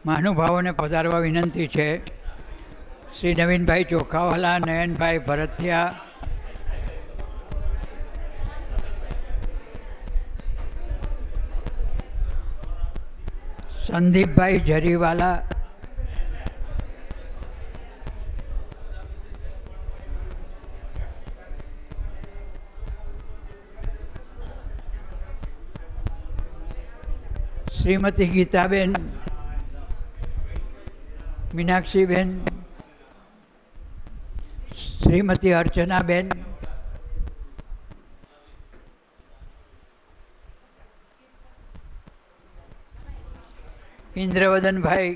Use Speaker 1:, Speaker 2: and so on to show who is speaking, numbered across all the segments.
Speaker 1: મહાનુભાવોને પધારવા વિનંતી છે. શ્રી નવીનભાઈ ચોખાવાલા, નયનભાઈ ભરતિયા, સંદીપભાઈ જરીવાલા, શ્રીમતી ગીતાબેન, મીનાક્ષીબેન, શ્રીમતી અર્ચનાબેન, ઇન્દ્રવદનભાઈ,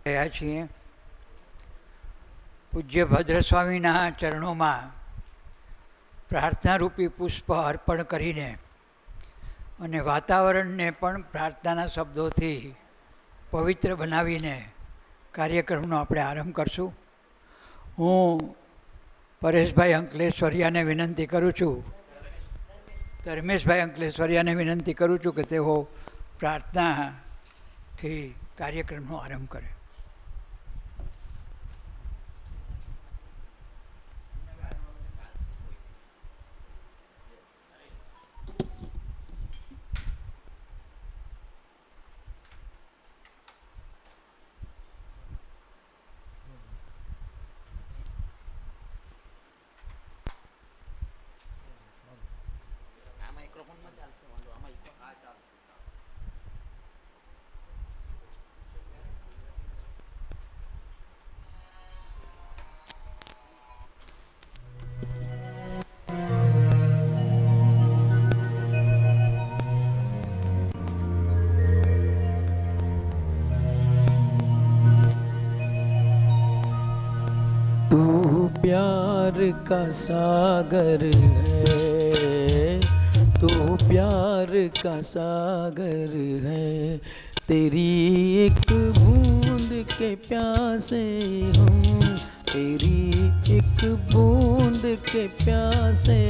Speaker 1: રહ્યા છીએ. પૂજ્ય ભદ્રસ્વામીના ચરણોમાં પ્રાર્થનારૂપી પુષ્પ અર્પણ કરીને અને વાતાવરણને પણ પ્રાર્થનાના શબ્દોથી પવિત્ર બનાવીને કાર્યક્રમનો આપણે આરંભ કરશું. હું પરેશભાઈ અંકલેશ્વરિયાને વિનંતી કરું છું, ધર્મેશભાઈ અંકલેશ્વરિયાને વિનંતી કરું છું કે તેઓ પ્રાર્થનાથી કાર્યક્રમનો આરંભ કરે.
Speaker 2: प्यार का सागर है, तू प्यार का सागर है, तेरी एक बूंद के प्यासे हम, तेरी एक बूंद के प्यासे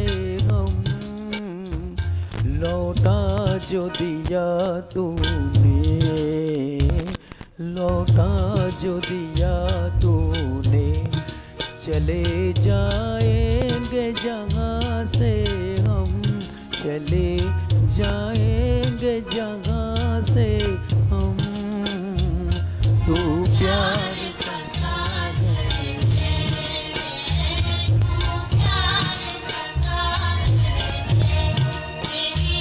Speaker 2: हम, लौटा जो दिया तूने, लौटा जो दिया तूने, चले जाएंगे जहाँ से हम, चले जाएंगे जहाँ से हम, तू प्यार का सागर है, तू प्यार का सागर है, तेरी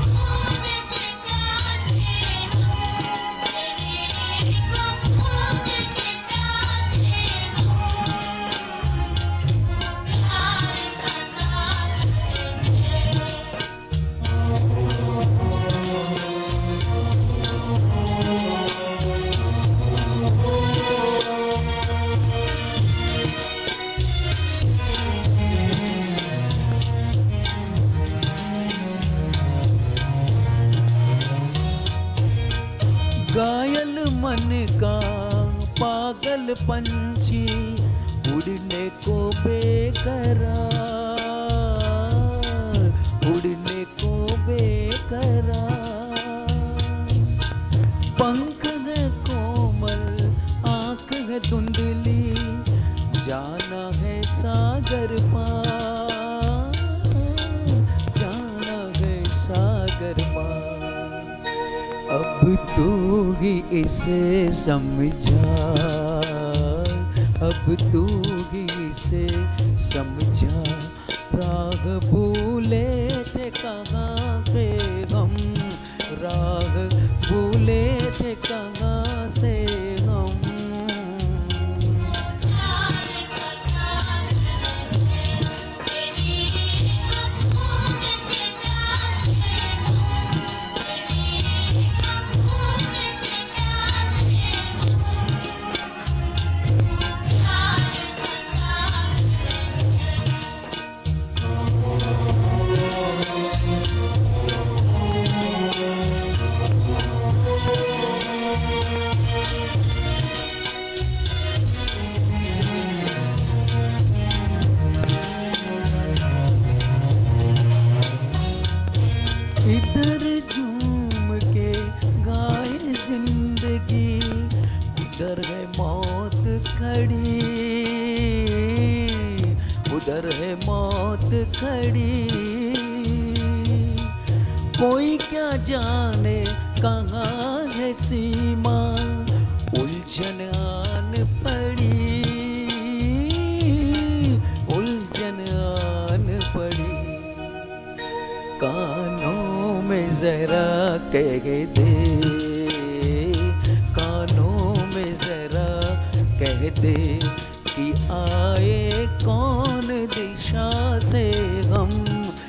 Speaker 2: बूंद के प्यासे हम, तेरी बूंद के प्यासे हम, तू प्यार का पंछी उड़ने को बेकरार, उड़ने को बेकरार। पंख है कोमल, आँख है धुंधली, जाना है सागर पार, जाना है सागर पार। अब तू ही इसे समझा, अब तू ही इसे समझा। राह भूले थे कहाँ पे हम, राह भूले थे कहाँ से हम। इधर झूम के गाए जिंदगी, उधर है मौत खड़ी, उधर है मौत खड़ी। कोई क्या जाने कहाँ है सीमा, उलझन आन पड़ी, उलझन आन पड़ी। कानों में जरा कह दे, कानों में जरा कह दे कि आए कौन दिशा से हम,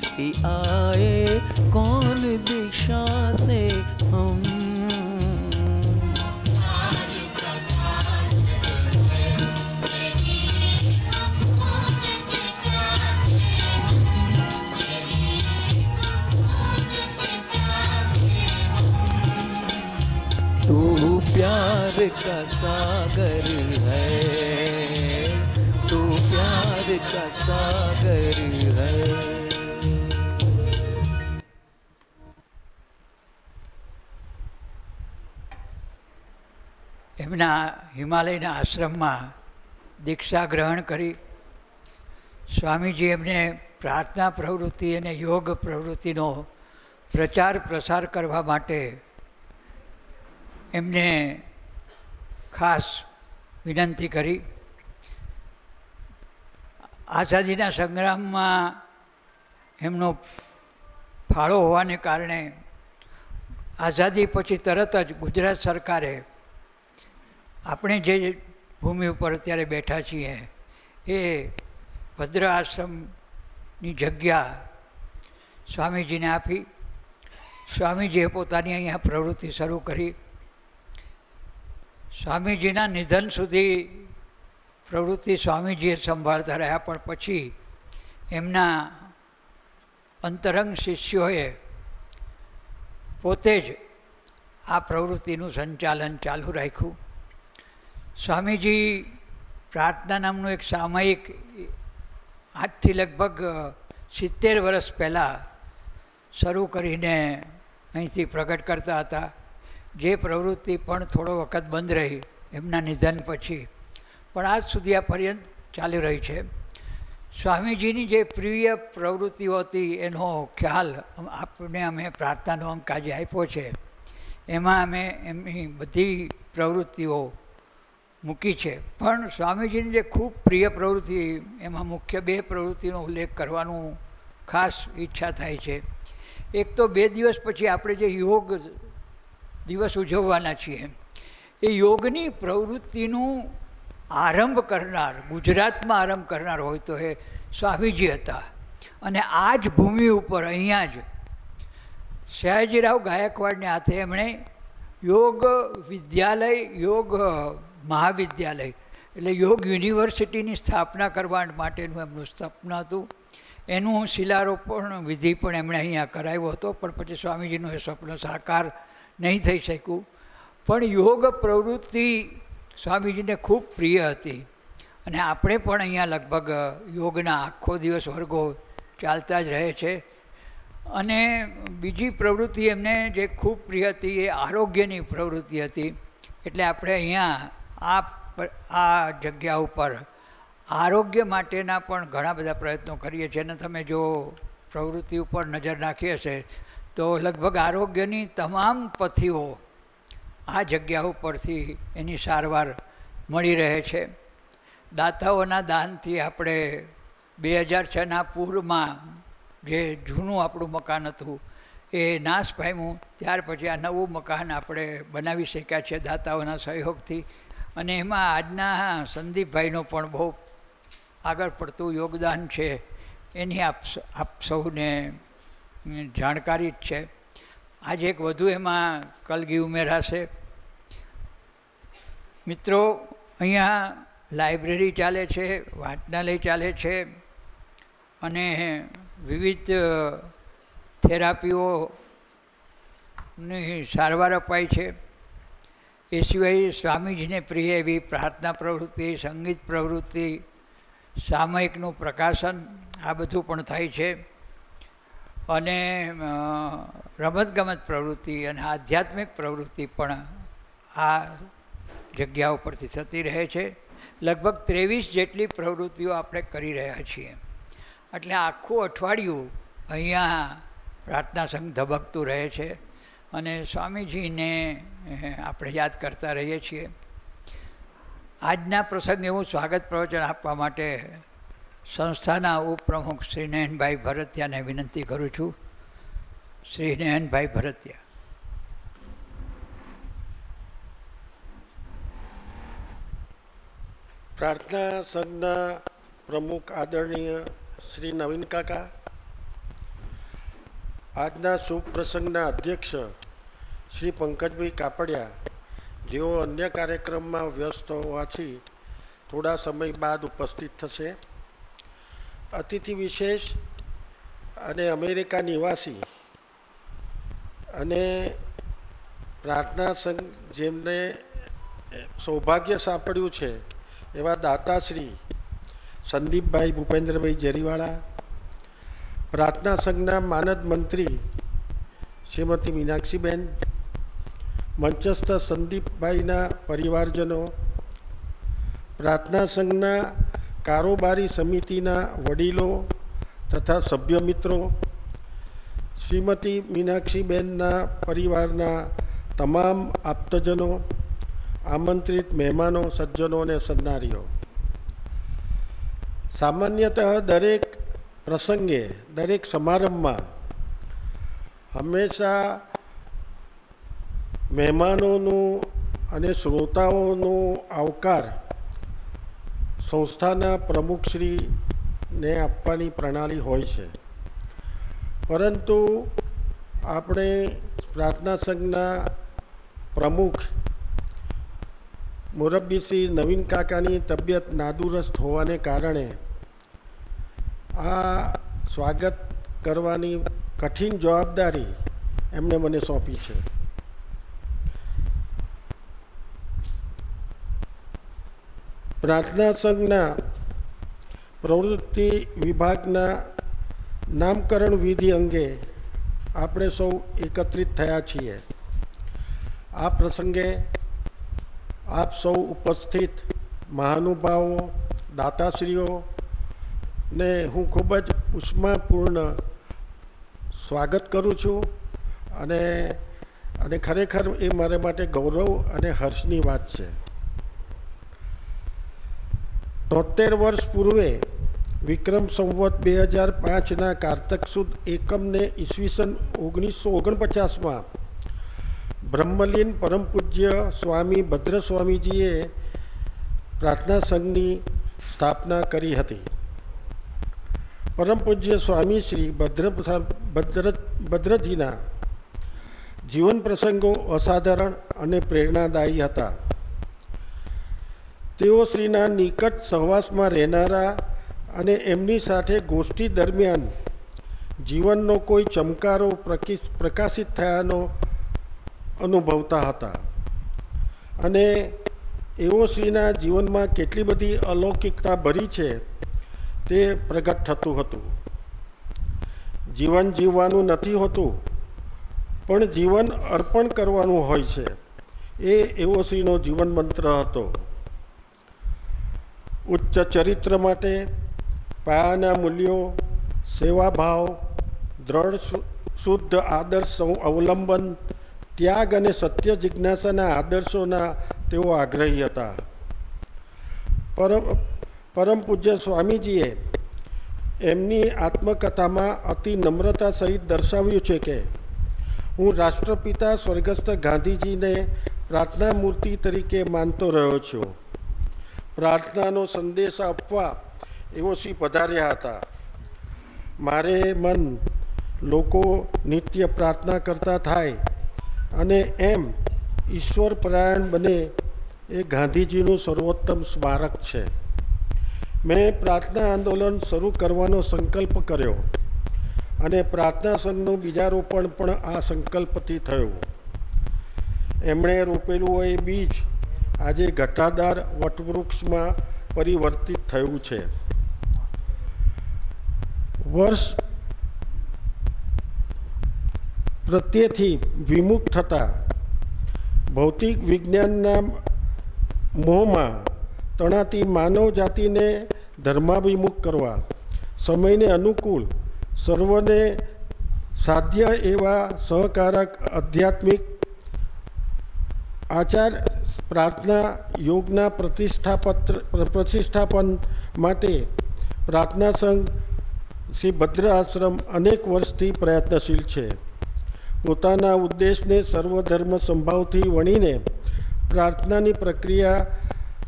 Speaker 2: कि आए कौन दिशा से हम। तू प्यार का सागर है, तू प्यार का सागर है।
Speaker 1: એમના હિમાલયના આશ્રમમાં દીક્ષા ગ્રહણ કરી સ્વામીજી એમને પ્રાર્થના પ્રવૃત્તિ અને યોગ પ્રવૃત્તિનો પ્રચાર પ્રસાર કરવા માટે એમને ખાસ વિનંતી કરી. આઝાદીના સંગ્રામમાં એમનો ફાળો હોવાને કારણે આઝાદી પછી તરત જ ગુજરાત સરકારે આપણે જે ભૂમિ ઉપર અત્યારે બેઠા છીએ એ ભદ્ર આશ્રમની જગ્યા સ્વામીજીને આપી. સ્વામીજીએ પોતાની અહીંયા પ્રવૃત્તિ શરૂ કરી. સ્વામીજીના નિધન સુધી પ્રવૃત્તિ સ્વામીજીએ સંભાળતા રહ્યા, પણ પછી એમના અંતરંગ શિષ્યોએ પોતે જ આ પ્રવૃત્તિનું સંચાલન ચાલુ રાખ્યું. સ્વામીજી પ્રાર્થના નામનું એક સામયિક આજથી લગભગ 70 વર્ષ પહેલાં શરૂ કરીને અહીંથી પ્રગટ કરતા હતા, જે પ્રવૃત્તિ પણ થોડો વખત બંધ રહી એમના નિધન પછી, પણ આજ સુધી આ પર્યંત ચાલી રહી છે. સ્વામીજીની જે પ્રિય પ્રવૃત્તિઓ હતી એનો ખ્યાલ આપણે અમે પ્રાર્થનાનો અંક આજે આપ્યો છે. એમાં અમે એમની બધી પ્રવૃત્તિઓ મૂકી છે, પણ સ્વામીજીની જે ખૂબ પ્રિય પ્રવૃત્તિ એમાં મુખ્ય 2 પ્રવૃત્તિનો ઉલ્લેખ કરવાનું ખાસ ઈચ્છા થાય છે. એક તો 2 દિવસ પછી આપણે જે યોગ દિવસ ઉજવવાના છીએ એ યોગની પ્રવૃત્તિનું આરંભ કરનાર, ગુજરાતમાં આરંભ કરનાર હોય તો એ સ્વામીજી હતા. અને આ જ ભૂમિ ઉપર અહીંયા જ સયાજીરાવ ગાયકવાડને હાથે એમણે યોગ વિદ્યાલય, યોગ મહાવિદ્યાલય એટલે યોગ યુનિવર્સિટીની સ્થાપના કરવા માટેનું એમનું સપનું હતું. એનું શિલારોપણ વિધિ પણ એમણે અહીંયા કરાવ્યો હતો, પણ પછી સ્વામીજીનું એ સ્વપ્ન સાકાર નહીં થઈ શક્યું. પણ યોગ પ્રવૃત્તિ સ્વામીજીને ખૂબ પ્રિય હતી. અને આપણે પણ અહીંયા લગભગ યોગના આખો દિવસ વર્ગો ચાલતા જ રહે છે. અને બીજી પ્રવૃત્તિ એમને જે ખૂબ પ્રિય હતી એ આરોગ્યની પ્રવૃત્તિ હતી. એટલે આપણે અહીંયા આ જગ્યા ઉપર આરોગ્ય માટેના પણ ઘણા બધા પ્રયત્નો કરીએ છીએ. અને તમે જો પ્રવૃત્તિ ઉપર નજર નાખી હશે તો લગભગ આરોગ્યની તમામ પથ્થીઓ આ જગ્યા ઉપરથી એની સારવાર મળી રહે છે. દાતાઓના દાનથી આપણે 2006ના પૂરમાં જે જૂનું આપણું મકાન હતું એ નાશ પામ્યું. ત્યાર પછી આ નવું મકાન આપણે બનાવી શક્યા છે દાતાઓના સહયોગથી. અને એમાં આજના સંદીપભાઈનો પણ બહુ આગળ પડતું યોગદાન છે, એની આપ સૌને જાણકારી જ છે. આજે એક વધુ એમાં કલગી ઉમેરાશે. મિત્રો, અહીંયા લાઇબ્રેરી ચાલે છે, વાંચનાલય ચાલે છે અને વિવિધ થેરાપીઓની સારવાર અપાય છે. એ સિવાય સ્વામીજીને પ્રિય એવી પ્રાર્થના પ્રવૃત્તિ, સંગીત પ્રવૃત્તિ, સામયિકનું પ્રકાશન આ બધું પણ થાય છે. અને રમતગમત પ્રવૃત્તિ અને આધ્યાત્મિક પ્રવૃત્તિ પણ આ જગ્યા ઉપરથી થતી રહે છે. લગભગ 23 જેટલી પ્રવૃત્તિઓ આપણે કરી રહ્યા છીએ. એટલે આખું અઠવાડિયું અહીંયા પ્રાર્થના સંઘ ધબકતું રહે છે અને સ્વામીજીને આપણે યાદ કરતા રહીએ છીએ. આજના પ્રસંગે હું સ્વાગત પ્રવચન આપવા માટે સંસ્થાના ઉપપ્રમુખ શ્રી નયનભાઈ ભરતિયાને વિનંતી કરું છું. શ્રી નયનભાઈ ભરતિયા.
Speaker 3: પ્રાર્થના સંઘના પ્રમુખ આદરણીય શ્રી નવીન કાકા, આજના શુભ પ્રસંગના અધ્યક્ષ શ્રી પંકજભાઈ કાપડિયા, જેઓ અન્ય કાર્યક્રમમાં વ્યસ્ત હોવાથી થોડા સમય બાદ ઉપસ્થિત થશે. અતિથિ વિશેષ અને અમેરિકા નિવાસી અને પ્રાર્થના સંઘ જેમને સૌભાગ્ય સાંપડ્યું છે એવા દાતાશ્રી સંદીપભાઈ ભૂપેન્દ્રભાઈ જરીવાળા, પ્રાર્થના સંઘના માનદ મંત્રી શ્રીમતી મીનાક્ષીબેન, મંચસ્થ સંદીપભાઈના પરિવારજનો, પ્રાર્થના સંઘના કારોબારી સમિતિના વડીલો તથા સભ્ય મિત્રો, શ્રીમતી મીનાક્ષીબેનના પરિવારના તમામ આપ્તજનો, આમંત્રિત મહેમાનો, સજ્જનો અને સન્નારીઓ. સામાન્યતઃ દરેક પ્રસંગે, દરેક સમારંભમાં હંમેશા મહેમાનોનું અને શ્રોતાઓનું આવકાર સંસ્થાના પ્રમુખશ્રીને આપવાની પ્રણાલી હોય છે. પરંતુ આપણે પ્રાર્થના સંઘના પ્રમુખ મુરબ્બી શ્રી નવીન કાકાની તબિયત નાદુરસ્ત હોવાને કારણે આ સ્વાગત કરવાની કઠિન જવાબદારી એમણે મને સોંપી છે. પ્રાર્થના સંઘના પ્રવૃત્તિ વિભાગના નામકરણ વિધિ અંગે આપણે સૌ એકત્રિત થયા છીએ. આ પ્રસંગે આપ સૌ ઉપસ્થિત મહાનુભાવો, દાતાશ્રીઓને હું ખૂબ જ ઉષ્માપૂર્ણ સ્વાગત કરું છું અને ખરેખર એ મારા માટે ગૌરવ અને હર્ષની વાત છે. 73 વર્ષ પૂર્વે વિક્રમ સંવત 2005ના કારતક સુદ એકમને ઈસવીસન 1949માં બ્રહ્મલીન પરમ પૂજ્ય સ્વામી ભદ્ર સ્વામીજીએ પ્રાર્થના સંઘની સ્થાપના કરી હતી. પરમ પૂજ્ય સ્વામી શ્રી ભદ્રજીના જીવન પ્રસંગો અસાધારણ અને પ્રેરણાદાયી હતા. તેઓ શ્રીના નિકટ સહવાસમાં રહેનારા અને એમની સાથે ગોષ્ઠી દરમિયાન જીવનનો કોઈ ચમકારો પ્રકાશિત થયાનો અનુભવતા હતા અને એવો શ્રીના જીવનમાં કેટલી બધી અલૌકિકતા ભરી છે તે પ્રગટ થતું હતું. જીવન જીવવાનું નથી હોતું, પણ જીવન અર્પણ કરવાનું હોય છે. એ એવો શ્રીનો જીવન મંત્ર હતો. ઉચ્ચ ચરિત્ર માટે પાયાના મૂલ્યો, સેવાભાવ, દ્રઢ શુદ્ધ આદર્શ અવલંબન, ત્યાગ અને સત્ય જિજ્ઞાસાના આદર્શોના તેઓ આગ્રહી હતા. પરમ પૂજ્ય સ્વામીજીએ એમની આત્મકથામાં અતિ નમ્રતા સહિત દર્શાવ્યું છે કે હું રાષ્ટ્રપિતા સ્વર્ગસ્થ ગાંધીજીને પ્રાર્થના મૂર્તિ તરીકે માનતો રહ્યો છું. પ્રાર્થનાનો સંદેશ આપવા એવો શ્રી પધાર્યા હતા. મારે મન લોકો નિત્ય પ્રાર્થના કરતા થાય અને એમ ઈશ્વર પરાયણ બને એ ગાંધીજીનું સર્વોત્તમ સ્મારક છે. મેં પ્રાર્થના આંદોલન શરૂ કરવાનો સંકલ્પ કર્યો અને પ્રાર્થના સંઘનું બીજારોપણ પણ આ સંકલ્પથી થયું. એમણે રોપેલું એ બીજ આજે ઘટાદાર વટવૃક્ષમાં પરિવર્તિત થયું છે. વર્ષ પ્રત્યેથી વિમુખ થતા ભૌતિક વિજ્ઞાનના મોહમાં તણાતી માનવ જાતિને ધર્માભિમુખ કરવા, સમયને અનુકૂળ સર્વને સાધ્ય એવા સહકારક આધ્યાત્મિક આચાર પ્રાર્થના યોગના પ્રતિષ્ઠાપન માટે પ્રાર્થના સંઘ શ્રી ભદ્ર આશ્રમ અનેક વર્ષથી પ્રયત્નશીલ છે. પોતાના ઉદ્દેશને સર્વધર્મ સંભાવથી વણીને પ્રાર્થનાની પ્રક્રિયા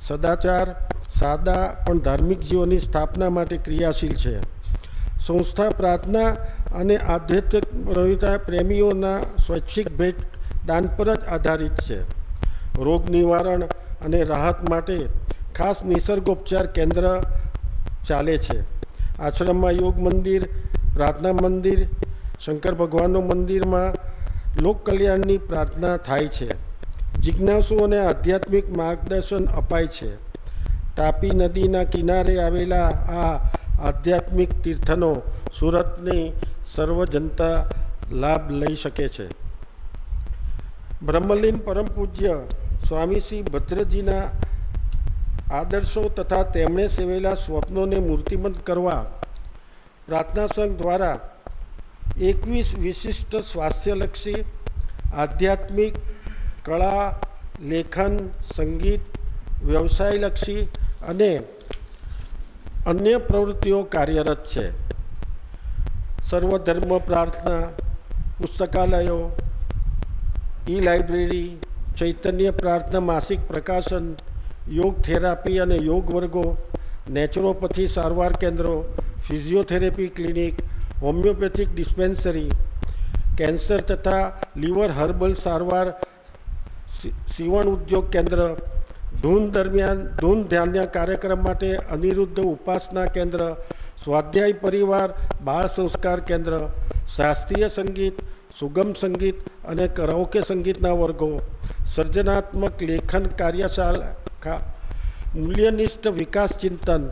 Speaker 3: સદાચાર, સાદા પણ ધાર્મિક જીવનની સ્થાપના માટે ક્રિયાશીલ છે. સંસ્થા પ્રાર્થના અને આધ્યાત્મિક પ્રવૃત્તિ પ્રેમીઓના સ્વૈચ્છિક ભેટ દાન પર જ આધારિત છે. રોગ નિવારણ અને રાહત માટે ખાસ નિસર્ગોપચાર કેન્દ્ર ચાલે છે. આશ્રમમાં યોગ મંદિર, પ્રાર્થના મંદિર, શંકર ભગવાનનું મંદિરમાં લોક કલ્યાણની પ્રાર્થના થાય છે. જિજ્ઞાસુઓને આધ્યાત્મિક માર્ગદર્શન અપાય છે. તાપી નદીના કિનારે આવેલા આ આધ્યાત્મિક તીર્થનો સુરતની સર્વ જનતા લાભ લઈ શકે છે. બ્રહ્મલીન પરમ પૂજ્ય સ્વામી શ્રી ભદ્રજીના આદર્શો તથા તેમણે સેવેલા સ્વપ્નોને મૂર્તિમંત કરવા પ્રાર્થના સંઘ દ્વારા 21 વિશિષ્ટ સ્વાસ્થ્યલક્ષી, આધ્યાત્મિક, કળા, લેખન, સંગીત, વ્યવસાયલક્ષી અને અન્ય પ્રવૃત્તિઓ કાર્યરત છે. સર્વધર્મ પ્રાર્થના, પુસ્તકાલયો, લાઇબ્રેરી, ચૈતન્ય પ્રાર્થના માસિક પ્રકાશન, યોગ થેરાપી અને યોગ વર્ગો, નેચરોપથી સારવાર કેન્દ્રો, physiotherapy clinic, homeopathic dispensary, cancer તથા લીવર હર્બલ સારવાર, સીવણ ઉદ્યોગ કેન્દ્ર, ધૂન ધ્યાનના કાર્યક્રમ માટે અનિરુદ્ધ ઉપાસના કેન્દ્ર, સ્વાધ્યાય પરિવાર બાળ સંસ્કાર કેન્દ્ર, શાસ્ત્રીય સંગીત, સુગમ સંગીત અને કરાઓકે સંગીતના વર્ગો, સર્જનાત્મક લેખન કાર્યશાળા, મૂલ્યનિષ્ઠ વિકાસ ચિંતન,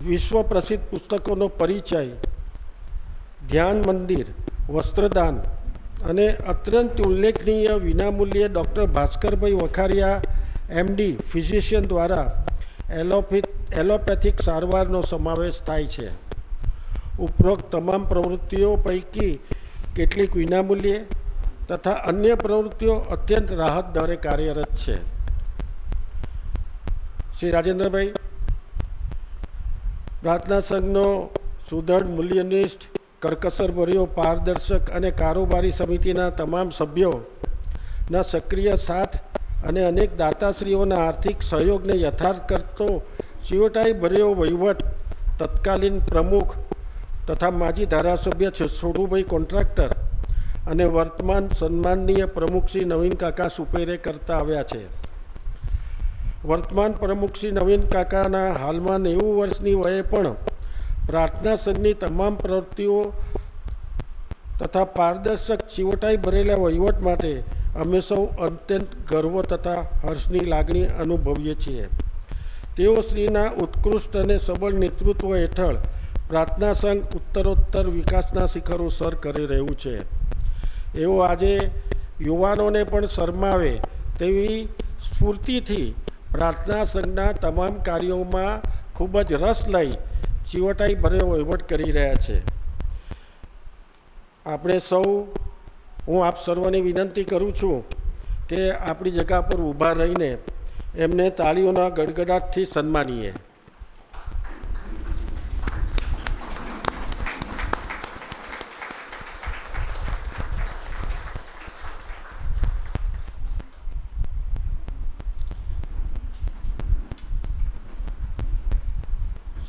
Speaker 3: વિશ્વ પ્રસિદ્ધ પુસ્તકોનો પરિચય, ધ્યાન મંદિર, વસ્ત્રદાન અને અત્યંત ઉલ્લેખનીય વિનામૂલ્યે doctor Bhaskarbhai Vakharia MD physician દ્વારા એલોપેથિક સારવારનો સમાવેશ થાય છે. ઉપરોક્ત તમામ પ્રવૃત્તિઓ પૈકી કેટલીક વિનામૂલ્યે તથા અન્ય પ્રવૃત્તિઓ અત્યંત રાહત દરે કાર્યરત છે. શ્રી રાજેન્દ્રભાઈ, પ્રાર્થના સંઘનો સુદૃઢ, મૂલ્યનિષ્ઠ, કરકસરભર્યો, પારદર્શક અને કારોબારી સમિતિના તમામ સભ્યોના સક્રિય સાથ અને અનેક દાતાશ્રીઓના આર્થિક સહયોગને યથાર્થ કરતો ચીવટાઈ ભર્યો વહીવટ તત્કાલીન પ્રમુખ તથા માજી ધારાસભ્ય છોટુભાઈ કોન્ટ્રાક્ટર અને વર્તમાન સન્માનનીય પ્રમુખ શ્રી નવીન કાકા સુપેરે કરતા આવ્યા છે. વર્તમાન પ્રમુખ શ્રી નવીન કાકાના હાલમાં 90 વર્ષની વયે પણ પ્રાર્થના સંઘની તમામ પ્રવૃત્તિઓ તથા પારદર્શક ચીવટાઈ ભરેલા વહીવટ માટે અમે સૌ અત્યંત ગર્વ તથા હર્ષની લાગણી અનુભવીએ છીએ. તેઓ શ્રીના ઉત્કૃષ્ટ અને સબળ નેતૃત્વ હેઠળ પ્રાર્થના સંઘ ઉત્તરોત્તર વિકાસના શિખરો સર કરી રહ્યું છે. એઓ આજે યુવાનોને પણ શરમાવે તેવી સ્ફૂર્તિથી પ્રાર્થના સંઘના તમામ કાર્યોમાં ખૂબ જ રસ લઈ ચીવટાઈ ભર્યો વહીવટ કરી રહ્યા છે. આપણે સૌ, હું આપ સર્વને વિનંતી કરું છું કે આપણી જગ્યા પર ઊભા રહીને એમને તાળીઓના ગડગડાટથી સન્માનીએ.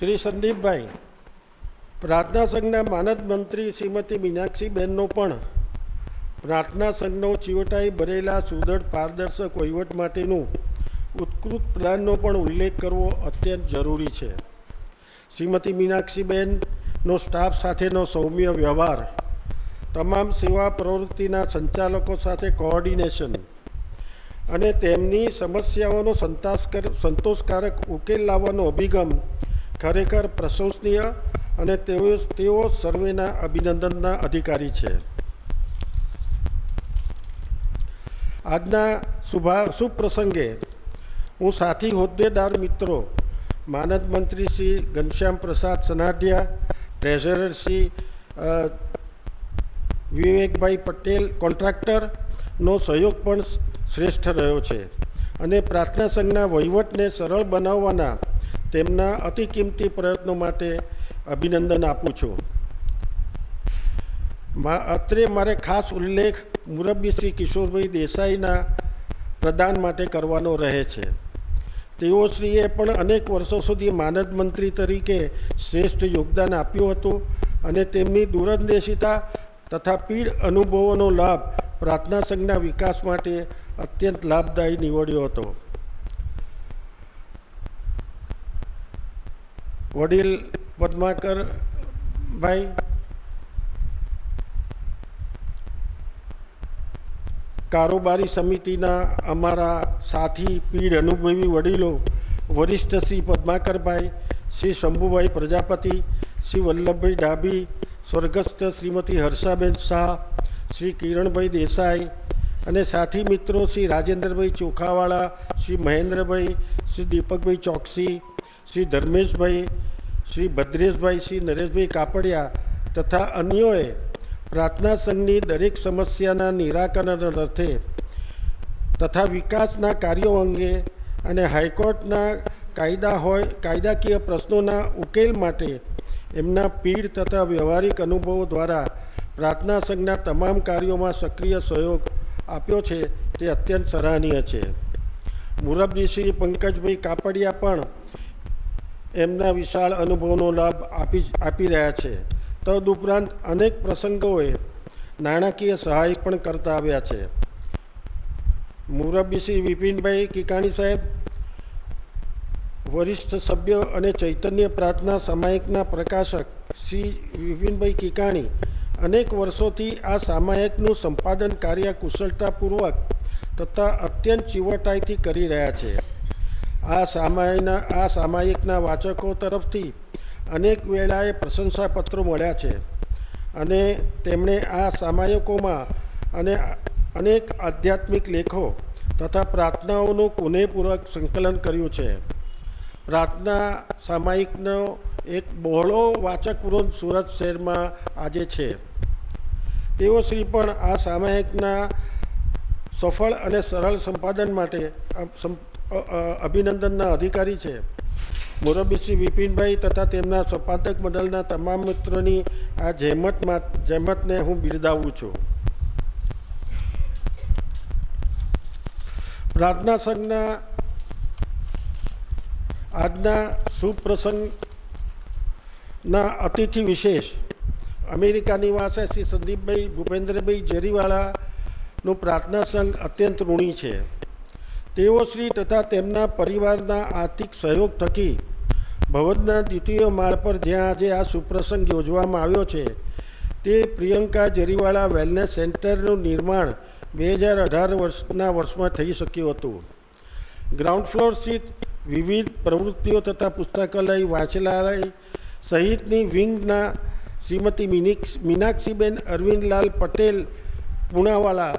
Speaker 3: શ્રી સંદીપભાઈ, પ્રાર્થના સંઘના માનદ મંત્રી શ્રીમતી મીનાક્ષીબેનનો પણ પ્રાર્થના સંઘનો ચીવટાઈ ભરેલા સુદૃઢ પારદર્શક વહીવટ માટેનું ઉત્કૃષ્ટ પ્લાનનો પણ ઉલ્લેખ કરવો અત્યંત જરૂરી છે. શ્રીમતી મીનાક્ષીબેનનો સ્ટાફ સાથેનો સૌમ્ય વ્યવહાર, તમામ સેવા પ્રવૃત્તિના સંચાલકો સાથે કોઓર્ડિનેશન અને તેમની સમસ્યાઓનો સંતોષકારક ઉકેલ લાવવાનો અભિગમ ખરેખર પ્રશંસનીય અને તેઓ સર્વેના અભિનંદનના અધિકારી છે. આજના શુભ પ્રસંગે હું સાથી હોદ્દેદાર મિત્રો, માનદ મંત્રી શ્રી ઘનશ્યામ પ્રસાદ સનાઢિયા, ટ્રેઝરર શ્રી વિવેકભાઈ પટેલ કોન્ટ્રાક્ટરનો સહયોગ પણ શ્રેષ્ઠ રહ્યો છે અને પ્રાર્થના સંઘના વહીવટને સરળ બનાવવાના તેમના અતિ કિંમતી પ્રયત્નો માટે અભિનંદન આપું છું. અત્રે મારે ખાસ ઉલ્લેખ મુરબ્બી શ્રી કિશોરભાઈ દેસાઈના પ્રદાન માટે કરવાનો રહે છે. તેઓશ્રીએ પણ અનેક વર્ષો સુધી માનદ મંત્રી તરીકે શ્રેષ્ઠ યોગદાન આપ્યું હતું અને તેમની દૂરંદેશિતા તથા પીઢ અનુભવોનો લાભ પ્રાર્થના સંઘના વિકાસ માટે અત્યંત લાભદાયી નીવડ્યો હતો. વડીલ પદ્માકરભાઈ, કારોબારી સમિતિના અમારા સાથી પીઢ અનુભવી વડીલો વરિષ્ઠ શ્રી પદ્માકરભાઈ, શ્રી શંભુભાઈ પ્રજાપતિ, શ્રી વલ્લભભાઈ ડાભી, સ્વર્ગસ્થ શ્રીમતી હર્ષાબેન શાહ, શ્રી કિરણભાઈ દેસાઈ અને સાથી મિત્રો શ્રી રાજેન્દ્રભાઈ ચોખાવાળા, શ્રી મહેન્દ્રભાઈ, શ્રી દીપકભાઈ ચોકસી, શ્રી ધર્મેશભાઈ, શ્રી ભદ્રેશભાઈ, શ્રી નરેશભાઈ કાપડિયા તથા અન્યોએ પ્રાર્થના સંઘની દરેક સમસ્યાના નિરાકરણ અર્થે તથા વિકાસના કાર્યો અંગે અને હાઈકોર્ટના કાયદાકીય પ્રશ્નોના ઉકેલ માટે એમના પીઢ તથા વ્યવહારિક અનુભવો દ્વારા પ્રાર્થના સંઘના તમામ કાર્યોમાં સક્રિય સહયોગ આપ્યો છે તે અત્યંત સરાહનીય છે. મુરબ્બી શ્રી પંકજભાઈ કાપડિયા પણ એમના વિશાળ અનુભવનો લાભ આપી રહ્યા છે. તદુપરાંત અનેક પ્રસંગોએ નાણાકીય સહાય પણ કરતા આવ્યા છે. મુરબ્બી શ્રી વિપિનભાઈ કિકાણી સાહેબ, વરિષ્ઠ સભ્ય અને ચૈતન્ય પ્રાર્થના સામાયિકના પ્રકાશક શ્રી વિપિનભાઈ કિકાણી અનેક વર્ષોથી આ સામાયિકનું સંપાદન કાર્ય કુશળતાપૂર્વક તથા અત્યંત ચીવટાઈથી કરી રહ્યા છે. આ સામાયિકના વાચકો તરફથી અનેક વેળાએ પ્રશંસાપત્રો મળ્યા છે અને તેમણે આ સામાયિકોમાં અનેક આધ્યાત્મિક લેખો તથા પ્રાર્થનાઓનું પુનઃપૂર્વક સંકલન કર્યું છે. પ્રાર્થના સામાયિકનો એક બહોળો વાચક વૃંદ સુરત શહેરમાં આજે છે. તેઓ શ્રી પણ આ સામાયિકના સફળ અને સરળ સંપાદન માટે અભિનંદનના અધિકારી છે. મુરબ્બી શ્રી વિપિનભાઈ તથા તેમના સંપાદક મંડળના તમામ મિત્રોની આ જહેમતને હું બિરદાવું છું. પ્રાર્થના સંઘના આજના શુભ પ્રસંગના અતિથિ વિશેષ અમેરિકા નિવાસી શ્રી સંદીપભાઈ ભૂપેન્દ્રભાઈ જરીવાલાનું પ્રાર્થના સંઘ અત્યંત ઋણી છે. તેઓ શ્રી તથા તેમના પરિવારના આર્થિક સહયોગ થકી ભવનના દ્વિતીય માળ પર જ્યાં આજે આ સુપ્રસંગ યોજવામાં આવ્યો છે તે પ્રિયંકા જરીવાલા વેલનેસ સેન્ટરનું નિર્માણ 2018 વર્ષમાં થઈ શક્યું હતું. ગ્રાઉન્ડ ફ્લોર સ્થિત વિવિધ પ્રવૃત્તિઓ તથા પુસ્તકાલય, વાંચનાલય સહિતની વિંગના શ્રીમતી મીનાક્ષીબેન અરવિંદલાલ પટેલ પૂણાવાલા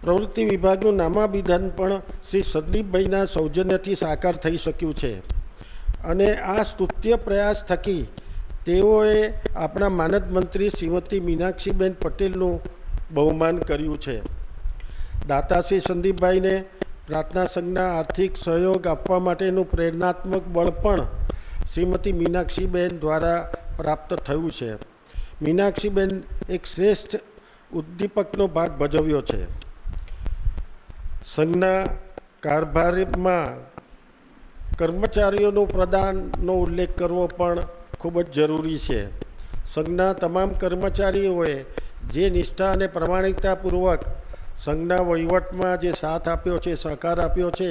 Speaker 3: પ્રવૃત્તિ વિભાગનું નામાભિધાન પણ શ્રી સંદીપભાઈના સૌજન્યથી સાકાર થઈ શક્યું છે. અને આ સ્તુત્ય પ્રયાસ થકી તેઓએ આપણા માનદ મંત્રી શ્રીમતી મીનાક્ષીબેન પટેલનું બહુમાન કર્યું છે. દાતા શ્રી સંદીપભાઈને પ્રાર્થના સંઘના આર્થિક સહયોગ આપવા માટેનું પ્રેરણાત્મક બળ પણ શ્રીમતી મીનાક્ષીબેન દ્વારા પ્રાપ્ત થયું છે. મીનાક્ષીબેન એક શ્રેષ્ઠ ઉદ્દીપકનો ભાગ ભજવ્યો છે. સંઘના કારભારમાં કર્મચારીઓનું પ્રદાનનો ઉલ્લેખ કરવો પણ ખૂબ જ જરૂરી છે. સંઘના તમામ કર્મચારીઓએ જે નિષ્ઠા અને પ્રમાણિકતાપૂર્વક સંઘના વહીવટમાં જે સાથ આપ્યો છે, સહકાર આપ્યો છે,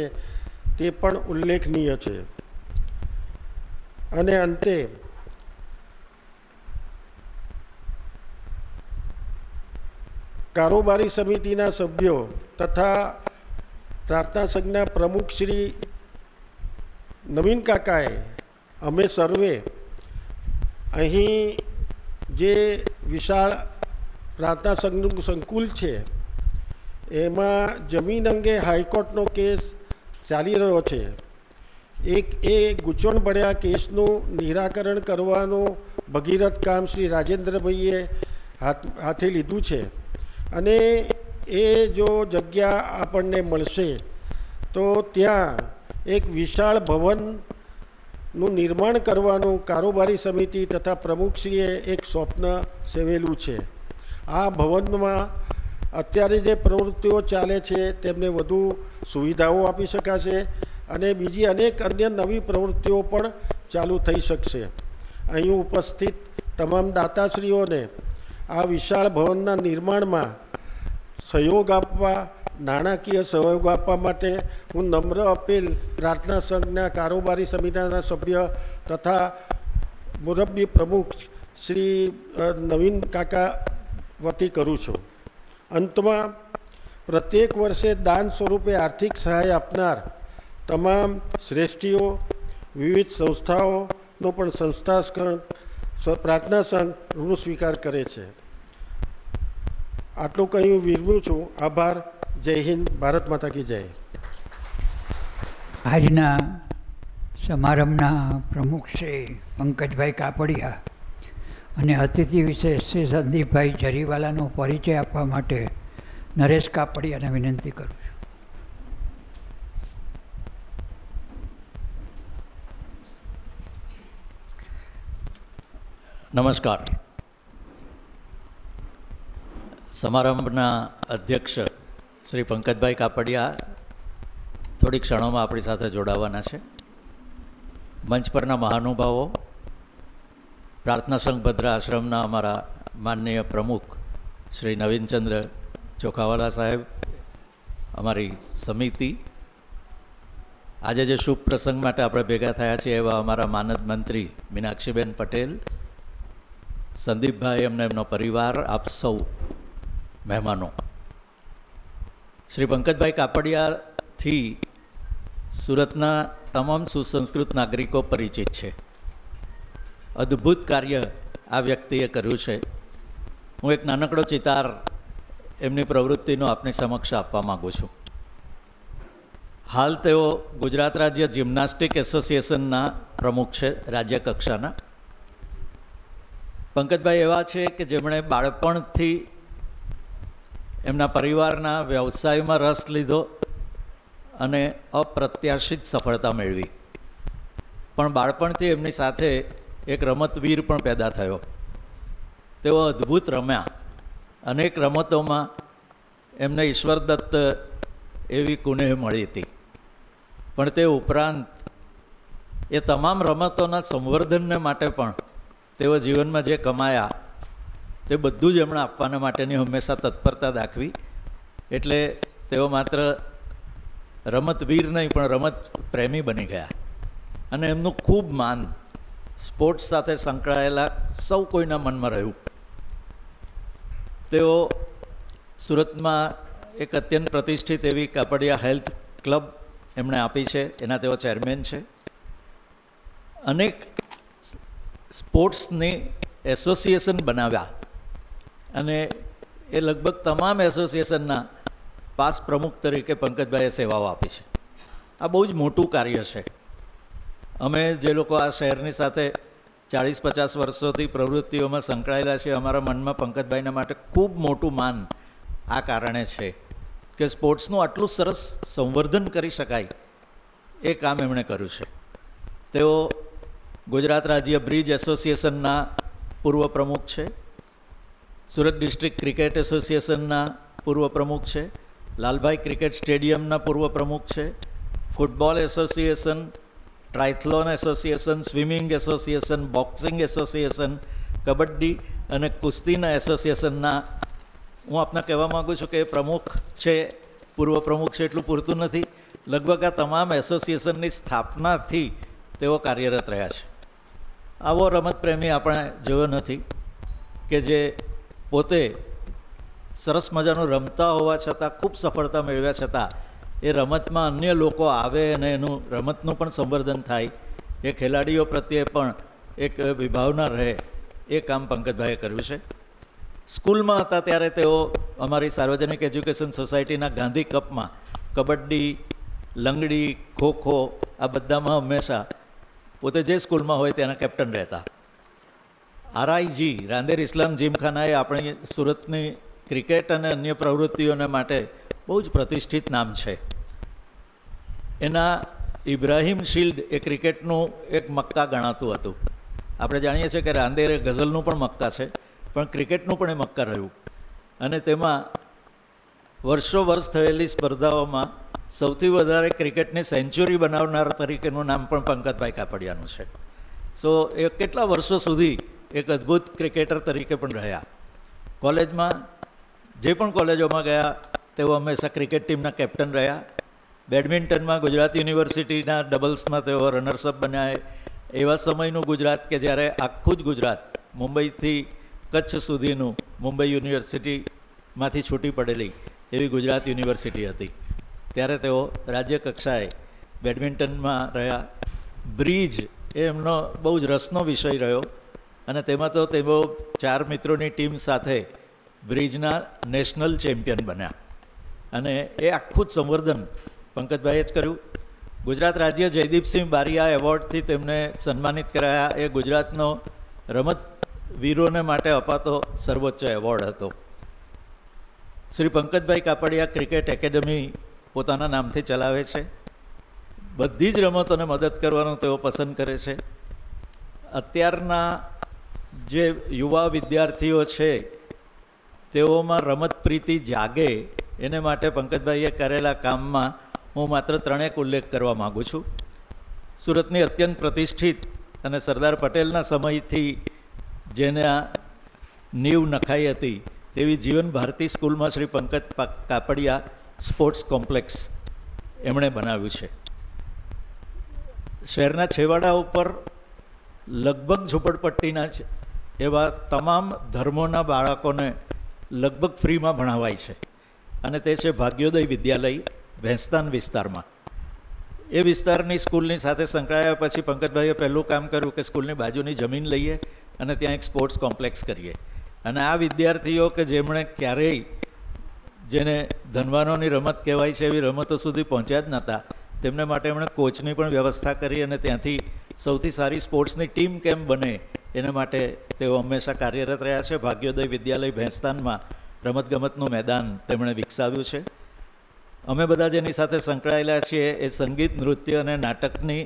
Speaker 3: તે પણ ઉલ્લેખનીય છે. અને અંતે કારોબારી સમિતિના સભ્યો તથા પ્રાર્થના સંઘના પ્રમુખ શ્રી નવીન કાકાએ અમે સર્વે અહીં જે વિશાળ પ્રાર્થના સંઘનું સંકુલ છે એમાં જમીન અંગે હાઈકોર્ટનો કેસ ચાલી રહ્યો છે. એ ગૂંચવણભર્યા કેસનું નિરાકરણ કરવાનું ભગીરથ કામ શ્રી રાજેન્દ્રભાઈએ હાથે લીધું છે. અને એ જો જગ્યા આપણને મળશે તો ત્યાં એક વિશાળ ભવનનું નિર્માણ કરવાનું કારોબારી સમિતિ તથા પ્રમુખશ્રીએ એક સ્વપ્ન સેવેલું છે. આ ભવનમાં અત્યારે જે પ્રવૃત્તિઓ ચાલે છે તેમને વધુ સુવિધાઓ આપી શકાશે અને બીજી અનેક અન્ય નવી પ્રવૃત્તિઓ પણ ચાલુ થઈ શકશે. અહીં ઉપસ્થિત તમામ દાતાશ્રીઓને આ વિશાળ ભવનના નિર્માણમાં સહયોગ આપવા, નાણાકીય સહયોગ આપવા માટે હું નમ્ર અપીલ પ્રાર્થના સંઘના કારોબારી સમિતિના સભ્ય તથા મુરબ્બી પ્રમુખ શ્રી નવીન કાકા વતી કરું છું. અંતમાં પ્રત્યેક વર્ષે દાન સ્વરૂપે આર્થિક સહાય આપનાર તમામ શ્રેષ્ઠીઓ, વિવિધ સંસ્થાઓનો પણ પ્રાર્થના સંઘ ઋણ સ્વીકાર કરે છે. આટલું કહી હું વિરમું છું. આભાર. જય હિન્દ. ભારત માતા કી જય.
Speaker 1: આજના સમારંભના પ્રમુખ શ્રી પંકજભાઈ કાપડિયા અને અતિથિ વિશેષ શ્રી સંદીપભાઈ જરીવાલાનો પરિચય આપવા માટે નરેશ કાપડિયાને વિનંતી કરું છું.
Speaker 4: નમસ્કાર. સમારંભના અધ્યક્ષ શ્રી પંકજભાઈ કાપડિયા થોડી ક્ષણોમાં આપણી સાથે જોડાવાના છે. મંચ પરના મહાનુભાવો, પ્રાર્થના સંઘ ભદ્રા આશ્રમના અમારા માનનીય પ્રમુખ શ્રી નવીનચંદ્ર ચોખાવાલા સાહેબ, અમારી સમિતિ, આજે જે શુભ પ્રસંગ માટે આપણે ભેગા થયા છીએ એવા અમારા માનદ મંત્રી મીનાક્ષીબેન પટેલ, સંદીપભાઈ, એમને એમનો પરિવાર, આપ સૌ મહેમાનો. શ્રી પંકજભાઈ કાપડિયાથી સુરતના તમામ સુસંસ્કૃત નાગરિકો પરિચિત છે. અદ્ભુત કાર્ય આ વ્યક્તિએ કર્યું છે. હું એક નાનકડો ચિતાર એમની પ્રવૃત્તિનો આપની સમક્ષ આપવા માગું છું. હાલ તેઓ ગુજરાત રાજ્ય જિમ્નાસ્ટિક એસોસિએશનના પ્રમુખ છે, રાજ્ય કક્ષાના. પંકજભાઈ એવા છે કે જેમણે બાળપણથી એમના પરિવારના વ્યવસાયમાં રસ લીધો અને અપ્રત્યાશિત સફળતા મેળવી. પણ બાળપણથી એમની સાથે એક રમતવીર પણ પેદા થયો. તેઓ અદ્ભુત રમ્યા. અનેક રમતોમાં એમને ઈશ્વરદત્ત એવી કુનેહ મળી હતી. પણ તે ઉપરાંત એ તમામ રમતોના સંવર્ધનને માટે પણ તેઓ જીવનમાં જે કમાયા તે બધું જ એમણે આપવાના માટેની હંમેશા તત્પરતા દાખવી. એટલે તેઓ માત્ર રમતવીર નહીં પણ રમત પ્રેમી બની ગયા. અને એમનું ખૂબ માન સ્પોર્ટ્સ સાથે સંકળાયેલા સૌ કોઈના મનમાં રહ્યું. તેઓ સુરતમાં એક અત્યંત પ્રતિષ્ઠિત એવી કાપડિયા હેલ્થ ક્લબ એમણે આપી છે, એના તેઓ ચેરમેન છે. અનેક સ્પોર્ટ્સની એસોસિએશન બનાવ્યા અને એ લગભગ તમામ એસોસિએશનના પાસ પ્રમુખ તરીકે પંકજભાઈએ સેવાઓ આપી છે. આ બહુ જ મોટું કાર્ય છે. અમે જે લોકો આ શહેરની સાથે 40-50 વર્ષોથી પ્રવૃત્તિઓમાં સંકળાયેલા છીએ, અમારા મનમાં પંકજભાઈના માટે ખૂબ મોટું માન આ કારણે છે કે સ્પોર્ટ્સનું આટલું સરસ સંવર્ધન કરી શકાય એ કામ એમણે કર્યું છે. તેઓ ગુજરાત રાજ્ય બ્રિજ એસોસિએશનના પૂર્વ પ્રમુખ છે, સુરત ડિસ્ટ્રિક્ટ ક્રિકેટ એસોસિએશનના પૂર્વ પ્રમુખ છે, લાલભાઈ ક્રિકેટ સ્ટેડિયમના પૂર્વ પ્રમુખ છે, football association, triathlon association, swimming association, boxing association, kabaddi અને કુસ્તીના એસોસિએશનના હું આપને કહેવા માગું છું કે એ પ્રમુખ છે, પૂર્વ પ્રમુખ છે એટલું પૂરતું નથી. લગભગ આ તમામ એસોસિએશનની સ્થાપનાથી તેઓ કાર્યરત રહ્યા છે. આવો રમતપ્રેમી આપણે જોયો નથી કે જે પોતે સરસ મજાનું રમતા હોવા છતાં, ખૂબ સફળતા મેળવ્યા છતાં એ રમતમાં અન્ય લોકો આવે અને એનું રમતનું પણ સંવર્ધન થાય, એ ખેલાડીઓ પ્રત્યે પણ એક વિભાવના રહે, એ કામ પંકજભાઈએ કર્યું છે. સ્કૂલમાં હતા ત્યારે તેઓ અમારી સાર્વજનિક એજ્યુકેશન સોસાયટીના ગાંધી કપમાં કબડ્ડી, લંગડી, ખોખો આ બધામાં હંમેશા પોતે જે સ્કૂલમાં હોય તેના કેપ્ટન રહેતા. આરઆઈજી રાંદેર ઇસ્લામ જીમખાના એ આપણી સુરતની ક્રિકેટ અને અન્ય પ્રવૃત્તિઓને માટે બહુ જ પ્રતિષ્ઠિત નામ છે. એના ઇબ્રાહિમ શિલ્ડ એ ક્રિકેટનું એક મક્કા ગણાતું હતું. આપણે જાણીએ છીએ કે રાંદેર એ ગઝલનું પણ મક્કા છે, પણ ક્રિકેટનું પણ એ મક્કા રહ્યું. અને તેમાં વર્ષો વર્ષ થયેલી સ્પર્ધાઓમાં સૌથી વધારે ક્રિકેટની સેન્ચુરી બનાવનાર તરીકેનું નામ પણ પંકજભાઈ કાપડિયાનું છે. સો એ કેટલા વર્ષો સુધી એક અદ્ભુત ક્રિકેટર તરીકે પણ રહ્યા. કોલેજમાં જે પણ કોલેજોમાં ગયા તેઓ હંમેશા ક્રિકેટ ટીમના કેપ્ટન રહ્યા. બેડમિન્ટનમાં ગુજરાત યુનિવર્સિટીના ડબલ્સમાં તેઓ રનર્સઅપ બન્યા. એવા સમયનું ગુજરાત કે જ્યારે આખું જ ગુજરાત મુંબઈથી કચ્છ સુધીનું મુંબઈ યુનિવર્સિટીમાંથી છૂટી પડેલી એવી ગુજરાત યુનિવર્સિટી હતી. ત્યારે તેઓ રાજ્ય કક્ષાએ બેડમિન્ટનમાં રહ્યા. બ્રિજ એ એમનો બહુ જ રસનો વિષય રહ્યો અને તેમાં તો તેઓ 4 મિત્રોની ટીમ સાથે બ્રિજના નેશનલ ચેમ્પિયન બન્યા. અને એ આખું જ સંવર્ધન પંકજભાઈએ જ કર્યું. ગુજરાત રાજ્ય જયદીપસિંહ બારીયા એવોર્ડથી તેમને સન્માનિત કરાયા. એ ગુજરાતનો રમતવીરોને માટે અપાતો સર્વોચ્ચ એવોર્ડ હતો. શ્રી પંકજભાઈ કાપડિયા ક્રિકેટ એકેડમી પોતાના નામથી ચલાવે છે. બધી જ રમતોને મદદ કરવાનું તેઓ પસંદ કરે છે. અત્યારના જે યુવા વિદ્યાર્થીઓ છે તેઓમાં રમત પ્રીતિ જાગે એને માટે પંકજભાઈએ કરેલા કામમાં હું માત્ર 3 ઉલ્લેખ કરવા માગું છું. સુરતની અત્યંત પ્રતિષ્ઠિત અને સરદાર પટેલના સમયથી જેના નીવ નખાઈ હતી તેવી જીવન ભારતી સ્કૂલમાં શ્રી પંકજ કાપડિયા સ્પોર્ટ્સ કોમ્પ્લેક્સ એમણે બનાવ્યું છે. શહેરના છેવાડા ઉપર લગભગ ઝૂંપડપટ્ટીના એવા તમામ ધર્મોના બાળકોને લગભગ ફ્રીમાં ભણાવાય છે અને તે છે ભાગ્યોદય વિદ્યાલય ભેંસતાન વિસ્તારમાં. એ વિસ્તારની સ્કૂલની સાથે સંકળાયા પછી પંકજભાઈએ પહેલું કામ કર્યું કે સ્કૂલની બાજુની જમીન લઈએ અને ત્યાં એક સ્પોર્ટ્સ કોમ્પ્લેક્સ કરીએ. અને આ વિદ્યાર્થીઓ કે જેમણે ક્યારેય જેને ધનવાનોની રમત કહેવાય છે એવી રમતો સુધી પહોંચ્યા જ નહોતા, તેમને માટે એમણે કોચની પણ વ્યવસ્થા કરી અને ત્યાંથી સૌથી સારી સ્પોર્ટ્સની ટીમ કેમ બને એના માટે તેઓ હંમેશા કાર્યરત રહ્યા છે. ભાગ્યોદય વિદ્યાલય ભેંસતાનમાં રમતગમતનું મેદાન તેમણે વિકસાવ્યું છે. અમે બધા જેની સાથે સંકળાયેલા છીએ એ સંગીત, નૃત્ય અને નાટકની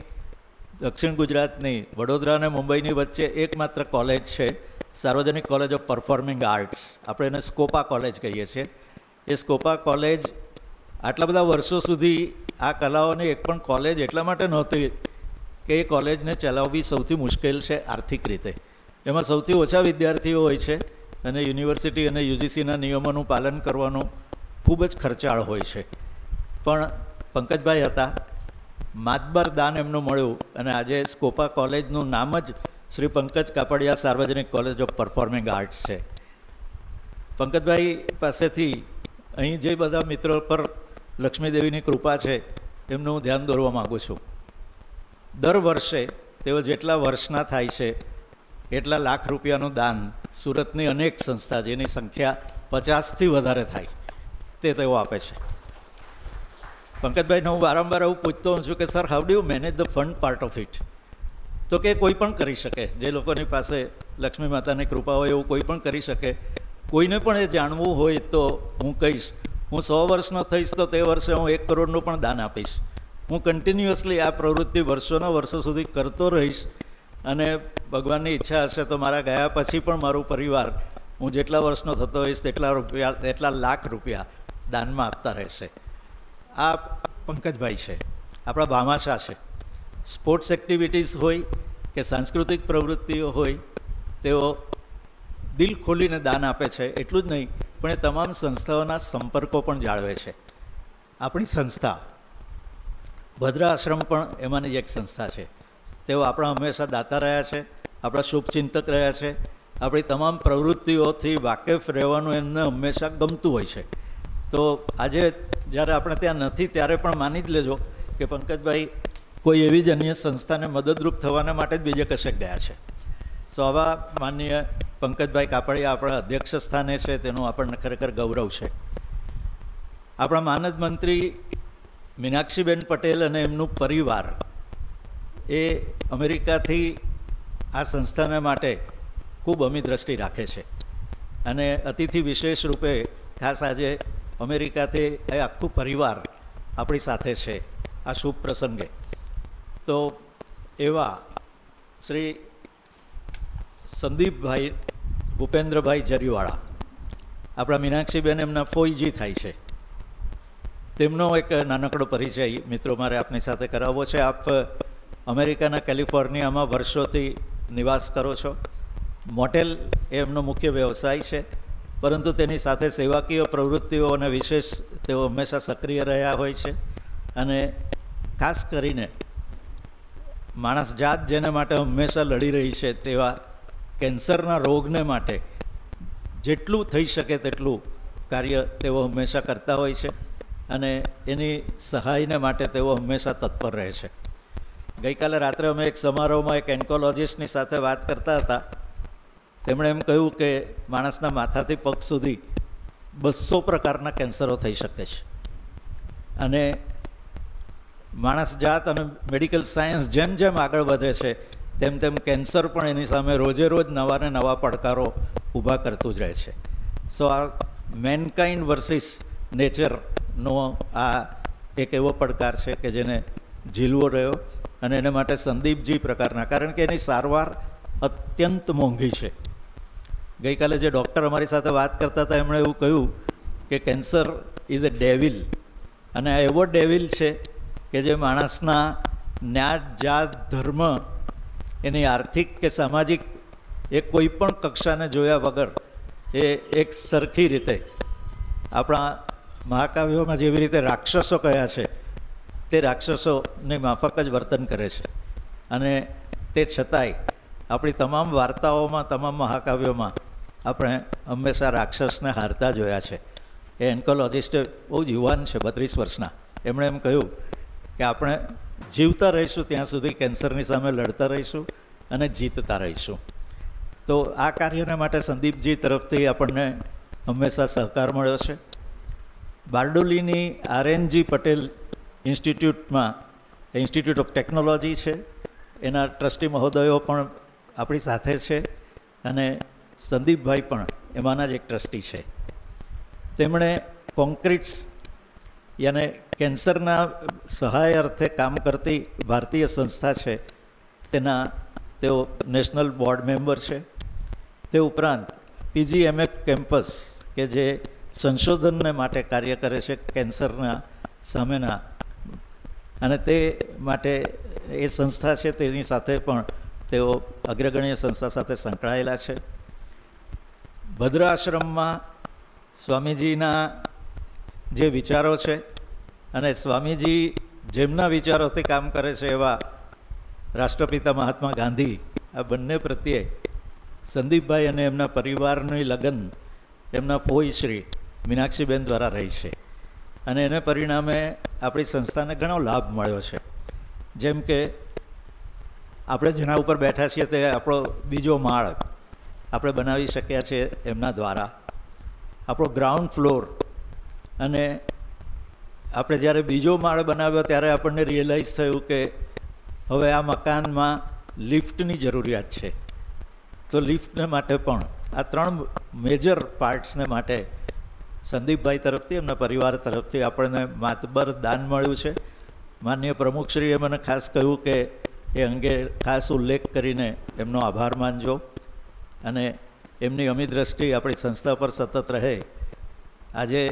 Speaker 4: દક્ષિણ ગુજરાતની વડોદરા અને મુંબઈની વચ્ચે એકમાત્ર કોલેજ છે, સાર્વજનિક કોલેજ ઓફ પરફોર્મિંગ આર્ટ્સ. આપણે એને સ્કોપા કોલેજ કહીએ છીએ. એ સ્કોપા કોલેજ આટલા બધા વર્ષો સુધી આ કલાઓની એક પણ કોલેજ એટલા માટે નહોતી કે એ કોલેજને ચલાવવી સૌથી મુશ્કેલ છે આર્થિક રીતે. એમાં સૌથી ઓછા વિદ્યાર્થીઓ હોય છે અને યુનિવર્સિટી અને યુજીસીના નિયમોનું પાલન કરવાનું ખૂબ જ ખર્ચાળ હોય છે. પણ પંકજભાઈ હતા, માતબર દાન એમનું મળ્યું અને આજે સ્કોપા કોલેજનું નામ જ શ્રી પંકજ કાપડિયા સાર્વજનિક કોલેજ ઓફ પરફોર્મિંગ આર્ટ્સ છે. પંકજભાઈ પાસેથી અહીં જે બધા મિત્રો પર લક્ષ્મીદેવીની કૃપા છે એમનું હું ધ્યાન દોરવા માગું છું. દર વર્ષે તેઓ જેટલા વર્ષના થાય છે એટલા લાખ રૂપિયાનું દાન સુરતની અનેક સંસ્થા જેની સંખ્યા 50થી વધારે થાય તે તેઓ આપે છે. પંકજભાઈને હું વારંવાર એવું પૂછતો હોઉં છું કે sir how do you manage the fund part of it? તો કે કોઈ પણ કરી શકે, જે લોકોની પાસે લક્ષ્મી માતાની કૃપા હોય એવું કોઈ પણ કરી શકે. કોઈને પણ એ જાણવું હોય તો હું કહીશ, હું 100 વર્ષનો થઈશ તો તે વર્ષે હું 1 કરોડનું પણ દાન આપીશ. હું કન્ટિન્યુઅસલી આ પ્રવૃત્તિ વર્ષોના વર્ષો સુધી કરતો રહીશ અને ભગવાનની ઈચ્છા હશે તો મારા ગયા પછી પણ મારું પરિવાર હું જેટલા વર્ષનો થતો હોઈશ તેટલા લાખ રૂપિયા દાનમાં આપતા રહેશે. આ પંકજભાઈ છે, આપણા ભામાશા છે. સ્પોર્ટ્સ એક્ટિવિટીઝ હોય કે સાંસ્કૃતિક પ્રવૃત્તિઓ હોય તેઓ દિલ ખોલીને દાન આપે છે. એટલું જ નહીં પણ એ તમામ સંસ્થાઓના સંપર્કો પણ જાળવે છે. આપણી સંસ્થા ભદ્ર આશ્રમ પણ એમાંની જ એક સંસ્થા છે. તેઓ આપણા હંમેશા દાતા રહ્યા છે, આપણા શુભચિંતક રહ્યા છે. આપણી તમામ પ્રવૃત્તિઓથી વાકેફ રહેવાનું એમને હંમેશા ગમતું હોય છે. તો આજે જ્યારે આપણે ત્યાં નથી ત્યારે પણ માની જ લેજો કે પંકજભાઈ કોઈ એવી જ અન્ય સંસ્થાને મદદરૂપ થવાના માટે જ બીજે કશેક ગયા છે. તો આવા માનનીય પંકજભાઈ કાપડિયા આપણા અધ્યક્ષ સ્થાને છે, તેનું આપણને ખરેખર ગૌરવ છે. આપણા માનદ મંત્રી મીનાક્ષીબેન પટેલ અને એમનું પરિવાર એ અમેરિકાથી આ સંસ્થાના માટે ખૂબ અમી દ્રષ્ટિ રાખે છે અને અતિથિ વિશેષ રૂપે ખાસ આજે અમેરિકાથી એ આખું પરિવાર આપણી સાથે છે આ શુભ પ્રસંગે. તો એવા શ્રી સંદીપભાઈ ભૂપેન્દ્રભાઈ જરીવાળા, આપણા મીનાક્ષીબેન એમના ફોઈજી થાય છે, તેમનો એક નાનકડો પરિચય મિત્રો મારે આપની સાથે કરાવવો છે. આપ અમેરિકાના કેલિફોર્નિયામાં વર્ષોથી નિવાસ કરો છો. મોટેલ એ એમનો મુખ્ય વ્યવસાય છે, પરંતુ તેની સાથે સેવાકીય પ્રવૃત્તિઓ અને વિશેષ તેઓ હંમેશા સક્રિય રહ્યા હોય છે. અને ખાસ કરીને માણસ જાત જેના માટે હંમેશા લડી રહી છે તેવા કેન્સરના રોગને માટે જેટલું થઈ શકે તેટલું કાર્ય તેઓ હંમેશા કરતા હોય છે અને એની સહાયને માટે તેઓ હંમેશા તત્પર રહે છે. ગઈકાલે રાત્રે અમે એક સમારોહમાં એક એન્કોલોજિસ્ટની સાથે વાત કરતા હતા. તેમણે એમ કહ્યું કે માણસના માથાથી પગ સુધી 200 પ્રકારના કેન્સરો થઈ શકે છે અને માણસ જાત અને મેડિકલ સાયન્સ જેમ જેમ આગળ વધે છે તેમ તેમ કેન્સર પણ એની સામે રોજે રોજ નવા ને નવા પડકારો ઊભા કરતું જ રહે છે. સો આ મેનકાઇન્ડ વર્સિસ નેચરનો આ એક એવો પડકાર છે કે જેને ઝીલવો રહ્યો અને એને માટે સંદીપજી પ્રકારના, કારણ કે એની સારવાર અત્યંત મોંઘી છે. ગઈકાલે જે ડૉક્ટર અમારી સાથે વાત કરતા હતા એમણે એવું કહ્યું કે કેન્સર ઇઝ અ ડેવિલ, અને આ એવો ડેવિલ છે કે જે માણસના જ્ઞાત જાત ધર્મ એની આર્થિક કે સામાજિક એ કોઈ પણ કક્ષાને જોયા વગર એ એક સરખી રીતે આપણા મહાકાવ્યોમાં જેવી રીતે રાક્ષસો કયા છે તે રાક્ષસોની માફક જ વર્તન કરે છે. અને તે છતાંય આપણી તમામ વાર્તાઓમાં, તમામ મહાકાવ્યોમાં આપણે હંમેશા રાક્ષસને હારતા જોયા છે. એ એન્કોલોજિસ્ટ બહુ જ યુવાન છે, 32 વર્ષના. એમણે એમ કહ્યું કે આપણે જીવતા રહીશું ત્યાં સુધી કેન્સરની સામે લડતા રહીશું અને જીતતા રહીશું. તો આ કાર્યને માટે સંદીપજી તરફથી આપણને હંમેશા સહકાર મળ્યો છે. બારડોલીની RNG પટેલ ઇન્સ્ટિટ્યૂટમાં, ઇન્સ્ટિટ્યૂટ ઓફ ટેકનોલોજી છે, એના ટ્રસ્ટી મહોદયો પણ આપણી સાથે છે અને સંદીપભાઈ પણ એમાંના જ એક ટ્રસ્ટી છે. તેમણે કોન્ક્રીટ્સ યાને કેન્સરના સહાય અર્થે કામ કરતી ભારતીય સંસ્થા છે તેના તેઓ નેશનલ બોર્ડ મેમ્બર છે. તે ઉપરાંત PGMF કેમ્પસ કે જે સંશોધનને માટે કાર્ય કરે છે કેન્સરના સામેના, અને તે માટે એ સંસ્થા છે તેની સાથે પણ તેઓ અગ્રગણ્ય સંસ્થા સાથે સંકળાયેલા છે. ભદ્ર આશ્રમમાં સ્વામીજીના જે વિચારો છે અને સ્વામીજી જેમના વિચારોથી કામ કરે છે એવા રાષ્ટ્રપિતા મહાત્મા ગાંધી, આ બંને પ્રત્યે સંદીપભાઈ અને એમના પરિવારની લગન એમના ફોઈશ્રી મીનાક્ષીબેન દ્વારા રહી છે અને એને પરિણામે આપણી સંસ્થાને ઘણો લાભ મળ્યો છે. જેમ કે આપણે જેના ઉપર બેઠા છીએ તે આપણો બીજો માળ આપણે બનાવી શક્યા છીએ એમના દ્વારા. આપણો ગ્રાઉન્ડ ફ્લોર, અને આપણે જ્યારે બીજો માળ બનાવ્યો ત્યારે આપણને રિયલાઇઝ થયું કે હવે આ મકાનમાં લિફ્ટની જરૂરિયાત છે. તો લિફ્ટને માટે પણ આ 3 મેજર પાર્ટ્સને માટે સંદીપભાઈ તરફથી, એમના પરિવાર તરફથી આપણને માતબર દાન મળ્યું છે. માનનીય પ્રમુખશ્રીએ મને ખાસ કહ્યું કે એ અંગે ખાસ ઉલ્લેખ કરીને એમનો આભાર માનજો અને એમની અમી દ્રષ્ટિ આપણી સંસ્થા પર સતત રહે. આજે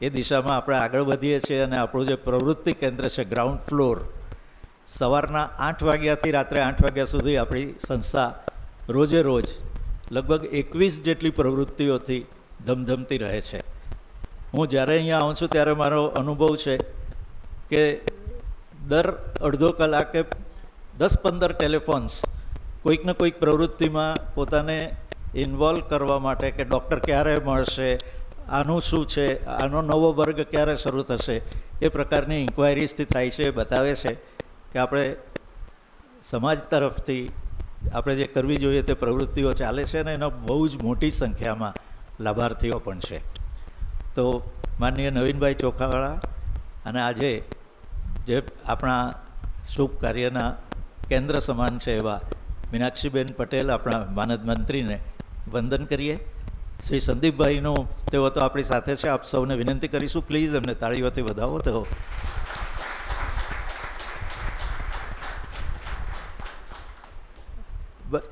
Speaker 4: એ દિશામાં આપણે આગળ વધીએ છીએ અને આપણું જે પ્રવૃત્તિ કેન્દ્ર છે ગ્રાઉન્ડ ફ્લોર, સવારના 8 વાગ્યાથી રાત્રે 8 વાગ્યા સુધી આપણી સંસ્થા રોજે રોજ લગભગ 21 જેટલી પ્રવૃત્તિઓથી ધમધમતી રહે છે. હું જ્યારે અહીંયા આવું છું ત્યારે મારો અનુભવ છે કે દર અડધો કલાકે 10-15 ટેલિફોન્સ કોઈક ને કોઈક પ્રવૃત્તિમાં પોતાને ઇન્વોલ્વ કરવા માટે કે ડૉક્ટર ક્યારે મળશે, આનું શું છે, આનો નવો વર્ગ ક્યારે શરૂ થશે, એ પ્રકારની ઇન્ક્વાયરીઝથી થાય છે. એ બતાવે છે કે આપણે સમાજ તરફથી આપણે જે કરવી જોઈએ તે પ્રવૃત્તિઓ ચાલે છે અને એનો બહુ જ મોટી સંખ્યામાં લાભાર્થીઓ પણ છે. તો માનનીય નવીનભાઈ ચોખાવાળા અને આજે જે આપણા શુભ કાર્યના કેન્દ્ર સમાન છે એવા મીનાક્ષીબેન પટેલ, આપણા માનદ મંત્રીને વંદન કરીએ. શ્રી સંદીપભાઈનું તેઓ તો આપણી સાથે છે, આપ સૌને વિનંતી કરીશું પ્લીઝ એમને તાળીઓથી વધાવો. તો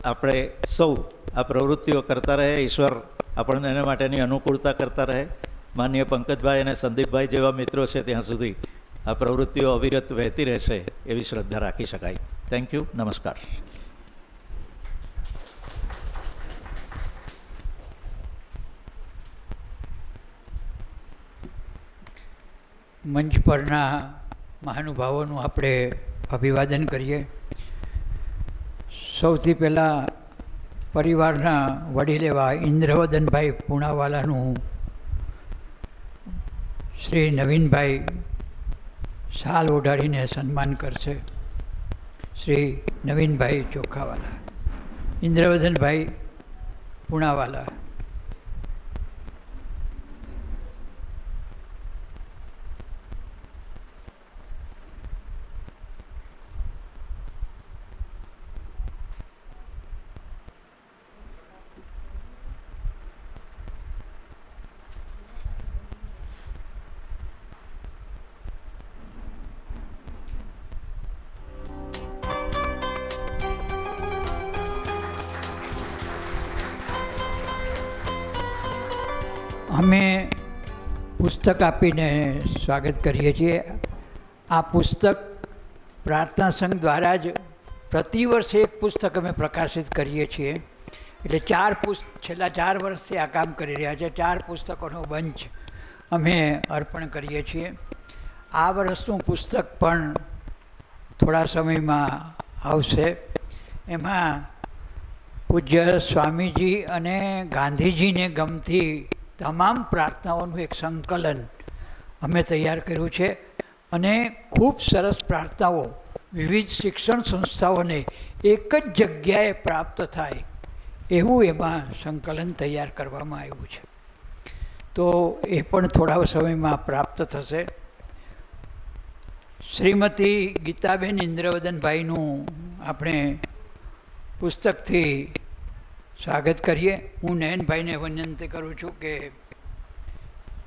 Speaker 4: આપણે સૌ આ પ્રવૃત્તિઓ કરતા રહે, ઈશ્વર આપણને એના માટેની અનુકૂળતા કરતા રહે. માનનીય પંકજભાઈ અને સંદીપભાઈ જેવા મિત્રો છે ત્યાં સુધી આ પ્રવૃત્તિઓ અવિરત વહેતી રહેશે એવી શ્રદ્ધા રાખી શકાય. Thank you. નમસ્કાર.
Speaker 1: મંચ પરના મહાનુભાવોનું આપણે અભિવાદન કરીએ. સૌથી પહેલાં પરિવારના વડીલ એવા ઇન્દ્રવદનભાઈ પૂણાવાલાનું શ્રી નવીનભાઈ શાલ ઓઢાડીને સન્માન કરશે. શ્રી નવીનભાઈ ચોખાવાલા, ઇન્દ્રવદનભાઈ પૂણાવાલા. અમે પુસ્તક આપીને સ્વાગત કરીએ છીએ. આ પુસ્તક પ્રાર્થના સંઘ દ્વારા જ પ્રતિવર્ષે એક પુસ્તક અમે પ્રકાશિત કરીએ છીએ. એટલે છેલ્લા 4 વર્ષથી આ કામ કરી રહ્યા છે. 4 પુસ્તકોનો બંચ અમે અર્પણ કરીએ છીએ. આ વર્ષનું પુસ્તક પણ થોડા સમયમાં આવશે. એમાં પૂજ્ય સ્વામીજી અને ગાંધીજીને ગમતી તમામ પ્રાર્થનાઓનું એક સંકલન અમે તૈયાર કર્યું છે અને ખૂબ સરસ પ્રાર્થનાઓ વિવિધ શિક્ષણ સંસ્થાઓને એક જ જગ્યાએ પ્રાપ્ત થાય એવું એમાં સંકલન તૈયાર કરવામાં આવ્યું છે. તો એ પણ થોડા સમયમાં પ્રાપ્ત થશે. શ્રીમતી ગીતાબેન ઇન્દ્રવદનભાઈનું આપણે પુસ્તકથી સ્વાગત કરીએ. હું નયનભાઈને વિનંતી કરું છું કે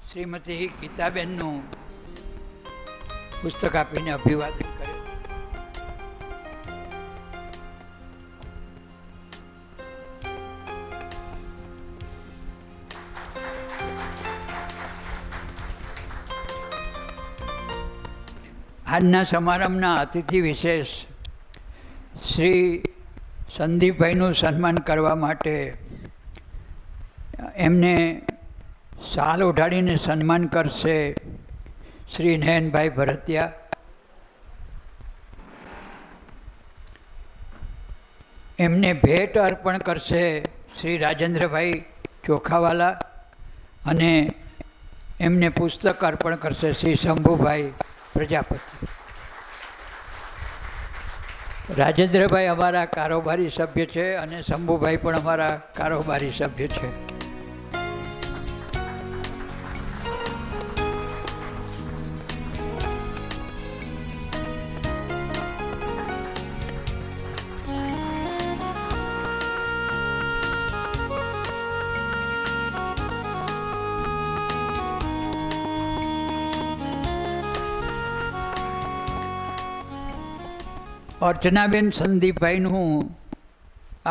Speaker 1: શ્રીમતી ગીતાબેનનું પુસ્તક આપીને અભિવાદન કરે. આજના સમારંભના અતિથિ વિશેષ શ્રી સંદીપભાઈનું સન્માન કરવા માટે એમને શાલ ઓઢાડીને સન્માન કરશે શ્રી નયનભાઈ ભરતિયા. એમને ભેટ અર્પણ કરશે શ્રી રાજેન્દ્રભાઈ ચોખાવાલા અને એમને પુસ્તક અર્પણ કરશે શ્રી શંભુભાઈ પ્રજાપતિ. રાજેન્દ્રભાઈ અમારા કારોબારી સભ્ય છે અને શંભુભાઈ પણ અમારા કારોબારી સભ્ય છે. અર્ચનાબેન સંદીપભાઈનું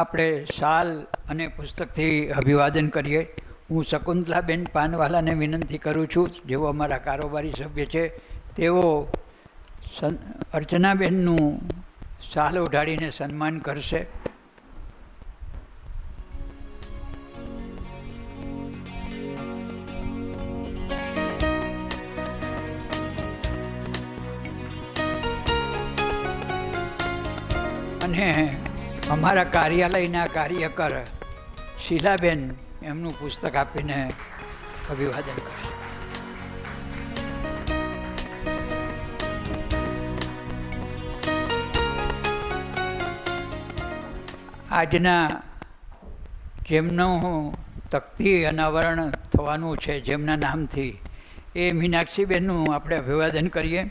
Speaker 1: આપણે શાલ અને પુસ્તકથી અભિવાદન કરીએ. હું શકુંતલાબેન પાનવાલાને વિનંતી કરું છું, જેઓ અમારા કારોબારી સભ્ય છે, તેઓ અર્ચનાબેનનું શાલ ઓઢાડીને સન્માન કરશે. અને અમારા કાર્યાલયના કાર્યકર શીલાબેન એમનું પુસ્તક આપીને અભિવાદન કરશે. આજના જેમનું તકતી અનાવરણ થવાનું છે જેમના નામથી, એ મીનાક્ષીબેનનું આપણે અભિવાદન કરીએ.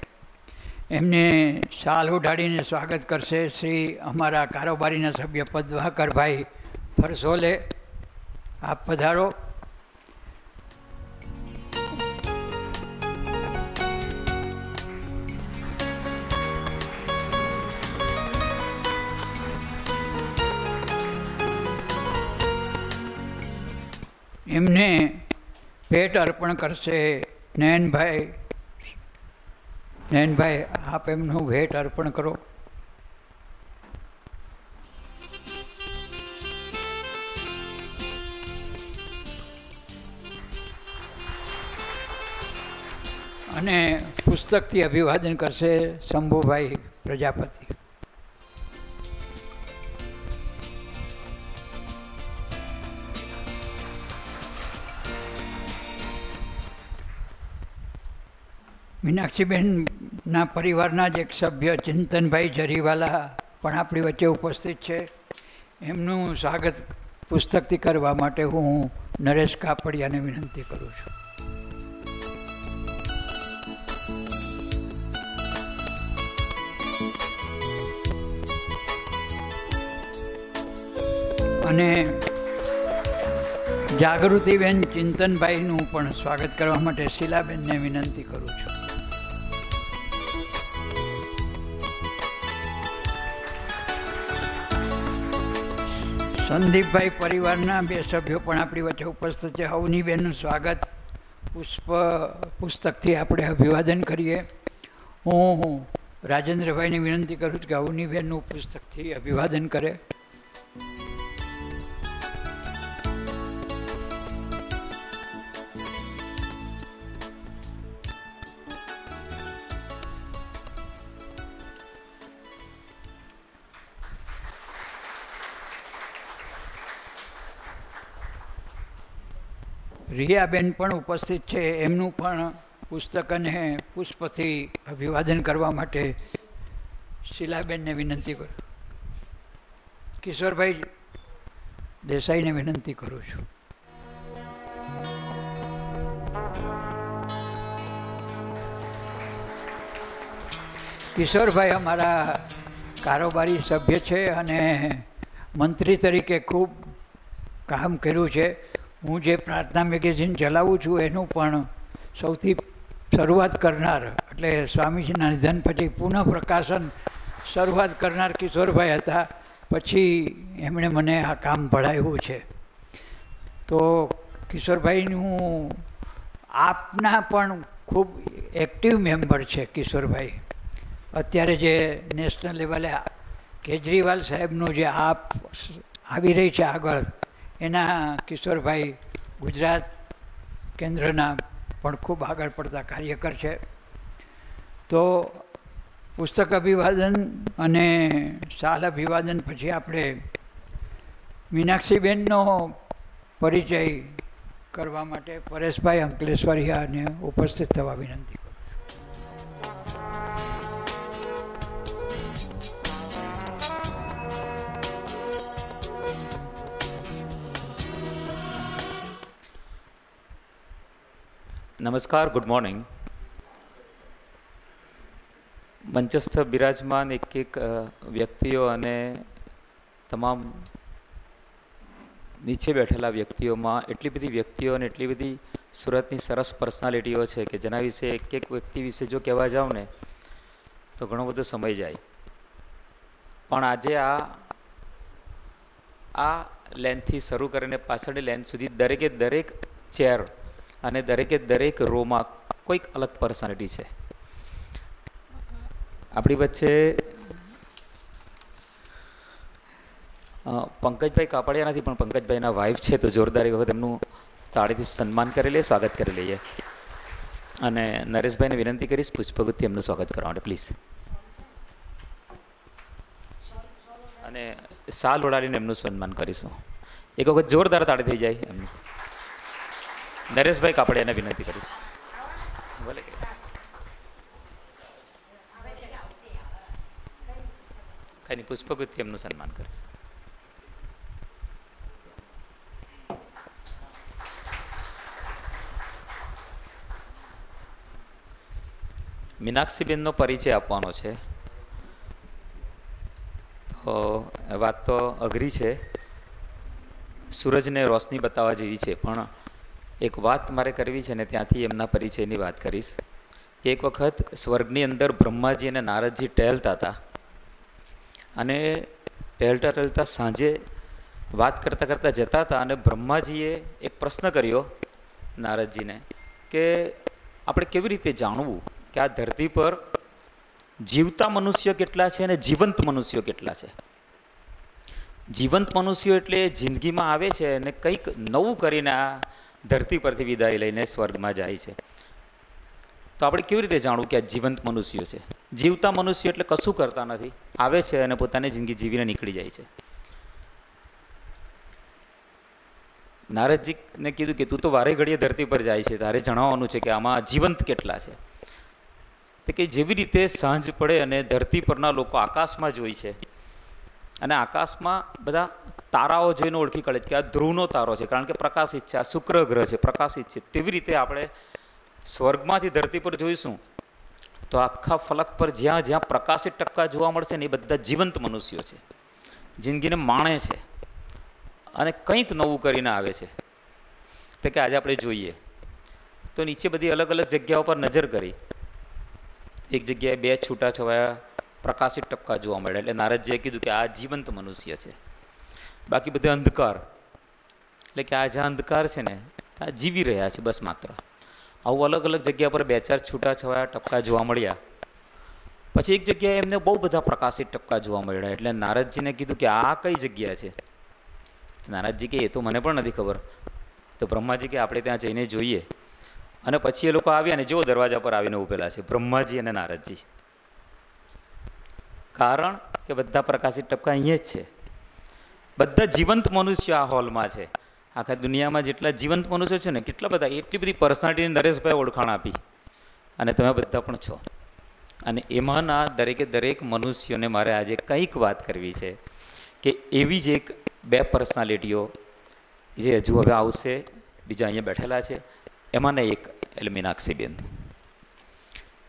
Speaker 1: એમને શાલ ઓઢાડીને સ્વાગત કરશે શ્રી અમારા કારોબારીના સભ્ય પદ્માકરભાઈ ફરસોલે. આપ પધારો. એમને ભેટ અર્પણ કરશે નયનભાઈ. નયનભાઈ, આપ એમનું ભેટ અર્પણ કરો. અને પુસ્તકથી અભિવાદન કરશે શંભુભાઈ પ્રજાપતિ. મીનાક્ષીબેનના પરિવારના જ એક સભ્ય ચિંતનભાઈ જરીવાલા પણ આપણી વચ્ચે ઉપસ્થિત છે. એમનું સ્વાગત પુસ્તકથી કરવા માટે હું નરેશ કાપડિયાને વિનંતી કરું છું. અને જાગૃતિબેન ચિંતનભાઈનું પણ સ્વાગત કરવા માટે શીલાબેનને વિનંતી કરું છું. સંદીપભાઈ પરિવારના બે સભ્યો પણ આપણી વચ્ચે ઉપસ્થિત છે. અવનીબેનનું સ્વાગત પુસ્તકથી આપણે અભિવાદન કરીએ. હું રાજેન્દ્રભાઈને વિનંતી કરું છું કે અવનીબેનનું પુસ્તકથી અભિવાદન કરે. રિયાબેન પણ ઉપસ્થિત છે. એમનું પણ પુસ્તક અને પુષ્પથી અભિવાદન કરવા માટે શીલાબેનને વિનંતી કરું. કિશોરભાઈ દેસાઈને વિનંતી કરું છું. કિશોરભાઈ અમારા કારોબારી સભ્ય છે અને મંત્રી તરીકે ખૂબ કામ કર્યું છે. હું જે પ્રાર્થના મેગેઝિન ચલાવું છું એનું પણ સૌથી શરૂઆત કરનાર, એટલે સ્વામીજીના નિધન પછી પુનઃ પ્રકાશન શરૂઆત કરનાર કિશોરભાઈ હતા. પછી એમણે મને આ કામ ભળાવ્યું છે. તો કિશોરભાઈનું આપના પણ ખૂબ એક્ટિવ મેમ્બર છે કિશોરભાઈ. અત્યારે જે નેશનલ લેવલે કેજરીવાલ સાહેબનું જે આપ આવી રહી છે આગળ, એના કિશોરભાઈ ગુજરાત કેન્દ્રના પણ ખૂબ આગળ પડતા કાર્યકર છે. તો પુસ્તક અભિવાદન અને શાલ અભિવાદન પછી આપણે મીનાક્ષીબેનનો પરિચય કરવા માટે પરેશભાઈ અંકલેશ્વરિયાને ઉપસ્થિત થવા વિનંતી કરું.
Speaker 5: નમસ્કાર, ગુડ મોર્નિંગ. મંચસ્થ બિરાજમાન એક વ્યક્તિઓ અને તમામ નીચે બેઠેલા વ્યક્તિઓમાં એટલી બધી વ્યક્તિઓ અને એટલી બધી સુરતની સરસ પર્સનાલિટીઓ છે કે જેના વિશે એક વ્યક્તિ વિશે જો કહેવા જાઉં ને તો ઘણો બધો સમય જાય. પણ આજે આ લેનથી શરૂ કરીને પાછળની લેન સુધી દરેકે દરેક ચેર અને દરેકે દરેક રોમાં કોઈક અલગ પર્સનાલિટી છે. આપણી વચ્ચે પંકજભાઈ કાપડિયા નથી, પણ પંકજભાઈના વાઇફ છે, તો જોરદાર એક વખત એમનું તાળીથી સન્માન કરી લઈએ, સ્વાગત કરી લઈએ. અને નરેશભાઈને વિનંતી કરીશ પુષ્પગુથથી એમનું સ્વાગત કરવા માટે, પ્લીઝ. અને શાલ ઓઢાડીને એમનું સન્માન કરીશું. એક વખત જોરદાર તાળી થઈ જાય એમનું. નરેશભાઈ કાપડિયાને વિનંતી કરીશ. ભલે કંઈ નહીં, પુષ્પગુથથી એમનું સન્માન કરીશ. મીનાક્ષીબેનનો પરિચય આપવાનો છે. તો વાત તો અઘરી છે, સૂરજને રોશની બતાવવા જેવી છે, પણ એક વાત મારે કરવી છે ને ત્યાંથી એમના પરિચયની વાત કરીશ. કે એક વખત સ્વર્ગની અંદર બ્રહ્માજી અને નારદજી ટહેલતા હતા અને ટહેલતા ટહેલતા સાંજે વાત કરતાં કરતાં જતા હતા અને બ્રહ્માજીએ એક પ્રશ્ન કર્યો નારદજીને કે આપણે કેવી રીતે જાણવું કે આ ધરતી પર જીવતા મનુષ્યો કેટલા છે અને જીવંત મનુષ્યો કેટલા છે. જીવંત મનુષ્યો એટલે જિંદગીમાં આવે છે અને કંઈક નવું કરીને આ ધરતી પરથી વિદાય લઈને સ્વર્ગમાં જાય છે. તો આપણે કેવી રીતે જાણવું કે આ જીવંત મનુષ્યો છે? જીવતા મનુષ્યો એટલે કશું કરતા નથી, આવે છે અને પોતાની જિંદગી જીવીને નીકળી જાય છે. નારદજીને કીધું કે તું તો વારે ઘડીએ ધરતી પર જાય છે, તારે જણાવવાનું છે કે આમાં જીવંત કેટલા છે. તો કે જેવી રીતે સાંજ પડે અને ધરતી પરના લોકો આકાશમાં જોઈ છે અને આકાશમાં બધા તારાઓ જોઈને ઓળખી કાઢે કે આ ધ્રુવનો તારો છે, કારણ કે પ્રકાશિત છે, આ શુક્ર ગ્રહ છે, પ્રકાશિત છે. તેવી રીતે આપણે સ્વર્ગમાંથી ધરતી પર જોઈશું તો આખા ફલક પર જ્યાં જ્યાં પ્રકાશિત ટપકા જોવા મળશે ને એ બધા જીવંત મનુષ્યો છે, જિંદગીને માણે છે અને કંઈક નવું કરીને આવે છે. તો કે આજે આપણે જોઈએ તો નીચે બધી અલગ અલગ જગ્યાઓ પર નજર કરી, એક જગ્યાએ બે છૂટાછવાયા પ્રકાશિત ટપકા જોવા મળ્યા, એટલે નારદજીએ કીધું કે આ જીવંત મનુષ્ય છે. બાકી બધે અંધકાર, એટલે કે આ જ્યાં અંધકાર છે ને આ જીવી રહ્યા છે બસ માત્ર. આવું અલગ અલગ જગ્યા પર બે ચાર છૂટાછવાયા ટપકા જોવા મળ્યા. પછી એક જગ્યાએ એમને બહુ બધા પ્રકાશિત ટપકા જોવા મળ્યા, એટલે નારદજીને કીધું કે આ કઈ જગ્યા છે? નારદજી કે એ તો મને પણ નથી ખબર. તો બ્રહ્માજી કે આપણે ત્યાં જઈને જોઈએ. અને પછી એ લોકો આવ્યા અને જેવો દરવાજા પર આવીને ઊભેલા છે બ્રહ્માજી અને નારદજી. કારણ કે બધા પ્રકાશિત ટપકા અહીંયા જ છે, બધા જીવંત મનુષ્ય આ હોલમાં છે. આખા દુનિયામાં જેટલા જીવંત મનુષ્યો છે ને કેટલા બધા, એટલી બધી પર્સનાલિટીને નરેશભાઈ ઓળખાણ આપી અને તમે બધા પણ છો. અને એમાંના દરેકે દરેક મનુષ્યોને મારે આજે કંઈક વાત કરવી છે કે એવી જ એક બે પર્સનાલિટીઓ જે હજુ હવે આવશે, બીજા અહીંયા બેઠેલા છે, એમાંને એક એટલે મીનાક્ષીબેન.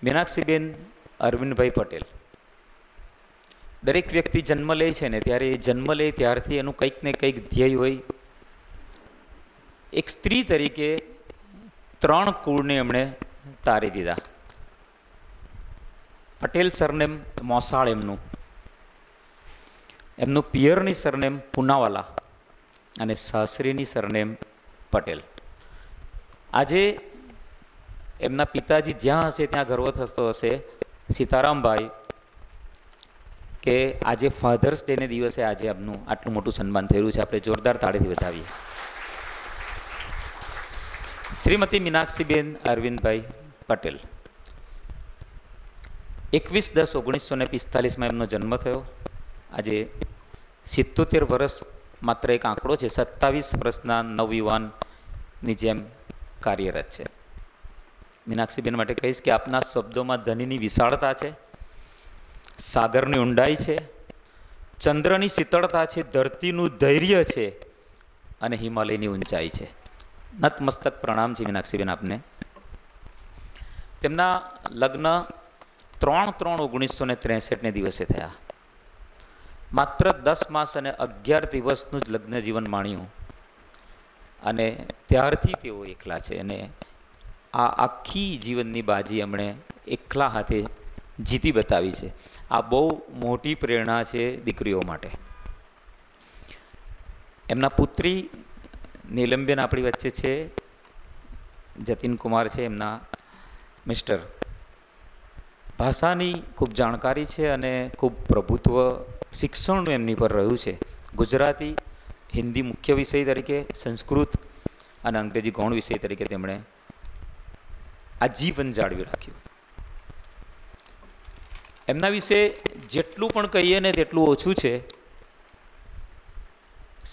Speaker 5: મીનાક્ષીબેન અરવિંદભાઈ પટેલ. દરેક વ્યક્તિ જન્મ લે છે ને ત્યારે એ જન્મ લે ત્યારથી એનું કંઈક ને કંઈક ધ્યેય હોય. એક સ્ત્રી તરીકે 3 કુળને એમણે તારી દીધા. પટેલ સરનેમ મોસાળ એમનું પિયરની સરનેમ પુનાવાલા અને સાસરીની સરનેમ પટેલ. આજે એમના પિતાજી જ્યાં હશે ત્યાં ગર્વ થતો હશે સીતારામભાઈ કે આજે ફાધર્સ ડેને દિવસે આજે એમનું આટલું મોટું સન્માન થયેલું છે. આપણે જોરદાર તાળીથી વધાવીએ. શ્રીમતી મીનાક્ષીબેન અરવિંદભાઈ પટેલ. 21/10/1945 એમનો જન્મ થયો. આજે 77 વર્ષ માત્ર એક આંકડો છે. 27 વર્ષના નવયુવાન ની જેમ કાર્યરત છે. મીનાક્ષીબેન માટે કહીશ કે આપના શબ્દોમાં ધનીની વિશાળતા છે, સાગરની ઊંડાઈ છે, ચંદ્રની શીતળતા છે, ધરતીનું ધૈર્ય છે અને હિમાલયની ઊંચાઈ છે. નતમસ્તક પ્રણામ છે મીનાક્ષીબેન આપને. તેમના લગ્ન 3/3/1963 દિવસે થયા. માત્ર 10 માસ અને 11 દિવસનું જ લગ્ન જીવન માણ્યું અને ત્યારથી તેઓ એકલા છે અને આ આખી જીવનની બાજી એમણે એકલા હાથે જીતી બતાવી છે. આ બહુ મોટી પ્રેરણા છે દીકરીઓ માટે. એમના પુત્રી નીલમબેન આપણી વચ્ચે છે, જતીન કુમાર છે એમના મિસ્ટર. ભાષાની ખૂબ જાણકારી છે અને ખૂબ પ્રભુત્વ શિક્ષણનું એમની પર રહ્યું છે. ગુજરાતી, હિન્દી મુખ્ય વિષય તરીકે, સંસ્કૃત અને અંગ્રેજી ગૌણ વિષય તરીકે તેમણે આજીવન જાળવી રાખ્યું. એમના વિશે જેટલું પણ કહીએ ને તેટલું ઓછું છે.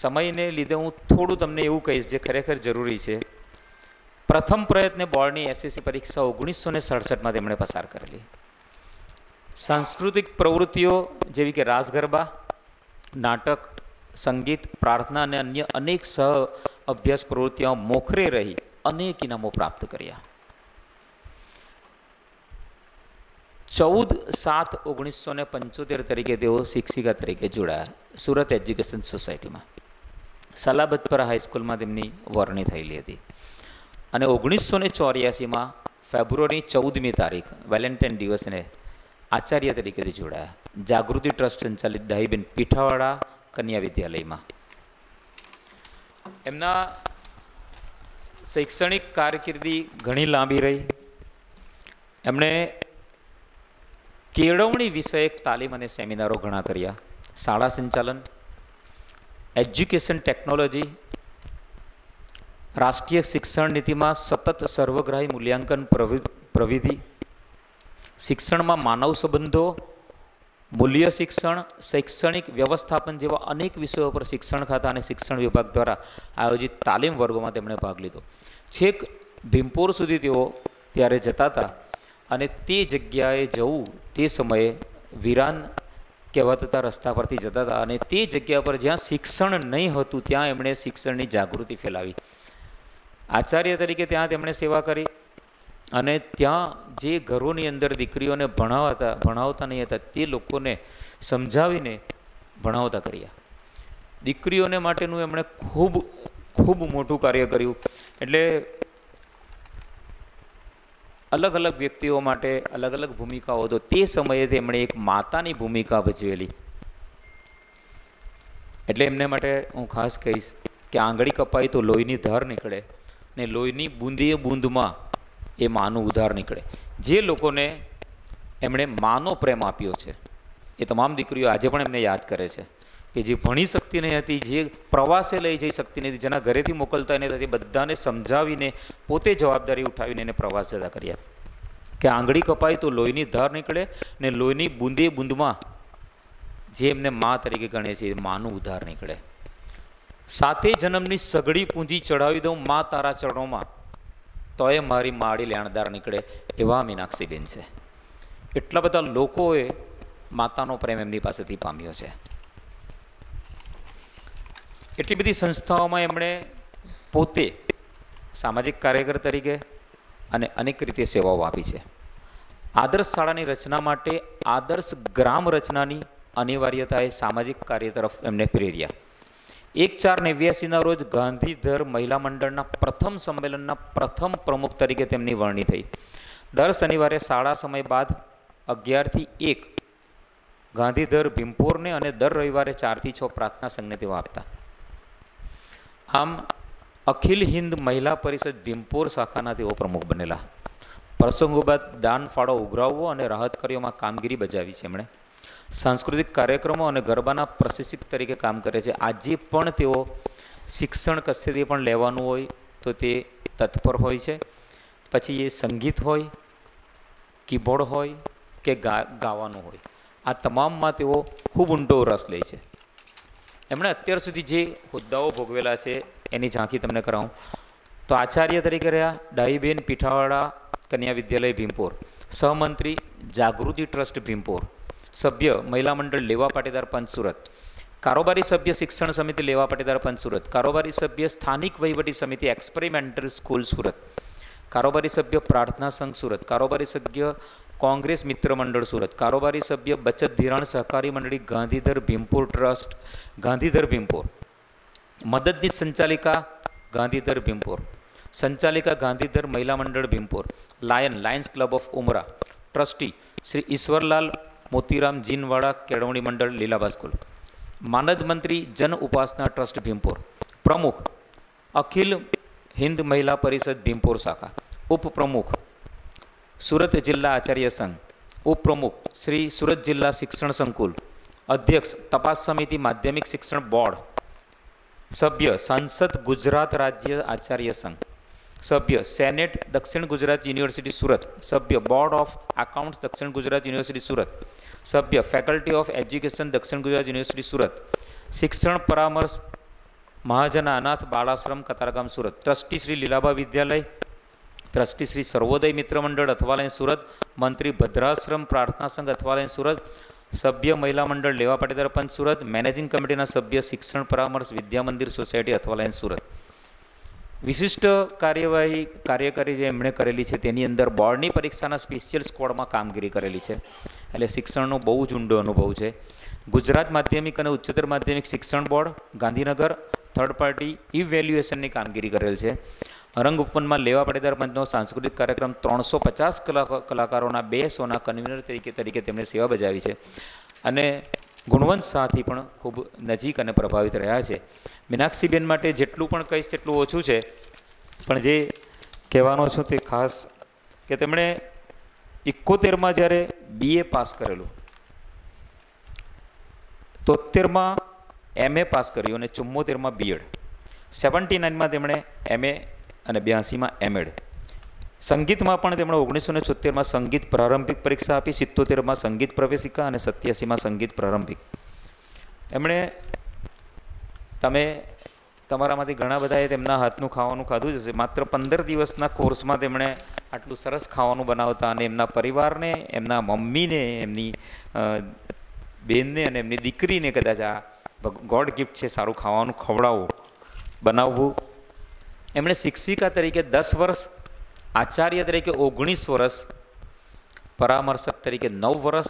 Speaker 5: સમયને લીધે હું થોડું તમને એવું કહીશ જે ખરેખર જરૂરી છે. પ્રથમ પ્રયત્ને બોર્ડની એસએસસી પરીક્ષા 1967માં તેમણે પસાર કરેલી. સાંસ્કૃતિક પ્રવૃત્તિઓ જેવી કે રાસ ગરબા, નાટક, સંગીત, પ્રાર્થના અને અન્ય અનેક સહ અભ્યાસ પ્રવૃત્તિઓ મોખરે રહી અનેક ઇનામો પ્રાપ્ત કર્યા. 14/7/1975 તરીકે તેઓ શિક્ષિકા તરીકે જોડાયા સુરત એજ્યુકેશન સોસાયટીમાં. સલાબતપરા હાઈસ્કૂલમાં તેમની વરણી થયેલી હતી અને 1984માં ફેબ્રુઆરી 14મી તારીખ વેલેન્ટાઇન દિવસને આચાર્ય તરીકેથી જોડાયા જાગૃતિ ટ્રસ્ટ સંચાલિત દાહીબેન પીઠાવાડા કન્યા વિદ્યાલયમાં. એમના શૈક્ષણિક કારકિર્દી ઘણી લાંબી રહી. એમણે કેળવણી વિષયક તાલીમ અને સેમિનારો ઘણા કર્યા. શાળા સંચાલન, એજ્યુકેશન ટેકનોલોજી, રાષ્ટ્રીય શિક્ષણ નીતિમાં સતત સર્વગ્રાહી મૂલ્યાંકન પ્રવિધિ, શિક્ષણમાં માનવ સંબંધો, મૂલ્ય શિક્ષણ, શૈક્ષણિક વ્યવસ્થાપન જેવા અનેક વિષયો પર શિક્ષણ ખાતા અને શિક્ષણ વિભાગ દ્વારા આયોજિત તાલીમ વર્ગોમાં તેમણે ભાગ લીધો. છેક ભીમપોર સુધી તેઓ ત્યારે જતા હતા અને તે જગ્યાએ જવું તે સમયે વિરાન કહેવાતા રસ્તા પરથી જતા હતા અને તે જગ્યા પર જ્યાં શિક્ષણ નહીં હતું ત્યાં એમણે શિક્ષણની જાગૃતિ ફેલાવી. આચાર્ય તરીકે ત્યાં તેમણે સેવા કરી અને ત્યાં જે ઘરોની અંદર દીકરીઓને ભણાવતા નહીં હતા તે લોકોને સમજાવીને ભણાવતા કર્યા. દીકરીઓને માટેનું એમણે ખૂબ ખૂબ મોટું કાર્ય કર્યું. એટલે અલગ અલગ વ્યક્તિઓ માટે અલગ અલગ ભૂમિકાઓ હતો. તે સમયે તેમણે એક માતાની ભૂમિકા ભજવેલી. એટલે એમને માટે હું ખાસ કહીશ કે આંગળી કપાય તો લોહીની ધાર નીકળે ને લોહીની બૂંદે બૂંદમાં એ માનું ઉધાર નીકળે. જે લોકોને એમણે માનો પ્રેમ આપ્યો છે એ તમામ દીકરીઓ આજે પણ એમને યાદ કરે છે કે જે ભણી શકતી નહીં હતી, જે પ્રવાસે લઈ જઈ શકતી નથી, જેના ઘરેથી મોકલતા નહીં હતી, બધાને સમજાવીને પોતે જવાબદારી ઉઠાવીને એને પ્રવાસ જતા કર્યા. કે આંગળી કપાય તો લોહીની ધાર નીકળે ને લોહીની બૂંદે બૂંદમાં જે એમને મા તરીકે ગણે છે એ માનું ઉધાર નીકળે. સાતે જન્મની સઘળી પૂંજી ચડાવી દઉં મા તારા ચરણોમાં તોય મારી માળી લેણદાર નીકળે એવા મીનાક્ષીબેન છે. એટલા બધા લોકોએ માતાનો પ્રેમ એમની પાસેથી પામ્યો છે. એટલી બધી સંસ્થાઓમાં એમણે પોતે સામાજિક કાર્યકર તરીકે અને અનેક રીતે સેવાઓ આપી છે. આદર્શ શાળાની રચના માટે આદર્શ ગ્રામ રચનાની અનિવાર્યતાએ સામાજિક કાર્ય તરફ એમને પ્રેર્યા. 1/4/89ના રોજ ગાંધીધર મહિલા મંડળના પ્રથમ સંમેલનના પ્રથમ પ્રમુખ તરીકે તેમની વરણી થઈ. દર શનિવારે શાળા સમય બાદ 11 થી 1 ગાંધીધર ભીમપોરને અને દર રવિવારે 4 થી 6 પ્રાર્થના સંઘને તેઓ આપતા. આમ અખિલ હિન્દ મહિલા પરિષદ ભીમપોર શાખાના તેઓ પ્રમુખ બનેલા. પ્રસંગો બાદ દાન ફાળો ઉઘરાવવો અને રાહત કાર્યોમાં કામગીરી બજાવી છે એમણે. સાંસ્કૃતિક કાર્યક્રમો અને ગરબાના પ્રશિક્ષક તરીકે કામ કરે છે. આજે પણ તેઓ શિક્ષણ કશેથી પણ લેવાનું હોય તો તે તત્પર હોય છે. પછી એ સંગીત હોય, કીબોર્ડ હોય કે ગાવાનું હોય, આ તમામમાં તેઓ ખૂબ ઊંડો રસ લે છે. એમણે અત્યાર સુધી જે હોદ્દાઓ ભોગવેલા છે એની ઝાંખી તમને કરાવું. તો આચાર્ય તરીકે રહ્યા ડાહીબેન પીઠાવાડા કન્યા વિદ્યાલય ભીમપોર, સહમંત્રી જાગૃતિ ટ્રસ્ટ ભીમપોર, સભ્ય મહિલા મંડળ લેવા પાટીદાર પંચ સુરત, કારોબારી સભ્ય શિક્ષણ સમિતિ લેવા પાટીદાર પંચ સુરત, કારોબારી સભ્ય સ્થાનિક વહીવટી સમિતિ એક્સપેરિમેન્ટલ સ્કૂલ સુરત, કારોબારી સભ્ય પ્રાર્થના સંઘ સુરત, કારોબારી સભ્ય કોંગ્રેસ મિત્ર મંડળ સુરત, કારોબારી સભ્ય બચત ધિરાણ સહકારી મંડળી ગાંધીધર ભીમપુર ટ્રસ્ટ ગાંધીધર ભીમપુર, મદદનીશ સંચાલિકા ગાંધીધર ભીમપુર, સંચાલિકા ગાંધીધર મહિલા મંડળ Bhimpur, Lions Club of Umra, trustee Shri Ishwarlal Motiram Jinwada કેળવણી મંડળ લીલાબા સ્કૂલ, માનદ મંત્રી જન ઉપાસના ટ્રસ્ટ ભીમપુર, પ્રમુખ અખિલ હિન્દ મહિલા પરિષદ ભીમપુર શાખા, ઉપપ્રમુખ સુરત જિલ્લા આચાર્ય સંઘ, ઉપપ્રમુખ શ્રી સુરત જિલ્લા શિક્ષણ સંકુલ, અધ્યક્ષ તપાસ સમિતિ માધ્યમિક શિક્ષણ બોર્ડ, સભ્ય સાંસદ ગુજરાત રાજ્ય આચાર્ય સંઘ, સભ્ય સેનેટ દક્ષિણ ગુજરાત યુનિવર્સિટી સુરત, સભ્ય બોર્ડ ઓફ એકાઉન્ટ્સ દક્ષિણ ગુજરાત યુનિવર્સિટી સુરત, સભ્ય ફેકલ્ટી ઓફ એજ્યુકેશન દક્ષિણ ગુજરાત યુનિવર્સિટી સુરત, શિક્ષણ પરામર્શ મહાજન અનાથ બાળાશ્રમ કતારગામ સુરત, ટ્રસ્ટી શ્રી લીલાબા વિદ્યાલય, ટ્રસ્ટી શ્રી સર્વોદય મિત્ર મંડળ અથવાલાઈન સુરત, મંત્રી ભદ્રાશ્રમ પ્રાર્થના સંઘ અથવાલાઈન સુરત, સભ્ય મહિલા મંડળ લેવા પાટીદાર પંચ સુરત, મેનેજિંગ કમિટીના સભ્ય શિક્ષણ પરામર્શ વિદ્યા મંદિર સોસાયટી અથવાલાઈન સુરત. વિશિષ્ટ કાર્યકારી જે એમણે કરેલી છે તેની અંદર બોર્ડની પરીક્ષાના સ્પેશિયલ સ્કોડમાં કામગીરી કરેલી છે, એટલે શિક્ષણનો બહુ જ ઊંડો અનુભવ છે. ગુજરાત માધ્યમિક અને ઉચ્ચતર માધ્યમિક શિક્ષણ બોર્ડ ગાંધીનગર થર્ડ પાર્ટી ઇવેલ્યુએશનની કામગીરી કરેલ છે. રંગ ઉપવનમાં લેવા પાટીદાર પંચનો સાંસ્કૃતિક કાર્યક્રમ 350 કલાકારોના 2 શોના કન્વીનર તરીકે તેમણે સેવા બજાવી છે અને ગુણવંત શાહથી પણ ખૂબ નજીક અને પ્રભાવિત રહ્યા છે. મીનાક્ષીબેન માટે જેટલું પણ કહીશ તેટલું ઓછું છે, પણ જે કહેવાનો છું તે ખાસ કે તેમણે 71માં જ્યારે BA પાસ કરેલું, 73માં MA પાસ કર્યું અને 74માં B.Ed, 79માં તેમણે MA અને 82માં M.Ed. સંગીતમાં પણ તેમણે 1976માં સંગીત પ્રારંભિક પરીક્ષા આપી, 77માં સંગીત પ્રવેશિકા અને 87માં સંગીત પ્રારંભિક. એમણે તમારામાંથી ઘણા બધાએ તેમના હાથનું ખાવાનું ખાધું જ હશે. માત્ર 15 દિવસના કોર્સમાં તેમણે આટલું સરસ ખાવાનું બનાવતા અને એમના પરિવારને, એમના મમ્મીને, એમની બેનને અને એમની દીકરીને કદાચ આ ગોડ ગિફ્ટ છે સારું ખાવાનું ખવડાવવું, બનાવવું. એમણે શિક્ષિકા તરીકે 10 વર્ષ, આચાર્ય તરીકે 19 વર્ષ, પરામર્શક તરીકે 9 વર્ષ,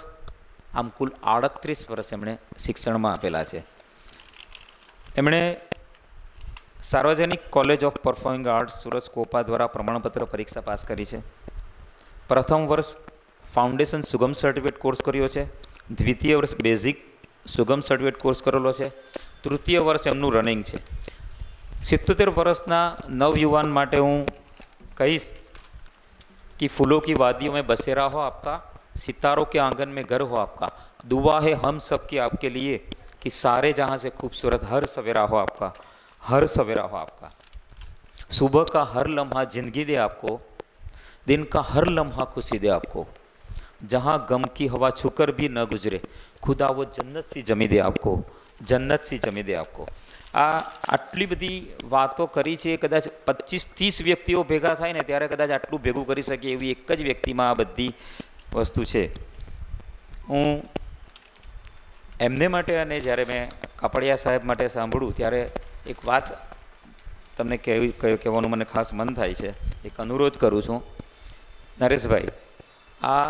Speaker 5: આમ કુલ 38 વર્ષ એમણે શિક્ષણમાં આપેલા છે. એમણે Sarvajanik college of performing arts Surat SCOPA દ્વારા પ્રમાણપત્ર પરીક્ષા પાસ કરી છે. પ્રથમ વર્ષ ફાઉન્ડેશન સુગમ સર્ટિફિકેટ કોર્સ કર્યો છે, દ્વિતીય વર્ષ બેઝિક સુગમ સર્ટિફિકેટ કોર્સ કરેલો છે, તૃતીય વર્ષ એમનું રનિંગ છે. 77 વર્ષના નવયુવાન માટે હું કહીશ कि फूलों की वादियों में बसेरा हो आपका, सितारों के आंगन में घर हो आपका, दुआ है हम सब की आपके लिए कि सारे जहाँ से खूबसूरत हर सवेरा हो आपका, हर सवेरा हो आपका. सुबह का हर लम्हा जिंदगी दे आपको, दिन का हर लम्हा खुशी दे आपको, जहाँ गम की हवा छूकर भी न गुजरे, खुदा वो जन्नत सी जमी दे आपको, जन्नत सी जमी दे आपको. આ આટલી બધી વાતો કરી છે. કદાચ 25-30 વ્યક્તિઓ ભેગા થાય ને ત્યારે કદાચ આટલું ભેગું કરી શકે એવી એક જ વ્યક્તિમાં આ બધી વસ્તુ છે. હું એમને માટે અને જ્યારે મેં કાપડિયા સાહેબ માટે સાંભળ્યું ત્યારે એક વાત તમને કહેવાનું મને ખાસ મન થાય છે, એક અનુરોધ કરું છું. નરેશભાઈ, આ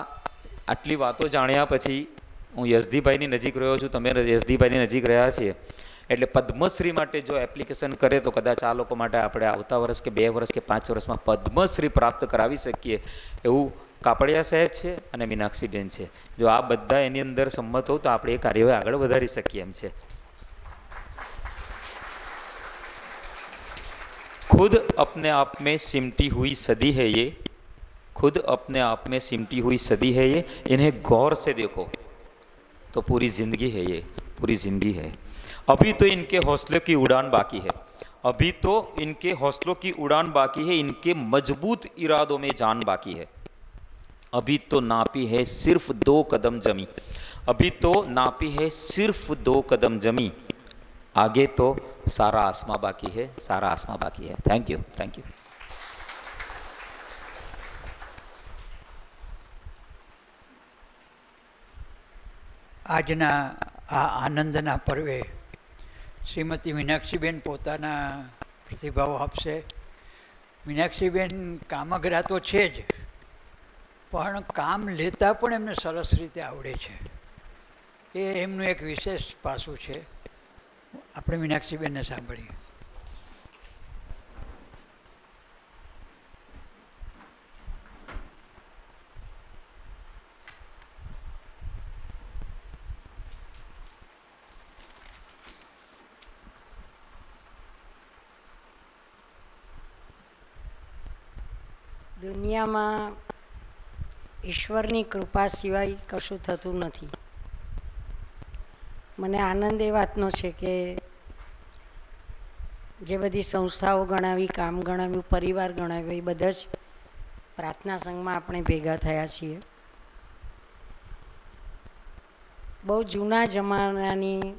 Speaker 5: આટલી વાતો જાણ્યા પછી હું યશદીભાઈની નજીક રહ્યો છું, તમે યશદીભાઈની નજીક રહ્યા છીએ, એટલે પદ્મશ્રી માટે જો એપ્લિકેશન કરે તો કદાચ આ લોકો માટે આપણે આવતા વર્ષ કે 2 વર્ષ કે 5 વર્ષમાં પદ્મશ્રી પ્રાપ્ત કરાવી શકીએ એવું કાપડિયા સાહેબ છે અને મીનાક્ષીબેન છે. જો આ બધા એની અંદર સંમત હોવ તો આપણે એ કાર્યવાહી આગળ વધારી શકીએ એમ છે. खुद अपने आप में सिमटी हुई सदी है ये, खुद अपने आप में सिमटी हुई सदी है ये, इन्हें गौर से देखो तो पूरी जिंदगी है ये, पूरी जिंदगी है. अभी तो इनके हौसले की उड़ान बाकी है, अभी तो इनके हौसलों की उड़ान बाकी है, इनके मजबूत इरादों में जान बाकी है. अभी तो नापी है सिर्फ 2 कदम जमी, अभी तो नापी है सिर्फ 2 कदम जमी, आगे तो सारा आसमां बाकी है, सारा आसमां बाकी है. Thank you, thank you.
Speaker 1: આજના આ આનંદના પર્વે શ્રીમતી મીનાક્ષીબેન પોતાના પ્રતિભાવ આપશે. મીનાક્ષીબેન કામગરા તો છે જ, પણ કામ લેતા પણ એમને સરસ રીતે આવડે છે. એ એમનું એક વિશેષ પાસું છે. આપણે મીનાક્ષીબેનને સાંભળીએ.
Speaker 6: દુનિયામાં ઈશ્વરની કૃપા સિવાય કશું થતું નથી. મને આનંદ એ વાતનો છે કે જે બધી સંસ્થાઓ ગણાવી, કામ ગણાવ્યું, પરિવાર ગણાવ્યો, એ બધા જ પ્રાર્થના સંઘમાં આપણે ભેગા થયા છીએ. બહુ જૂના જમાનાની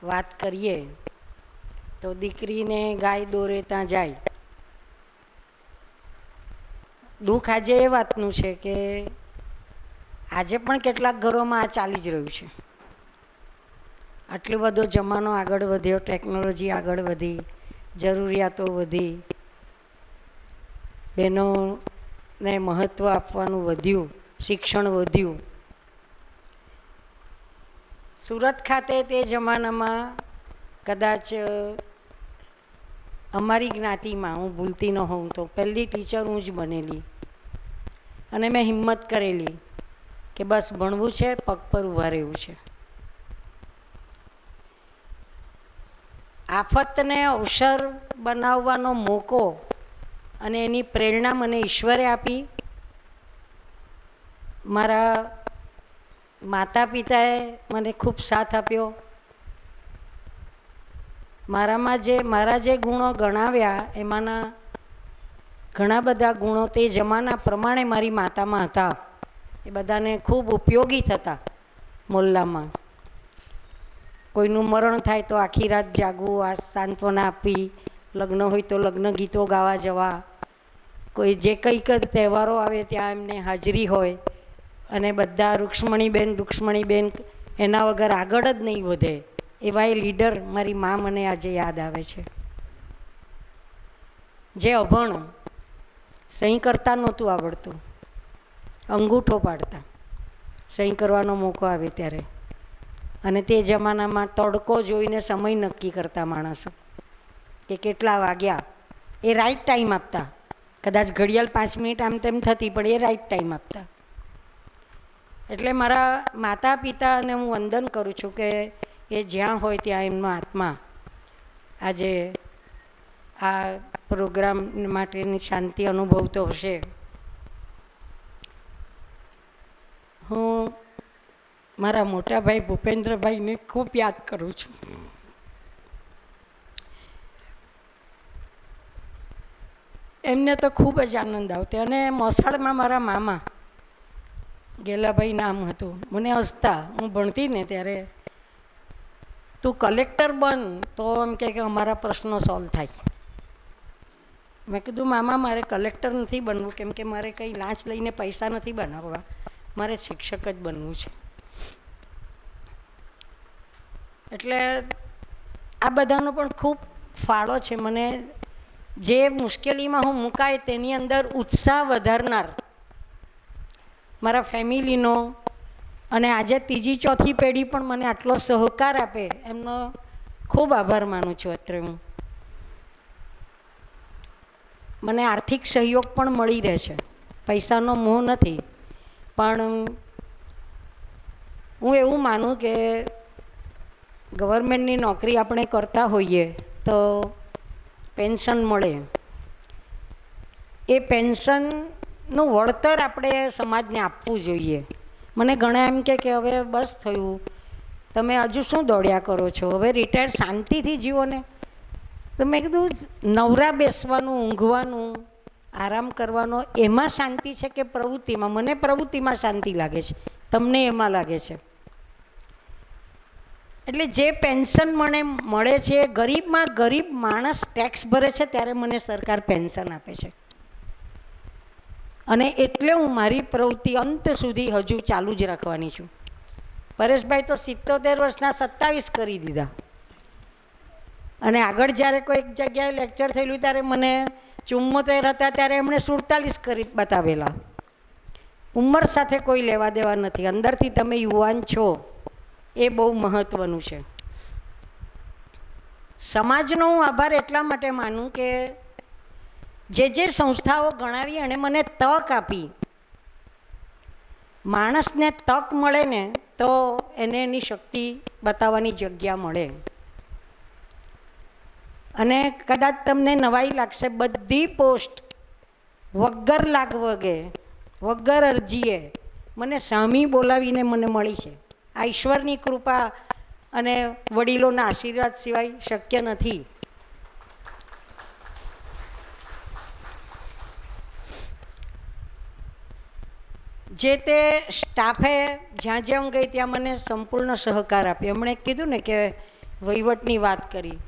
Speaker 6: વાત કરીએ તો દીકરીને ગાય દોરે ત્યાં જાય. દુઃખ આજે એ વાતનું છે કે આજે પણ કેટલાક ઘરોમાં આ ચાલી જ રહ્યું છે. આટલો બધો જમાનો આગળ વધ્યો, ટેકનોલોજી આગળ વધી, જરૂરિયાતો વધી, બહેનોને મહત્ત્વ આપવાનું વધ્યું, શિક્ષણ વધ્યું. સુરત ખાતે તે જમાનામાં કદાચ અમારી જ્ઞાતિમાં, હું ભૂલતી ન હોઉં તો પહેલી ટીચર હું જ બનેલી. અને મેં હિંમત કરેલી કે બસ ભણવું છે, પગ પર ઊભા રહેવું છે. આફતને અવસર બનાવવાનો મોકો અને એની પ્રેરણા મને ઈશ્વરે આપી. મારા માતા પિતાએ મને ખૂબ સાથ આપ્યો. મારા જે ગુણો ગણાવ્યા એમાંના ઘણા બધા ગુણો તે જમાના પ્રમાણે મારી માતામાં હતા. એ બધાને ખૂબ ઉપયોગી થતા. મોહલ્લામાં કોઈનું મરણ થાય તો આખી રાત જાગવું, આ સાંત્વના આપવી, લગ્ન હોય તો લગ્ન ગીતો ગાવા જવા, કોઈ જે કંઈક તહેવારો આવે ત્યાં એમને હાજરી હોય. અને બધા રૂક્ષ્મણીબેન એના વગર આગળ જ નહીં વધે એવા એ લીડર મારી મા મને આજે યાદ આવે છે. જે અભણ, સહી કરતા નહોતું આવડતું, અંગૂઠો પાડતા સહી કરવાનો મોકો આવે ત્યારે. અને તે જમાનામાં તડકો જોઈને સમય નક્કી કરતા માણસો કે કેટલા વાગ્યા. એ રાઈટ ટાઈમ આપતા. કદાચ ઘડિયાળ 5 મિનિટ આમ તેમ થતી, પણ એ રાઈટ ટાઈમ આપતા. એટલે મારા માતા પિતાને હું વંદન કરું છું કે એ જ્યાં હોય ત્યાં એમનો આત્મા આજે આ પ્રોગ્રામ માટેની શાંતિ અનુભવતો હશે. હું મારા મોટા ભાઈ ભૂપેન્દ્રભાઈને ખૂબ યાદ કરું છું. એમને તો ખૂબ જ આનંદ આવતો. અને મોસાળમાં મારા મામા ગેલાભાઈ નામ હતું. મને હસતા, હું ભણતી ને ત્યારે, તું કલેક્ટર બન તો એમ કે અમારા પ્રશ્નો સોલ્વ થાય. મેં કીધું મામા મારે કલેક્ટર નથી બનવું, કેમ કે મારે કંઈ લાંચ લઈને પૈસા નથી બનાવવા, મારે શિક્ષક જ બનવું છે. એટલે આ બધાનો પણ ખૂબ ફાળો છે. મને જે મુશ્કેલીમાં હું મુકાય તેની અંદર ઉત્સાહ વધારનાર મારા ફેમિલીનો, અને આજે ત્રીજી ચોથી પેઢી પણ મને આટલો સહકાર આપે એમનો ખૂબ આભાર માનું છું. અત્યારે હું મને આર્થિક સહયોગ પણ મળી રહે છે, પૈસાનો મોહ નથી. પણ હું એવું માનું કે ગવર્મેન્ટની નોકરી આપણે કરતા હોઈએ તો પેન્શન મળે. એ પેન્શનનું વળતર આપણે સમાજને આપવું જોઈએ. મને ઘણા એમ કે હવે બસ થયું, તમે હજુ શું દોડ્યા કરો છો, હવે રિટાયર શાંતિથી જીવો ને. તો મેં કીધું નવરા બેસવાનું, ઊંઘવાનું, આરામ કરવાનો એમાં શાંતિ છે કે પ્રવૃત્તિમાં? મને પ્રવૃત્તિમાં શાંતિ લાગે છે, તમને એમાં લાગે છે. એટલે જે પેન્શન મને મળે છે, ગરીબમાં ગરીબ માણસ ટેક્સ ભરે છે ત્યારે મને સરકાર પેન્શન આપે છે. અને એટલે હું મારી પ્રવૃત્તિ અંત સુધી હજુ ચાલુ જ રાખવાની છું. પરેશભાઈ તો 77 વર્ષના 27 કરી દીધા. અને આગળ જ્યારે કોઈક જગ્યાએ લેક્ચર થયેલું ત્યારે મને 74 હતા ત્યારે એમણે 47 કરી બતાવેલા. ઉંમર સાથે કોઈ લેવા દેવા નથી. અંદરથી તમે યુવાન છો એ બહુ મહત્ત્વનું છે. સમાજનો હું આભાર એટલા માટે માનું કે જે સંસ્થાઓ ગણાવી અને મને તક આપી. માણસને તક મળે ને તો એને એની શક્તિ બતાવવાની જગ્યા મળે. અને કદાચ તમને નવાઈ લાગશે, બધી પોસ્ટ વગર લાગવગે વગર અરજીએ મને સામી બોલાવીને મને મળી છે. આ ઈશ્વરની કૃપા અને વડીલોના આશીર્વાદ સિવાય શક્ય નથી. જે તે સ્ટાફે જ્યાં જ્યાં હું ગઈ ત્યાં મને સંપૂર્ણ સહકાર આપ્યો. એમણે કીધું ને કે વહીવટની વાત કરી.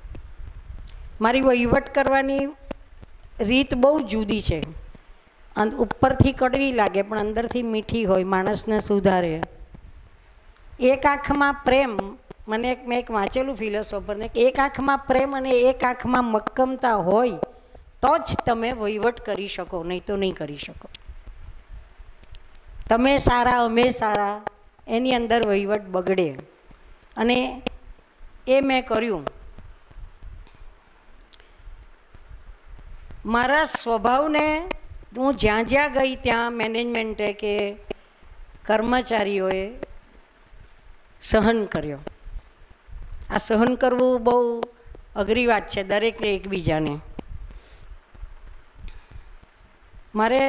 Speaker 6: મારી વહીવટ કરવાની રીત બહુ જુદી છે. ઉપરથી કડવી લાગે પણ અંદરથી મીઠી હોય, માણસને સુધારે. એક આંખમાં પ્રેમ, મેં એક વાંચેલું ફિલોસોફરને, એક આંખમાં પ્રેમ અને એક આંખમાં મક્કમતા હોય તો જ તમે વહીવટ કરી શકો, નહીં તો નહીં કરી શકો. તમે સારા અમે સારા એની અંદર વહીવટ બગડે. અને એ મેં કર્યું. મારા સ્વભાવને હું જ્યાં જ્યાં ગઈ ત્યાં મેનેજમેન્ટે કે કર્મચારીઓએ સહન કર્યો. આ સહન કરવું બહુ અઘરી વાત છે દરેકને એકબીજાને. મારે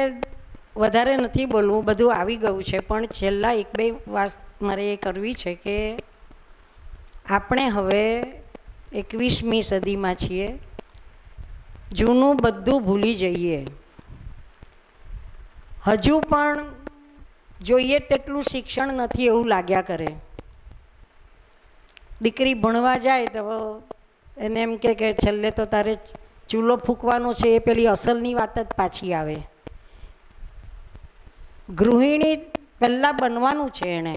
Speaker 6: વધારે નથી બોલવું, બધું આવી ગયું છે, પણ છેલ્લા 1-2 વાત મારે એ કરવી છે કે આપણે હવે 21મી સદીમાં છીએ. જૂનું બધું ભૂલી જઈએ. હજુ પણ જોઈએ તેટલું શિક્ષણ નથી એવું લાગ્યા કરે. દીકરી ભણવા જાય તો એને એમ કે છેલ્લે તો તારે ચૂલો ફૂંકવાનો છે, એ પેલી અસલની વાત જ પાછી આવે. ગૃહિણી પહેલાં બનવાનું છે એણે.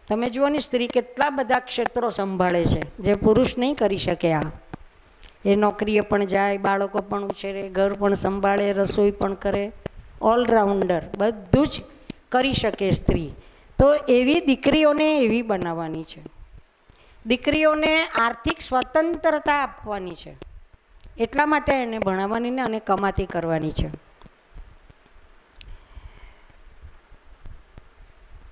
Speaker 6: તમે જુઓ ને સ્ત્રી કેટલા બધા ક્ષેત્રો સંભાળે છે જે પુરુષ નહીં કરી શકે. આ એ નોકરીએ પણ જાય, બાળકો પણ ઉછેરે, ઘર પણ સંભાળે, રસોઈ પણ કરે, ઓલરાઉન્ડર બધું જ કરી શકે સ્ત્રી. તો એવી દીકરીઓને એવી બનાવવાની છે. દીકરીઓને આર્થિક સ્વતંત્રતા આપવાની છે. એટલા માટે એને ભણાવવાની ને અને કમાતી કરવાની છે.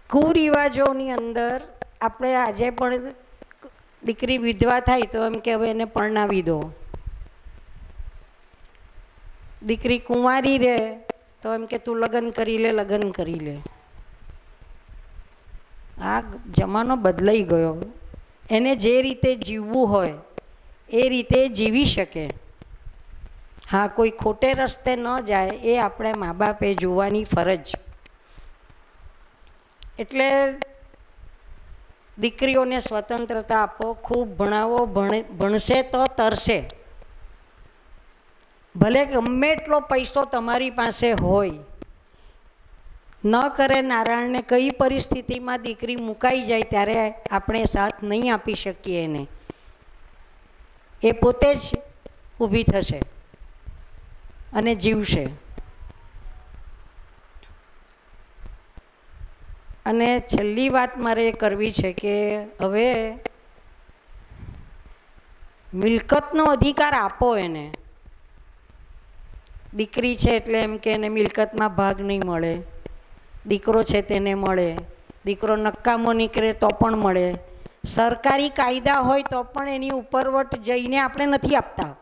Speaker 6: કુરિવાજોની અંદર આપણે આજે પણ દીકરી વિધવા થાય તો એમ કે હવે એને પરણાવી દો. દીકરી કુંવારી રહે તો એમ કે તું લગ્ન કરી લે, લગ્ન કરી લે. આ જમાનો બદલાઈ ગયો. એને જે રીતે જીવવું હોય એ રીતે જીવી શકે. હા, કોઈ ખોટે રસ્તે ન જાય એ આપણે મા બાપે જોવાની ફરજ. એટલે દીકરીઓને સ્વતંત્રતા આપો, ખૂબ ભણાવો, ભણશે તો તરશે. ભલે ગમે એટલો પૈસો તમારી પાસે હોય, ન કરે નારાયણને કઈ પરિસ્થિતિમાં દીકરી મુકાઈ જાય ત્યારે આપણે સાથ નહીં આપી શકીએ એને. એ પોતે જ ઊભી થશે અને જીવશે. અને છેલ્લી વાત મારે એ કરવી છે કે હવે મિલકતનો અધિકાર આપો એને. દીકરી છે એટલે એમ કે એને મિલકતમાં ભાગ નહીં મળે, દીકરો છે તેને મળે, દીકરો નકામો નીકળે તો પણ મળે. સરકારી કાયદા હોય તો પણ એની ઉપરવટ જઈને આપણે નથી આપતા.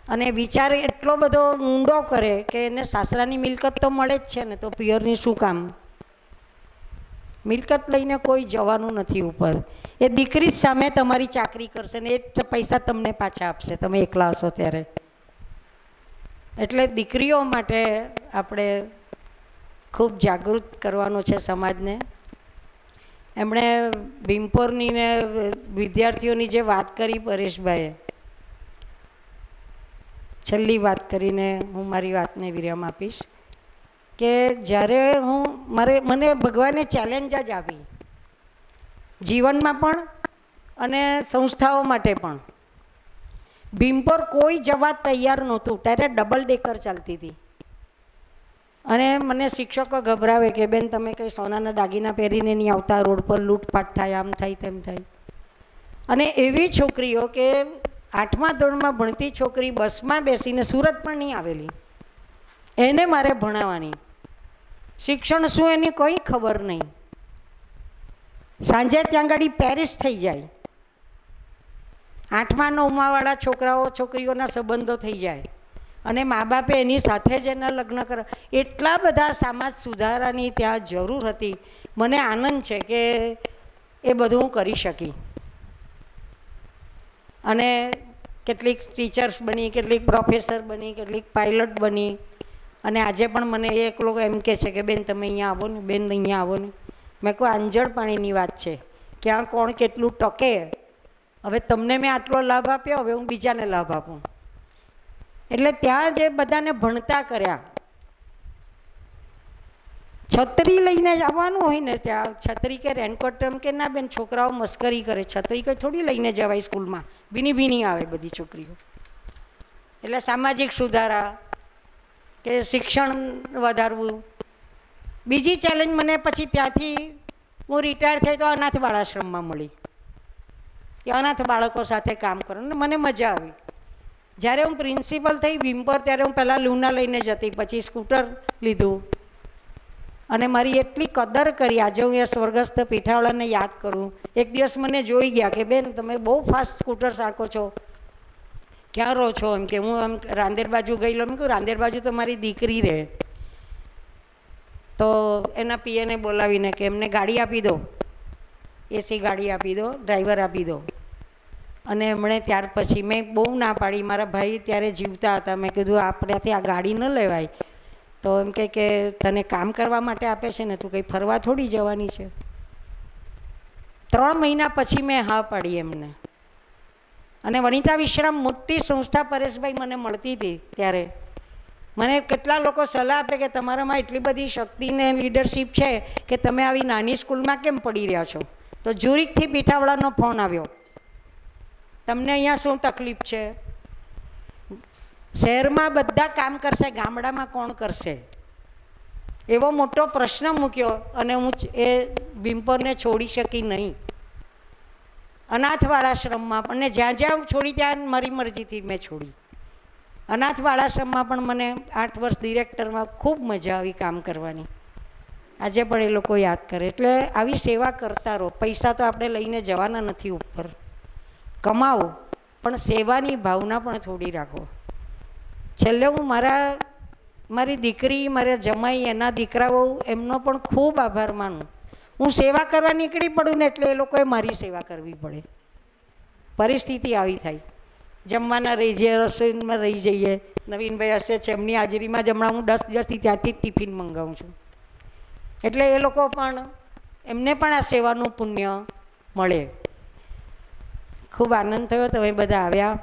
Speaker 6: અને વિચાર એટલો બધો ઊંડો કરે કે એને સાસરાની મિલકત તો મળે જ છે ને, તો પિયરની શું કામ? મિલકત લઈને કોઈ જવાનું નથી ઉપર. એ દીકરી જ સામે તમારી ચાકરી કરશે ને એ જ પૈસા તમને પાછા આપશે તમે એકલા હશો ત્યારે. એટલે દીકરીઓ માટે આપણે ખૂબ જાગૃત કરવાનું છે સમાજને. એમણે ભીમપોરની ને વિદ્યાર્થીઓની જે વાત કરી પરેશભાઈએ, છેલ્લી વાત કરીને હું મારી વાતને વિરામ આપીશ કે જ્યારે મને ભગવાને ચેલેન્જ જ આપી જીવનમાં પણ અને સંસ્થાઓ માટે પણ. ભીમ પર કોઈ જવા તૈયાર નહોતું, ત્યારે ડબલ ડેકર ચાલતી હતી અને મને શિક્ષકો ગભરાવે કે બેન તમે કંઈ સોનાના દાગીના પહેરીને નહીં આવતા, રોડ પર લૂંટફાટ થાય, આમ થાય તેમ થાય. અને એવી છોકરીઓ કે 8મા ધોરણમાં ભણતી છોકરી બસમાં બેસીને સુરત પણ નહીં આવેલી, એને મારે ભણાવવાની. શિક્ષણ શું એની કોઈ ખબર નહીં. સાંજે ત્યાં ગાડી પેરિસ થઈ જાય. 8મા 9મા વાળા છોકરાઓ છોકરીઓના સંબંધો થઈ જાય અને મા બાપે એની સાથે જ એના લગ્ન કર્યા. એટલા બધા સમાજ સુધારાની ત્યાં જરૂર હતી. મને આનંદ છે કે એ બધું હું કરી શકી અને કેટલીક ટીચર્સ બની, કેટલીક પ્રોફેસર બની, કેટલીક પાયલટ બની. અને આજે પણ મને એક લોકો એમ કહે છે કે બેન તમે અહીંયા આવો ને, બેન અહીંયા આવો ને. મેં કહું આંજળ પાણીની વાત છે, ક્યાં કોણ કેટલું ટકે. હવે તમને મેં આટલો લાભ આપ્યો, હવે હું બીજાને લાભ આપું. એટલે ત્યાં જે બધાને ભણતા કર્યા, છત્રી લઈને જવાનું હોય ને ત્યાં છત્રી કે રેનકોટ એમ કે ના બેન છોકરાઓ મસ્કરી કરે, છત્રી કંઈ થોડી લઈને જવાય સ્કૂલમાં, ભીની ભીની આવે બધી છોકરીઓ. એટલે સામાજિક સુધારા કે શિક્ષણ વધારવું. બીજી ચેલેન્જ મને પછી ત્યાંથી હું રિટાયર થઈ તો અનાથ બાળાશ્રમમાં મળી કે અનાથ બાળકો સાથે કામ કરવાનું મને મજા આવી. જ્યારે હું પ્રિન્સિપલ થઈ ભીમ પર ત્યારે હું પહેલાં લૂના લઈને જતી, પછી સ્કૂટર લીધું અને મારી એટલી કદર કરી. આજે હું એ સ્વર્ગસ્થ પીઠાવાળાને યાદ કરું. એક દિવસ મને જોઈ ગયા કે બેન તમે બહુ ફાસ્ટ સ્કૂટર સાંકો છો, ક્યાં રહો છો? એમ કે હું આમ રાંદેર બાજુ ગયેલો. એમ કહું રાંદેર બાજુ તો મારી દીકરી રહે. તો એના પીએને બોલાવીને કે એમને ગાડી આપી દો, એસી ગાડી આપી દો, ડ્રાઈવર આપી દો. અને એમણે ત્યાર પછી મેં બહુ ના પાડી. મારા ભાઈ ત્યારે જીવતા હતા. મેં કીધું આપણાથી આ ગાડી ન લેવાય. તો એમ કે તને કામ કરવા માટે આપે છે ને, તું કંઈ ફરવા થોડી જવાની છે. 3 મહિના પછી મેં હા પાડી એમને. અને વનિતા વિશ્રામ મોટી સંસ્થા પરેશભાઈ મને મળતી હતી ત્યારે મને કેટલા લોકો સલાહ આપે કે તમારામાં એટલી બધી શક્તિ ને લીડરશિપ છે કે તમે આવી નાની સ્કૂલમાં કેમ પડી રહ્યા છો. તો ઝુરિકથી પીઠાવાળાનો ફોન આવ્યો, તમને અહીંયા શું તકલીફ છે? શહેરમાં બધા કામ કરશે, ગામડામાં કોણ કરશે? એવો મોટો પ્રશ્ન મૂક્યો અને હું એ ભીમપરને છોડી શકી નહીં. અનાથ બાળાશ્રમમાં પણ જ્યાં જ્યાં છોડી ત્યાં મારી મરજીથી મેં છોડી. અનાથ બાળાશ્રમમાં પણ મને 8 વર્ષ ડિરેક્ટરમાં ખૂબ મજા આવી કામ કરવાની. આજે પણ એ લોકો યાદ કરે. એટલે આવી સેવા કરતા રહો. પૈસા તો આપણે લઈને જવાના નથી ઉપર, કમાવો, પણ સેવાની ભાવના પણ થોડી રાખો. છેલ્લે હું મારી દીકરી, મારા જમાઈ, એના દીકરાઓ, એમનો પણ ખૂબ આભાર માનું. હું સેવા કરવા નીકળી પડું ને એટલે એ લોકોએ મારી સેવા કરવી પડે. પરિસ્થિતિ આવી થાય. જમવાના રહી જઈએ, રસોઈમાં રહી જઈએ. નવીનભાઈ હશે છે, એમની હાજરીમાં જ હમણાં હું 10 દિવસથી ત્યાંથી જ ટિફિન મંગાવું છું. એટલે એ લોકો પણ, એમને પણ આ સેવાનું પુણ્ય મળે. ખૂબ આનંદ થયો તમે બધા આવ્યા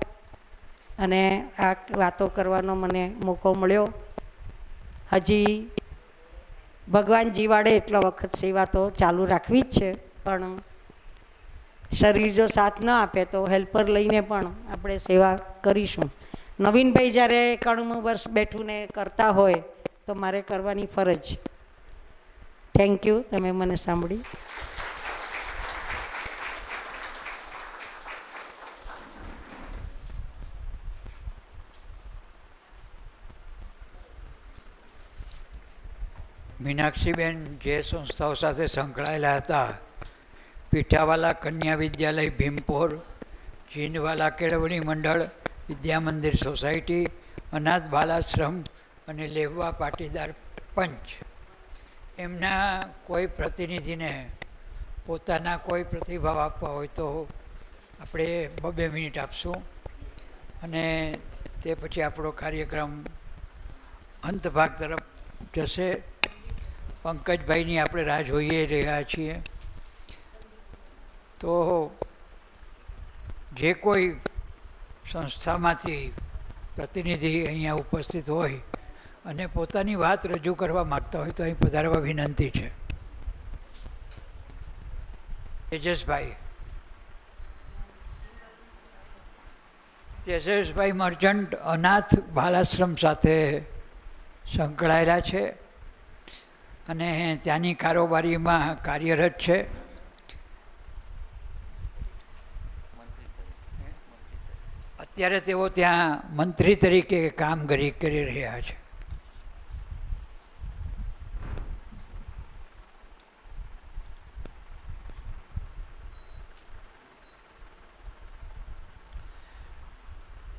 Speaker 6: અને આ વાતો કરવાનો મને મોકો મળ્યો. હજી ભગવાન જીવાડે એટલો વખત સેવા તો ચાલુ રાખવી જ છે, પણ શરીર જો સાથ ન આપે તો હેલ્પર લઈને પણ આપણે સેવા કરીશું. નવીનભાઈ જ્યારે 91 વર્ષ બેઠું ને કરતા હોય તો મારે કરવાની ફરજ. થેન્ક યુ, તમે મને સાંભળી.
Speaker 1: મીનાક્ષીબેન જે સંસ્થાઓ સાથે સંકળાયેલા હતા, પીઠાવાલા કન્યા વિદ્યાલય ભીમપોર, જીનવાલા કેળવણી મંડળ, વિદ્યા મંદિર સોસાયટી, અનાથ બાલાશ્રમ અને લેવા પાટીદાર પંચ, એમના કોઈ પ્રતિનિધિને પોતાના કોઈ પ્રતિભાવ આપવા હોય તો આપણે 2 મિનિટ આપશું અને તે પછી આપણો કાર્યક્રમ અંત ભાગ તરફ જશે. પંકજભાઈની આપણે રાહ જોઈએ રહ્યા છીએ. તો જે કોઈ સંસ્થામાંથી પ્રતિનિધિ અહીંયા ઉપસ્થિત હોય અને પોતાની વાત રજૂ કરવા માગતા હોય તો અહીં પધારવા વિનંતી છે. તેજસભાઈ મર્ચન્ટ અનાથ બાલાશ્રમ સાથે સંકળાયેલા છે અને ત્યાંની કારોબારીમાં કાર્યરત છે. અત્યારે તેઓ ત્યાં મંત્રી તરીકે કામગીરી કરી રહ્યા છે.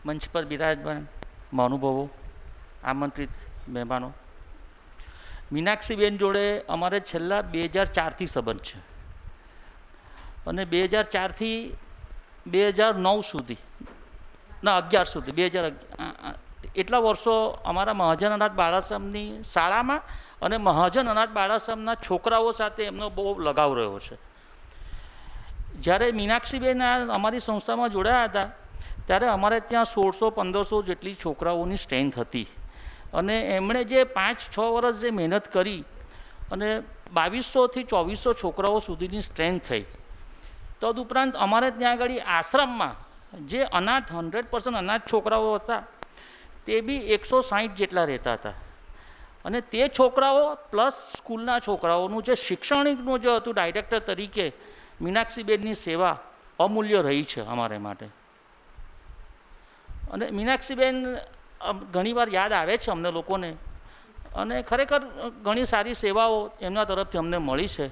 Speaker 7: મંચ પર બિરાજમાન મહાનુભાવો, આમંત્રિત મહેમાનો, મીનાક્ષીબેન જોડે અમારે છેલ્લા 2004થી સંબંધ છે અને 2004થી 2009 સુધી, ના 11 સુધી, 2011 એટલા વર્ષો અમારા મહાજન અનાથ બાળાશ્રમની શાળામાં અને મહાજન અનાથ બાળાશ્રમના છોકરાઓ સાથે એમનો બહુ લગાવ રહ્યો છે. જ્યારે મીનાક્ષીબેન અમારી સંસ્થામાં જોડાયા હતા ત્યારે અમારે ત્યાં 1600-1500 જેટલી છોકરાઓની સ્ટ્રેન્થ હતી અને એમણે જે 5-6 વર્ષ જે મહેનત કરી અને 2200થી 2400 છોકરાઓ સુધીની સ્ટ્રેન્થ થઈ. તદુપરાંત અમારે ત્યાં આગળ આશ્રમમાં જે અનાથ 100% અનાથ છોકરાઓ હતા તે બી 160 જેટલા રહેતા હતા અને તે છોકરાઓ પ્લસ સ્કૂલના છોકરાઓનું જે શિક્ષણિકનું જે હતું ડાયરેક્ટર તરીકે મીનાક્ષીબેનની સેવા અમૂલ્ય રહી છે અમારે માટે. અને મીનાક્ષીબેન ઘણીવાર યાદ આવે છે અમને લોકોને અને ખરેખર ઘણી સારી સેવાઓ એમના તરફથી અમને મળી છે.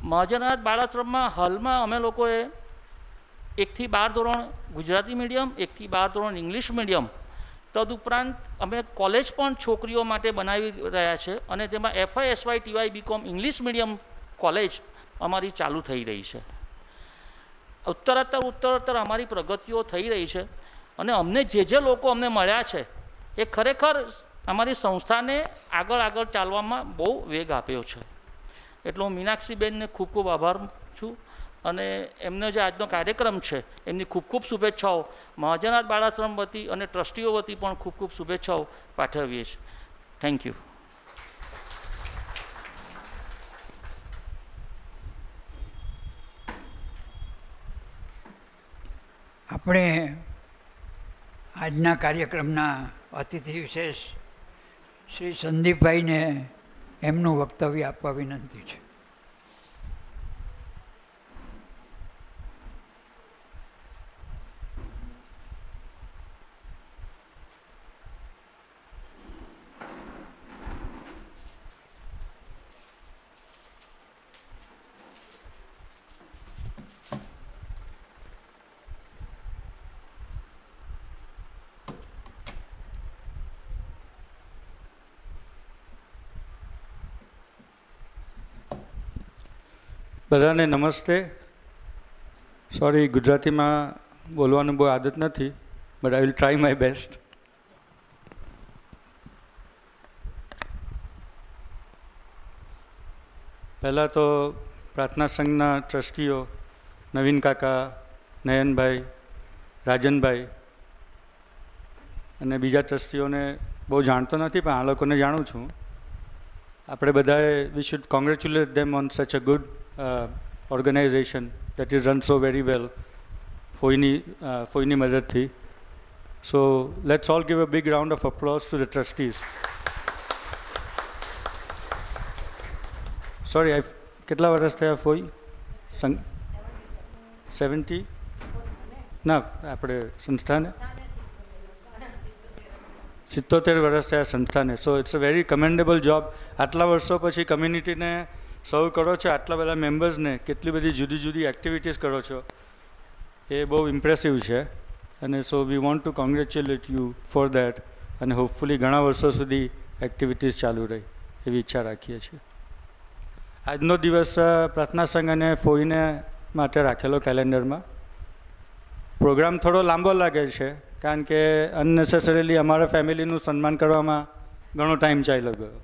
Speaker 7: મહાજન અનાથ બાળાશ્રમમાં હાલમાં અમે લોકોએ 1થી 12 ધોરણ ગુજરાતી મીડિયમ, 1થી 12 ધોરણ ઇંગ્લિશ મીડિયમ, તદુપરાંત અમે કોલેજ પણ છોકરીઓ માટે બનાવી રહ્યા છે અને તેમાં FY, SY, TY, BCom English medium college અમારી ચાલુ થઈ રહી છે. ઉત્તરોત્તર અમારી પ્રગતિઓ થઈ રહી છે અને અમને જે લોકો અમને મળ્યા છે એ ખરેખર અમારી સંસ્થાને આગળ ચાલવામાં બહુ વેગ આપ્યો છે. એટલે હું મીનાક્ષીબેનને ખૂબ ખૂબ આભાર છું અને એમનો જે આજનો કાર્યક્રમ છે એમની ખૂબ ખૂબ શુભેચ્છાઓ મહાજન અનાથ બાળાશ્રમ વતી અને ટ્રસ્ટીઓ વતી પણ ખૂબ ખૂબ શુભેચ્છાઓ પાઠવીએ છીએ. Thank you.
Speaker 1: આપણે આજના કાર્યક્રમના અતિથિ વિશેષ શ્રી સંદીપભાઈને એમનું વક્તવ્ય આપવા વિનંતી છે.
Speaker 8: બધાને નમસ્તે. સોરી, ગુજરાતીમાં બોલવાનું બહુ આદત નથી, but I will try my best. પહેલાં તો પ્રાર્થના સંઘના ટ્રસ્ટીઓ નવીન કાકા, નયનભાઈ, રાજનભાઈ અને બીજા ટ્રસ્ટીઓને બહુ જાણતો નથી પણ આ લોકોને જાણું છું. આપણે બધાએ we should congratulate them on such a good organization that is run so very well ફોઈની મદદથી. So let's all give a big round of applause to the trustees. Sorry, કેટલા વર્ષ થયા ફોઈ? 70? ના, આપણે સંસ્થાને 77 વર્ષ થયા સંસ્થાને. So it's a very commendable job. આટલા વર્ષો પછી કમ્યુનિટીને સર્વ કરો છો, આટલા બધા મેમ્બર્સને કેટલી બધી જુદી જુદી એક્ટિવિટીઝ કરો છો, એ બહુ ઇમ્પ્રેસિવ છે અને so we want to congratulate you for that અને હોપફુલી ઘણા વર્ષો સુધી એક્ટિવિટીઝ ચાલુ રહી એવી ઈચ્છા રાખીએ છીએ. આજનો દિવસ પ્રાર્થના સંઘ અને ફોઈને માટે રાખેલો કેલેન્ડરમાં. પ્રોગ્રામ થોડો લાંબો લાગે છે કારણ કે અનનેસેસરીલી અમારા ફેમિલીનું સન્માન કરવામાં ઘણો ટાઈમ ચાલ્યો ગયો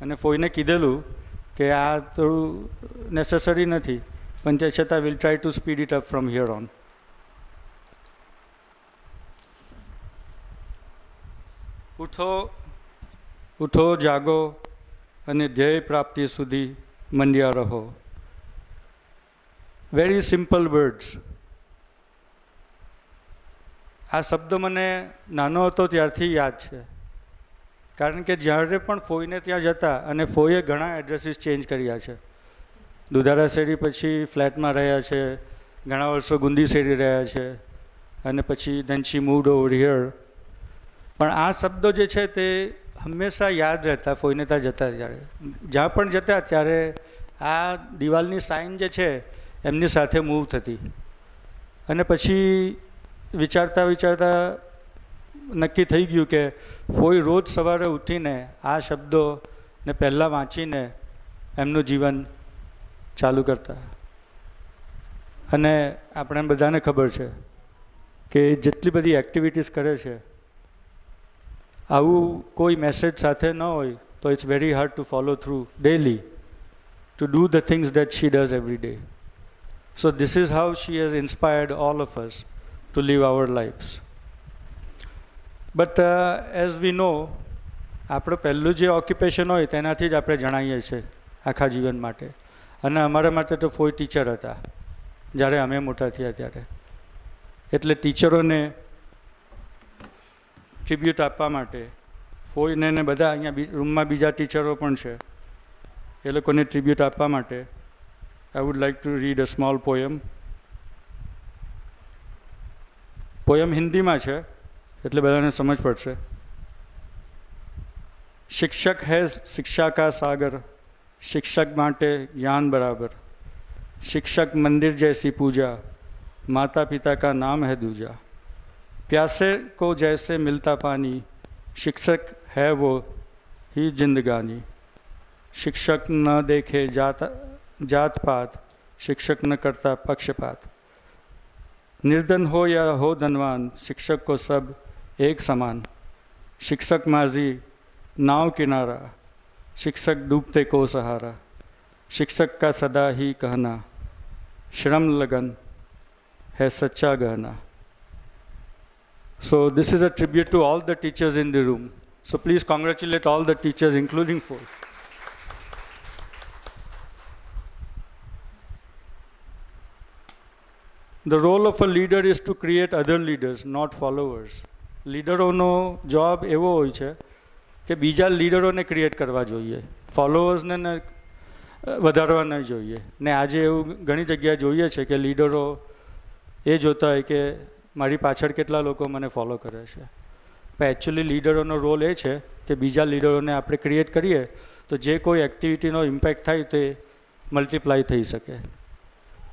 Speaker 8: અને ફોઈને કીધેલું કે આ થોડું નેસેસરી નથી પણ તે છતાં will try to speed it up from here on. ઉઠો ઉઠો જાગો અને ધ્યેય પ્રાપ્તિ સુધી મંડ્યા રહો. Very simple words. આ શબ્દ મને નાનો હતો ત્યારથી યાદ છે, કારણ કે જ્યારે પણ ફોઈને ત્યાં જતા, અને ફોઈએ ઘણા એડ્રેસીસ ચેન્જ કર્યા છે. દુધારા શેરી પછી ફ્લેટમાં રહ્યા છે, ઘણા વર્ષો ગુંદી શેરી રહ્યા છે, અને પછી ધેન શી મૂવ્ડ ઓવર હિયર. પણ આ શબ્દો જે છે તે હંમેશા યાદ રહેતા ફોઈને ત્યાં જતા ત્યારે. જ્યાં પણ જતા ત્યારે આ દિવાલની સાઇન જે છે એમની સાથે મૂવ થતી. અને પછી વિચારતા વિચારતા નક્કી થઈ ગયું કે ફોઈ રોજ સવારે ઉઠીને આ શબ્દોને પહેલાં વાંચીને એમનું જીવન ચાલુ કરતા. અને આપણે બધાને ખબર છે કે જેટલી બધી એક્ટિવિટીઝ કરે છે, આવું કોઈ મેસેજ સાથે ન હોય તો it's very hard to follow through daily to do the things that she does every day. So this is how she has inspired all of us to live our lives. But as we know, આપણું પહેલું જે occupation હોય તેનાથી જ આપણે જણાવીએ છીએ આખા જીવન માટે. અને અમારા માટે તો ફોઈ ટીચર હતા જ્યારે અમે મોટા થયા ત્યારે. એટલે ટીચરોને ટ્રિબ્યુટ આપવા માટે ફોઈને ને બધા અહીંયા રૂમમાં બીજા ટીચરો પણ છે, એ લોકોને ટ્રિબ્યુટ આપવા માટે I would like to read a small poem. Poem હિન્દીમાં છે એટલે બધાને સમજ પડશે. શિક્ષક હૈ શિક્ષા કા સાગર, शिक्षक बांटे ज्ञान बराबर, शिक्षक मंदिर जैसी पूजा, माता पिता का नाम है दूजा, प्यासे को जैसे मिलता पानी, शिक्षक है वो ही जिंदगानी, शिक्षक न देखे जात पात, शिक्षक न करता पक्षपात, निर्धन हो या हो धनवान, शिक्षक को सब एक समान, शिक्षक माझी नाव किनारा, शिक्षक डूबते को सहारा, शिक्षक का सदा ही कहना, श्रम लगन है सच्चा गहना. So this is a tribute to all the teachers in the room. So please congratulate all the teachers, including four. The role of a leader is to create other leaders, not followers. લીડરોનો job એવો હોય છે કે બીજા લીડરોને create કરવા જોઈએ, ફોલોઅર્સને વધારવા ન જોઈએ. ને આજે એવું ઘણી જગ્યાએ જોઈએ છે કે લીડરો એ જોતા હોય કે મારી પાછળ કેટલા લોકો મને ફોલો કરે છે. પણ એકચ્યુઅલી લીડરોનો રોલ એ છે કે બીજા લીડરોને આપણે ક્રિએટ કરીએ તો જે કોઈ એક્ટિવિટીનો ઇમ્પેક્ટ થાય તે મલ્ટીપ્લાય થઈ શકે.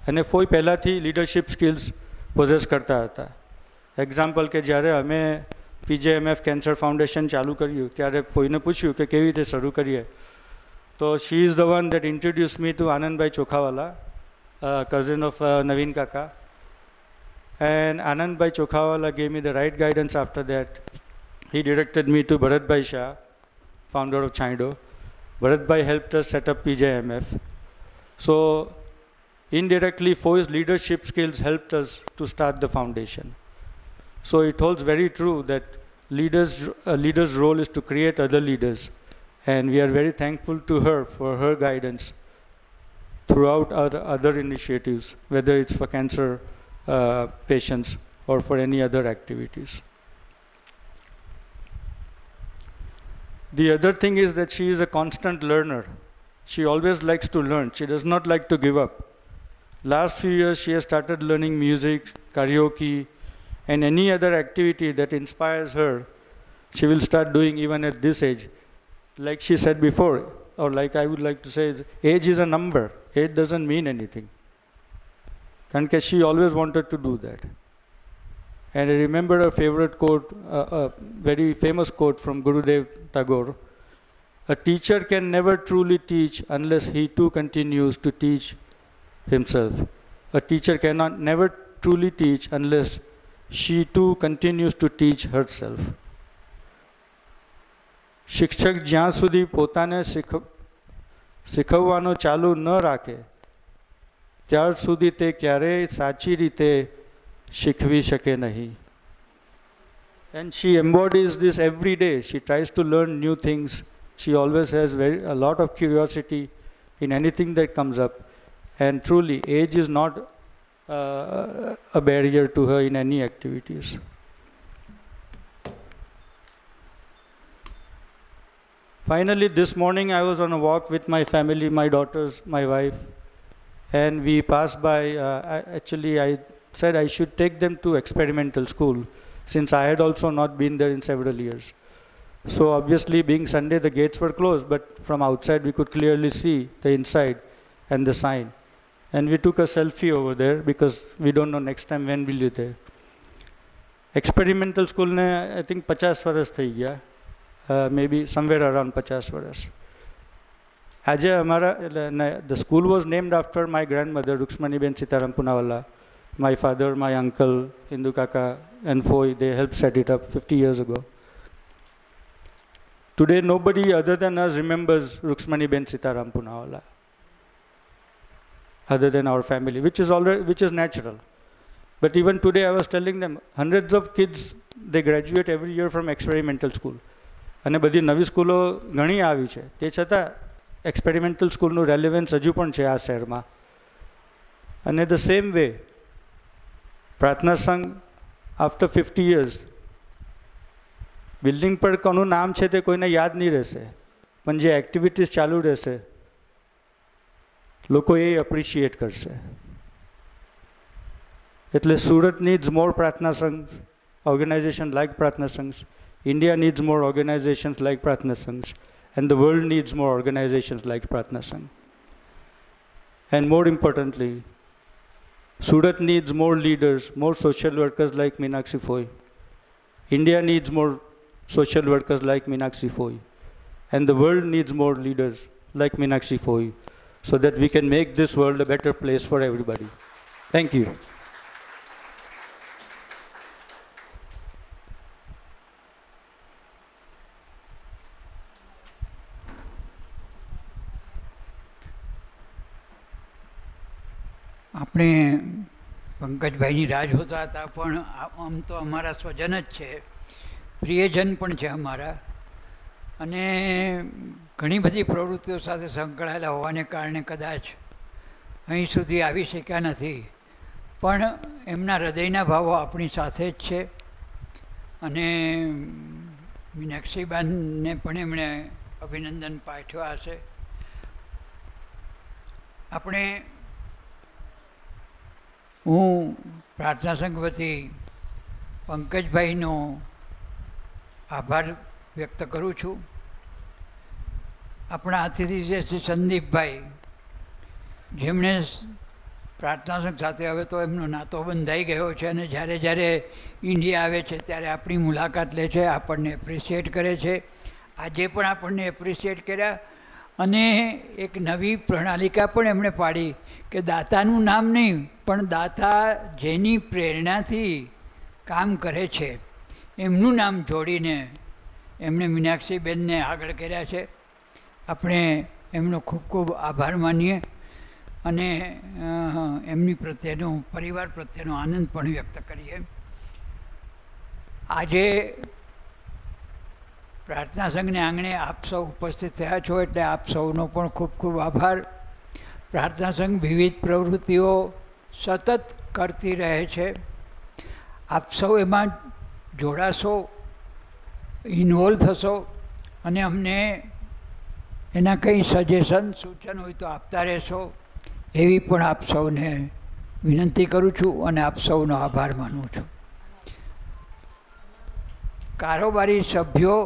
Speaker 8: અને કોઈ પહેલાંથી લીડરશિપ સ્કિલ્સ પોઝેસ કરતા હતા. એક્ઝામ્પલ કે જ્યારે અમે PJMF કેન્સર ફાઉન્ડેશન ચાલુ કર્યું ત્યારે કોઈને પૂછ્યું કે કેવી રીતે શરૂ કરીએ, તો she is the one that introduce me to Anandbhai Chokhawala, cousin of Navin kaka. And Anandbhai Chokhawala gave me the right guidance. After that he directed me to Bharatbhai Shah, founder of Chaido. Bharatbhai helped us set up PJMF. So indirectly Foy's leadership skills helped us to start the foundation. So it holds very true that a leader's role is to create other leaders, and we are very thankful to her for her guidance throughout our other initiatives, whether it's for cancer patients or for any other activities. The other thing is that she is a constant learner. She always likes to learn. She does not like to give up. Last few years she has started learning music, karaoke, and any other activity that inspires her, she will start doing even at this age. Like she said before, or like I would like to say, age is a number. Age doesn't mean anything. And she always wanted to do that. And I remember a favorite quote, a very famous quote from Gurudev Tagore. A teacher can never truly teach unless he too continues to teach himself. A teacher cannot never truly teach unless she too continues to teach herself. શિક્ષક જ્યાં સુધી પોતાને શીખવવાનું ચાલુ ન રાખે ત્યાર સુધી તે ક્યારેય સાચી રીતે શીખવી શકે નહીં. And she embodies this every day. She tries to learn new things She always has a lot of curiosity in anything that comes up. And truly, age is not a barrier to her in any activities. Finally, this morning I was on a walk with my family, my daughters, my wife, and we passed by, I said I should take them to experimental school, since I had also not been there in several years. So obviously, being Sunday, the gates were closed, but from outside we could clearly see the inside and the sign. And we took a selfie over there because we don't know next time when will you there. Experimental school ne, I think 50 varas થઈ ગયા. Maybe somewhere around 50 varas. The school was named after my grandmother, Ruksmaniben Sitaram Punawalla. My father, my uncle, Hindu Kaka and Foy, they helped set it up 50 years ago. Today, nobody other than us remembers Ruksmaniben Sitaram Punawalla, other than our family, which is natural. But even today, I was telling them, hundreds of kids, they graduate every year from experimental school. અને બધી નવી સ્કૂલો ઘણી આવી છે, તે છતાં experimental સ્કૂલનું રેલેવન્સ હજુ પણ છે આ શહેરમાં. અને ધ સેમ વે પ્રાર્થના સંઘ આફ્ટર 50 years બિલ્ડિંગ પર કોનું નામ છે તે કોઈને યાદ નહીં રહેશે, પણ જે એક્ટિવિટીઝ ચાલુ રહેશે લોકો એ એપ્રિશિએટ કરશે. એટલે સુરત નીડ્સ મોર પ્રાર્થના સંઘ, ઓર્ગેનાઇઝેશન લાઇક પ્રાર્થના સંઘ. India needs more organizations like Prarthana Sanghs, and the world needs more organizations like Prarthana Sangh. And more importantly, Surat needs more leaders, more social workers like Meenakshi Foy. India needs more social workers like Meenakshi Foy. And the world needs more leaders like Meenakshi Foy, so that we can make this world a better place for everybody. Thank you.
Speaker 1: આપણે પંકજભાઈની રાહ જોતા હતા, પણ આમ તો અમારા સ્વજન જ છે, પ્રિયજન પણ છે અમારા, અને ઘણી બધી પ્રવૃત્તિઓ સાથે સંકળાયેલા હોવાને કારણે કદાચ અહીં સુધી આવી શક્યા નથી, પણ એમના હૃદયના ભાવો આપણી સાથે જ છે. અને મીનાક્ષીબાનને પણ એમણે અભિનંદન પાઠવ્યા હશે. આપણે હું પ્રાર્થના સંઘ વતી પંકજભાઈનો આભાર વ્યક્ત કરું છું. આપણા અતિથિ જે શ્રી સંદીપભાઈ, જેમણે પ્રાર્થના સંઘ સાથે હવે તો એમનો નાતો બંધાઈ ગયો છે, અને જ્યારે જ્યારે ઇન્ડિયા આવે છે ત્યારે આપણી મુલાકાત લે છે, આપણને એપ્રિશિએટ કરે છે. આજે પણ આપણને એપ્રિશિએટ કર્યા, અને એક નવી પ્રણાલિકા પણ એમણે પાડી કે દાતાનું નામ નહીં, પણ દાતા જેની પ્રેરણાથી કામ કરે છે એમનું નામ જોડીને એમણે મીનાક્ષીબેનને આગળ કર્યા છે. આપણે એમનો ખૂબ ખૂબ આભાર માનીએ, અને એમની પ્રત્યેનો, પરિવાર પ્રત્યેનો આનંદ પણ વ્યક્ત કરીએ. આજે પ્રાર્થના સંઘને આંગણે આપ સૌ ઉપસ્થિત થયા છો, એટલે આપ સૌનો પણ ખૂબ ખૂબ આભાર. પ્રાર્થના સંઘ વિવિધ પ્રવૃત્તિઓ સતત કરતી રહે છે. આપ સૌ એમાં જોડાશો, ઇન્વોલ્વ થશો, અને અમને એના કંઈ સજેશન, સૂચન હોય તો આપતા રહેશો, એવી પણ આપ સૌને વિનંતી કરું છું, અને આપ સૌનો આભાર માનું છું. કારોબારી સભ્યો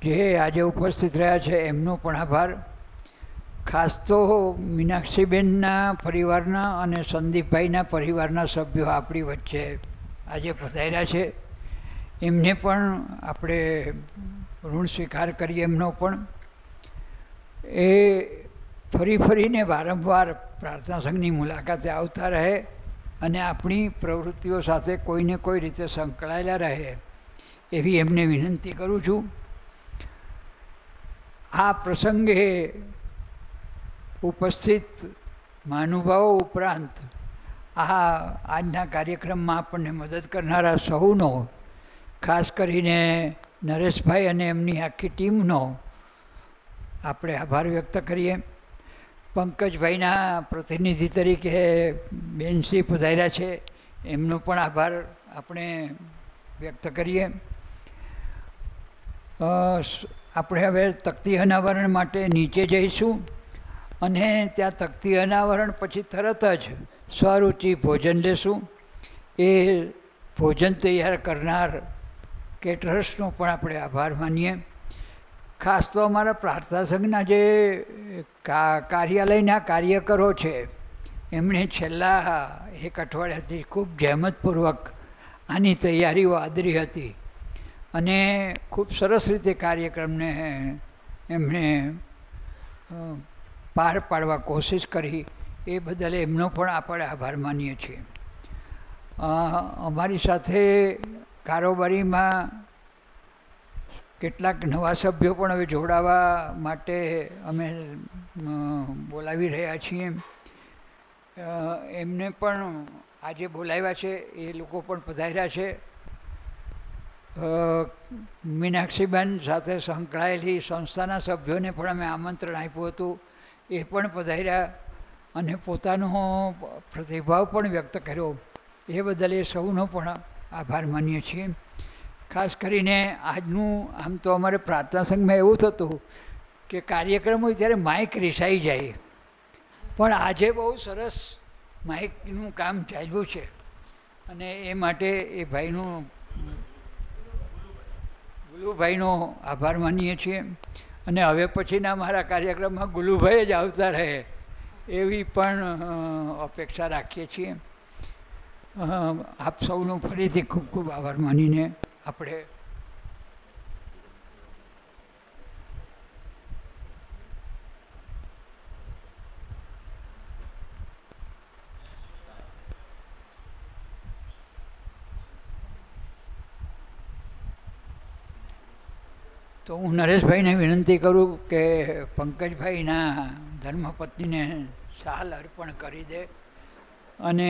Speaker 1: જે આજે ઉપસ્થિત રહ્યા છે એમનો પણ આભાર. ખાસ તો મીનાક્ષીબેનના પરિવારના અને સંદીપભાઈના પરિવારના સભ્યો આપણી વચ્ચે આજે પધાર્યા છે, એમને પણ આપણે ઋણ સ્વીકાર કરીએ. એમનો પણ એ ફરી ફરીને વારંવાર પ્રાર્થના સંઘની મુલાકાતે આવતા રહે, અને આપણી પ્રવૃત્તિઓ સાથે કોઈને કોઈ રીતે સંકળાયેલા રહે, એવી એમને વિનંતી કરું છું. આ પ્રસંગે ઉપસ્થિત મહાનુભાવો ઉપરાંત આજના કાર્યક્રમમાં આપણને મદદ કરનારા સૌનો, ખાસ કરીને નરેશભાઈ અને એમની આખી ટીમનો આપણે આભાર વ્યક્ત કરીએ. પંકજભાઈના પ્રતિનિધિ તરીકે બેનસી પધાર્યા છે, એમનો પણ આભાર આપણે વ્યક્ત કરીએ. આપણે હવે તકતી અનાવરણ માટે નીચે જઈશું અને ત્યાં તકતી અનાવરણ પછી તરત જ સ્વરૂચિ ભોજન લેશું. એ ભોજન તૈયાર કરનાર કેટરર્સનો પણ આપણે આભાર માનીએ. ખાસ તો અમારા પ્રાર્થના સંઘના જે કાર્યાલયના કાર્યકરો છે એમણે છેલ્લા એક અઠવાડિયાથી ખૂબ જહેમતપૂર્વક આની તૈયારીઓ આદરી હતી અને ખૂબ સરસ રીતે કાર્યક્રમને એમણે પાર પાડવા કોશિશ કરી. એ બદલ એમનો પણ આપણે આભાર માનીએ છીએ. અમારી સાથે કારોબારીમાં કેટલાક નવા સભ્યો પણ હવે જોડાવા માટે અમે બોલાવી રહ્યા છીએ. એમને પણ આજે બોલાવ્યા છે, એ લોકો પણ પધાર્યા છે. મીનાક્ષીબેન સાથે સંકળાયેલી સંસ્થાના સભ્યોને પણ અમે આમંત્રણ આપ્યું હતું, એ પણ પધાર્યા અને પોતાનો પ્રતિભાવ પણ વ્યક્ત કર્યો. એ બદલ એ સૌનો પણ આભાર માનીએ છીએ. ખાસ કરીને આજનું આમ તો અમારે પ્રાર્થના સંઘમાં એવું થતું કે કાર્યક્રમ હોય ત્યારે માઇક રિસાઈ જાય, પણ આજે બહુ સરસ માઇકનું કામ ચાલ્યું છે અને એ માટે એ ભાઈનું ગુલુભાઈનો આભાર માનીએ છીએ. અને હવે પછીના મારા કાર્યક્રમમાં ગુલુભાઈ જ આવતા રહે એવી પણ અપેક્ષા રાખીએ છીએ. આપ સૌનો ફરીથી ખૂબ ખૂબ આભાર માનીને આપણે તો હું નરેશભાઈને વિનંતી કરું કે પંકજભાઈના ધર્મપત્નીને શાલ અર્પણ કરી દે. અને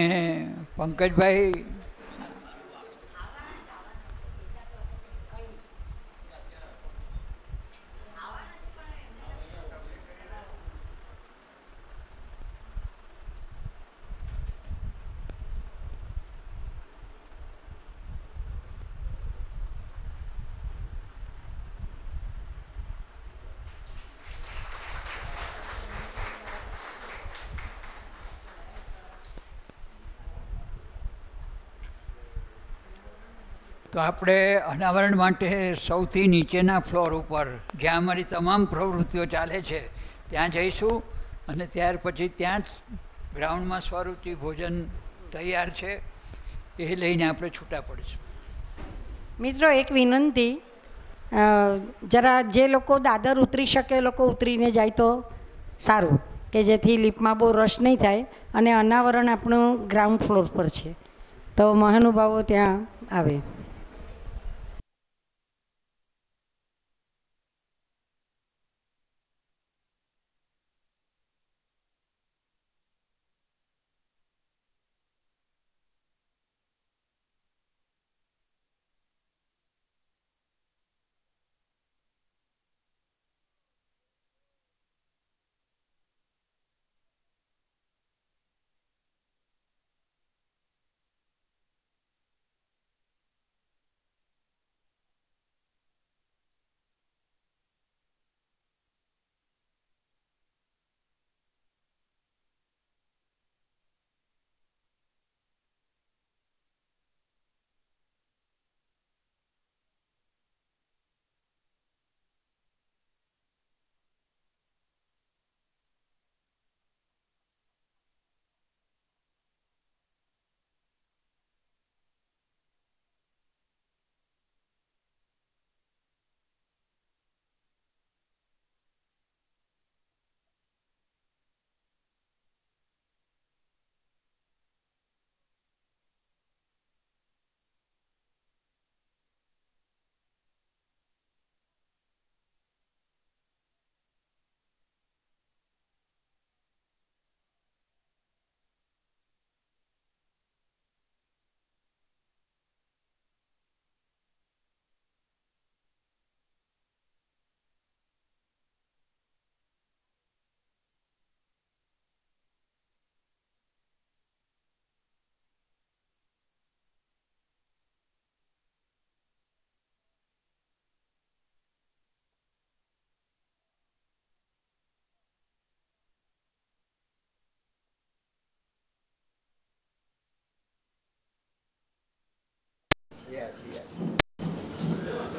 Speaker 1: પંકજભાઈ તો આપણે અનાવરણ માટે સૌથી નીચેના ફ્લોર ઉપર જ્યાં અમારી તમામ પ્રવૃત્તિઓ ચાલે છે ત્યાં જઈશું અને ત્યાર પછી ત્યાં જ ગ્રાઉન્ડમાં સ્વરૂચિ ભોજન તૈયાર છે, એ લઈને આપણે છૂટા પડીશું.
Speaker 6: મિત્રો, એક વિનંતી, જરા જે લોકો દાદર ઉતરી શકે એ લોકો ઉતરીને જાય તો સારું, કે જેથી લિફ્ટમાં બહુ રશ નહીં થાય. અને અનાવરણ આપણું ગ્રાઉન્ડ ફ્લોર પર છે, તો મહાનુભાવો ત્યાં આવે.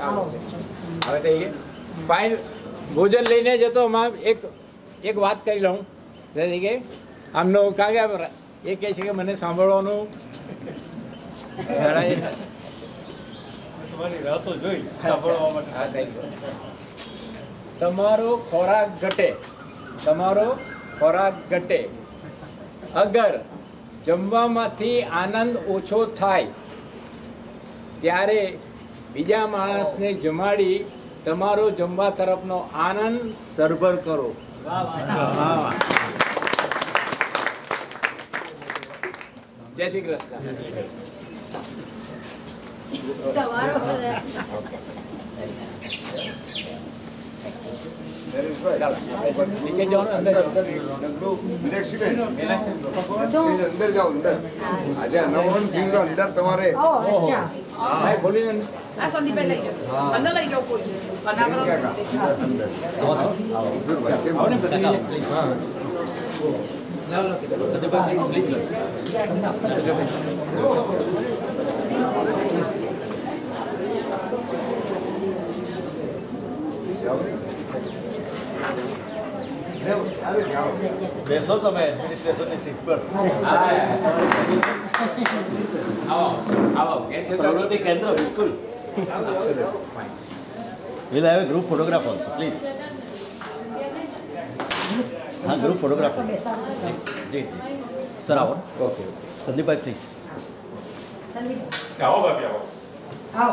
Speaker 9: હવે તો ફાઇન ભોજન લઈને જતો આમાં એક વાત કરી લઉં કે આમનો કારણ કે એ કહે છે કે મને સાંભળવાનું તમારો ખોરાક ઘટે અગર જમવામાંથી આનંદ ઓછો થાય ત્યારે બીજા માણસને જમાડી તમારો જમવા તરફનો આનંદ સરભર કરો. જય શ્રી કૃષ્ણ. નીચે જાઓ ને અંદર
Speaker 10: જાઓ અંદર આજે અનાવરણ થયું તો અંદર તમારે
Speaker 9: ખોલીને
Speaker 11: આ સંદીપભાઈ લઈ જાઓ અંદર લઈ જાઓ કોઈ
Speaker 4: બેસો તમે એડમિનિસ્ટ્રેશનની સીટ પર. પ્રવૃત્તિ કેન્દ્ર બિલકુલ. We'll have a group photograph also, please. हाँ, group photograph. जी, sir आओ. Okay. संदीप भाई please. आओ भाभी आओ. आओ.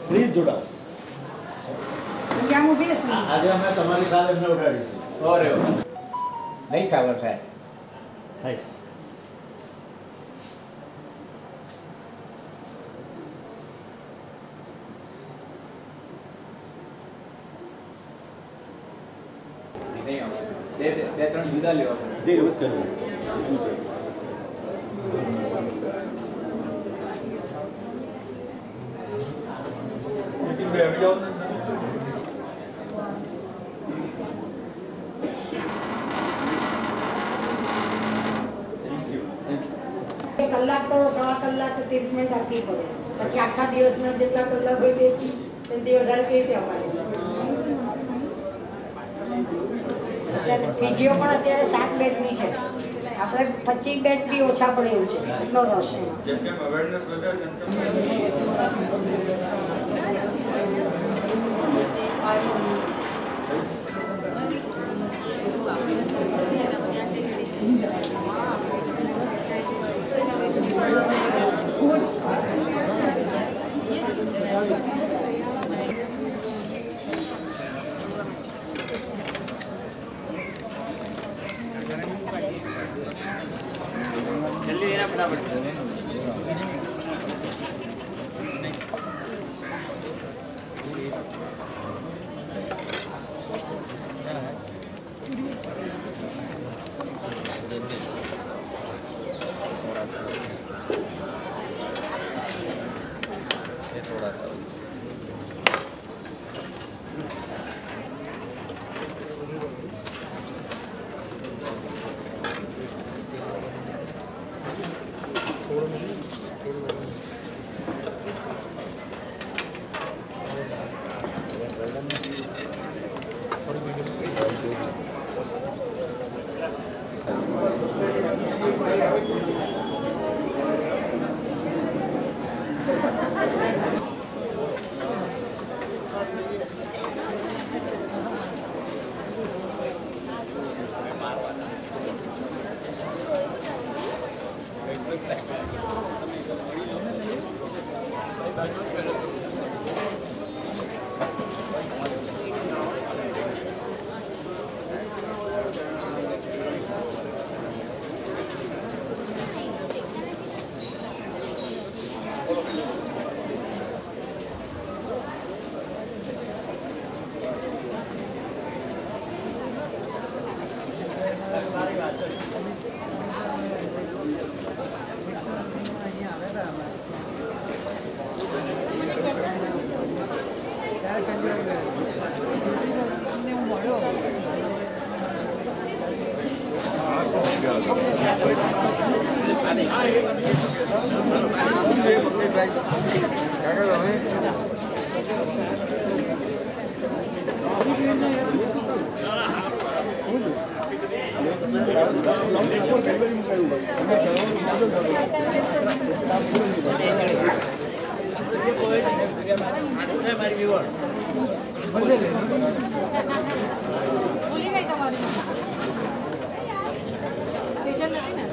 Speaker 4: Please जुड़ाओ. આજે અમે તમારી સાથે એમને ઉડાડીશું.
Speaker 9: અરે નહીં ખબર સાહેબ.
Speaker 4: થાય
Speaker 9: બે ત્રણ જુદા લેવા
Speaker 4: જે એવું જ કરવું. આવી જાઓ ને.
Speaker 6: કલાક તો સવા કલાક ટ્રીટમેન્ટ આપવી પડે, પછી આખા દિવસના જેટલા કલાક હોય તેથી વધારે કેવી રીતે અપાય. ફીજીઓ પણ અત્યારે 7 બેડની છે, આપણે 25 બેડ બી ઓછા પડે એવું છે, એટલો રસ
Speaker 9: જલ્દી એના ફટાફટ. थोड़ा सा
Speaker 11: ભૂલી ગઈ તમારી ટીચર નથી ને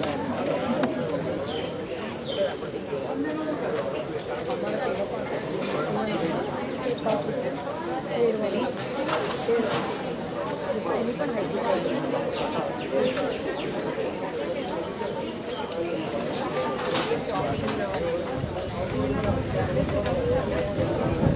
Speaker 12: Thank you.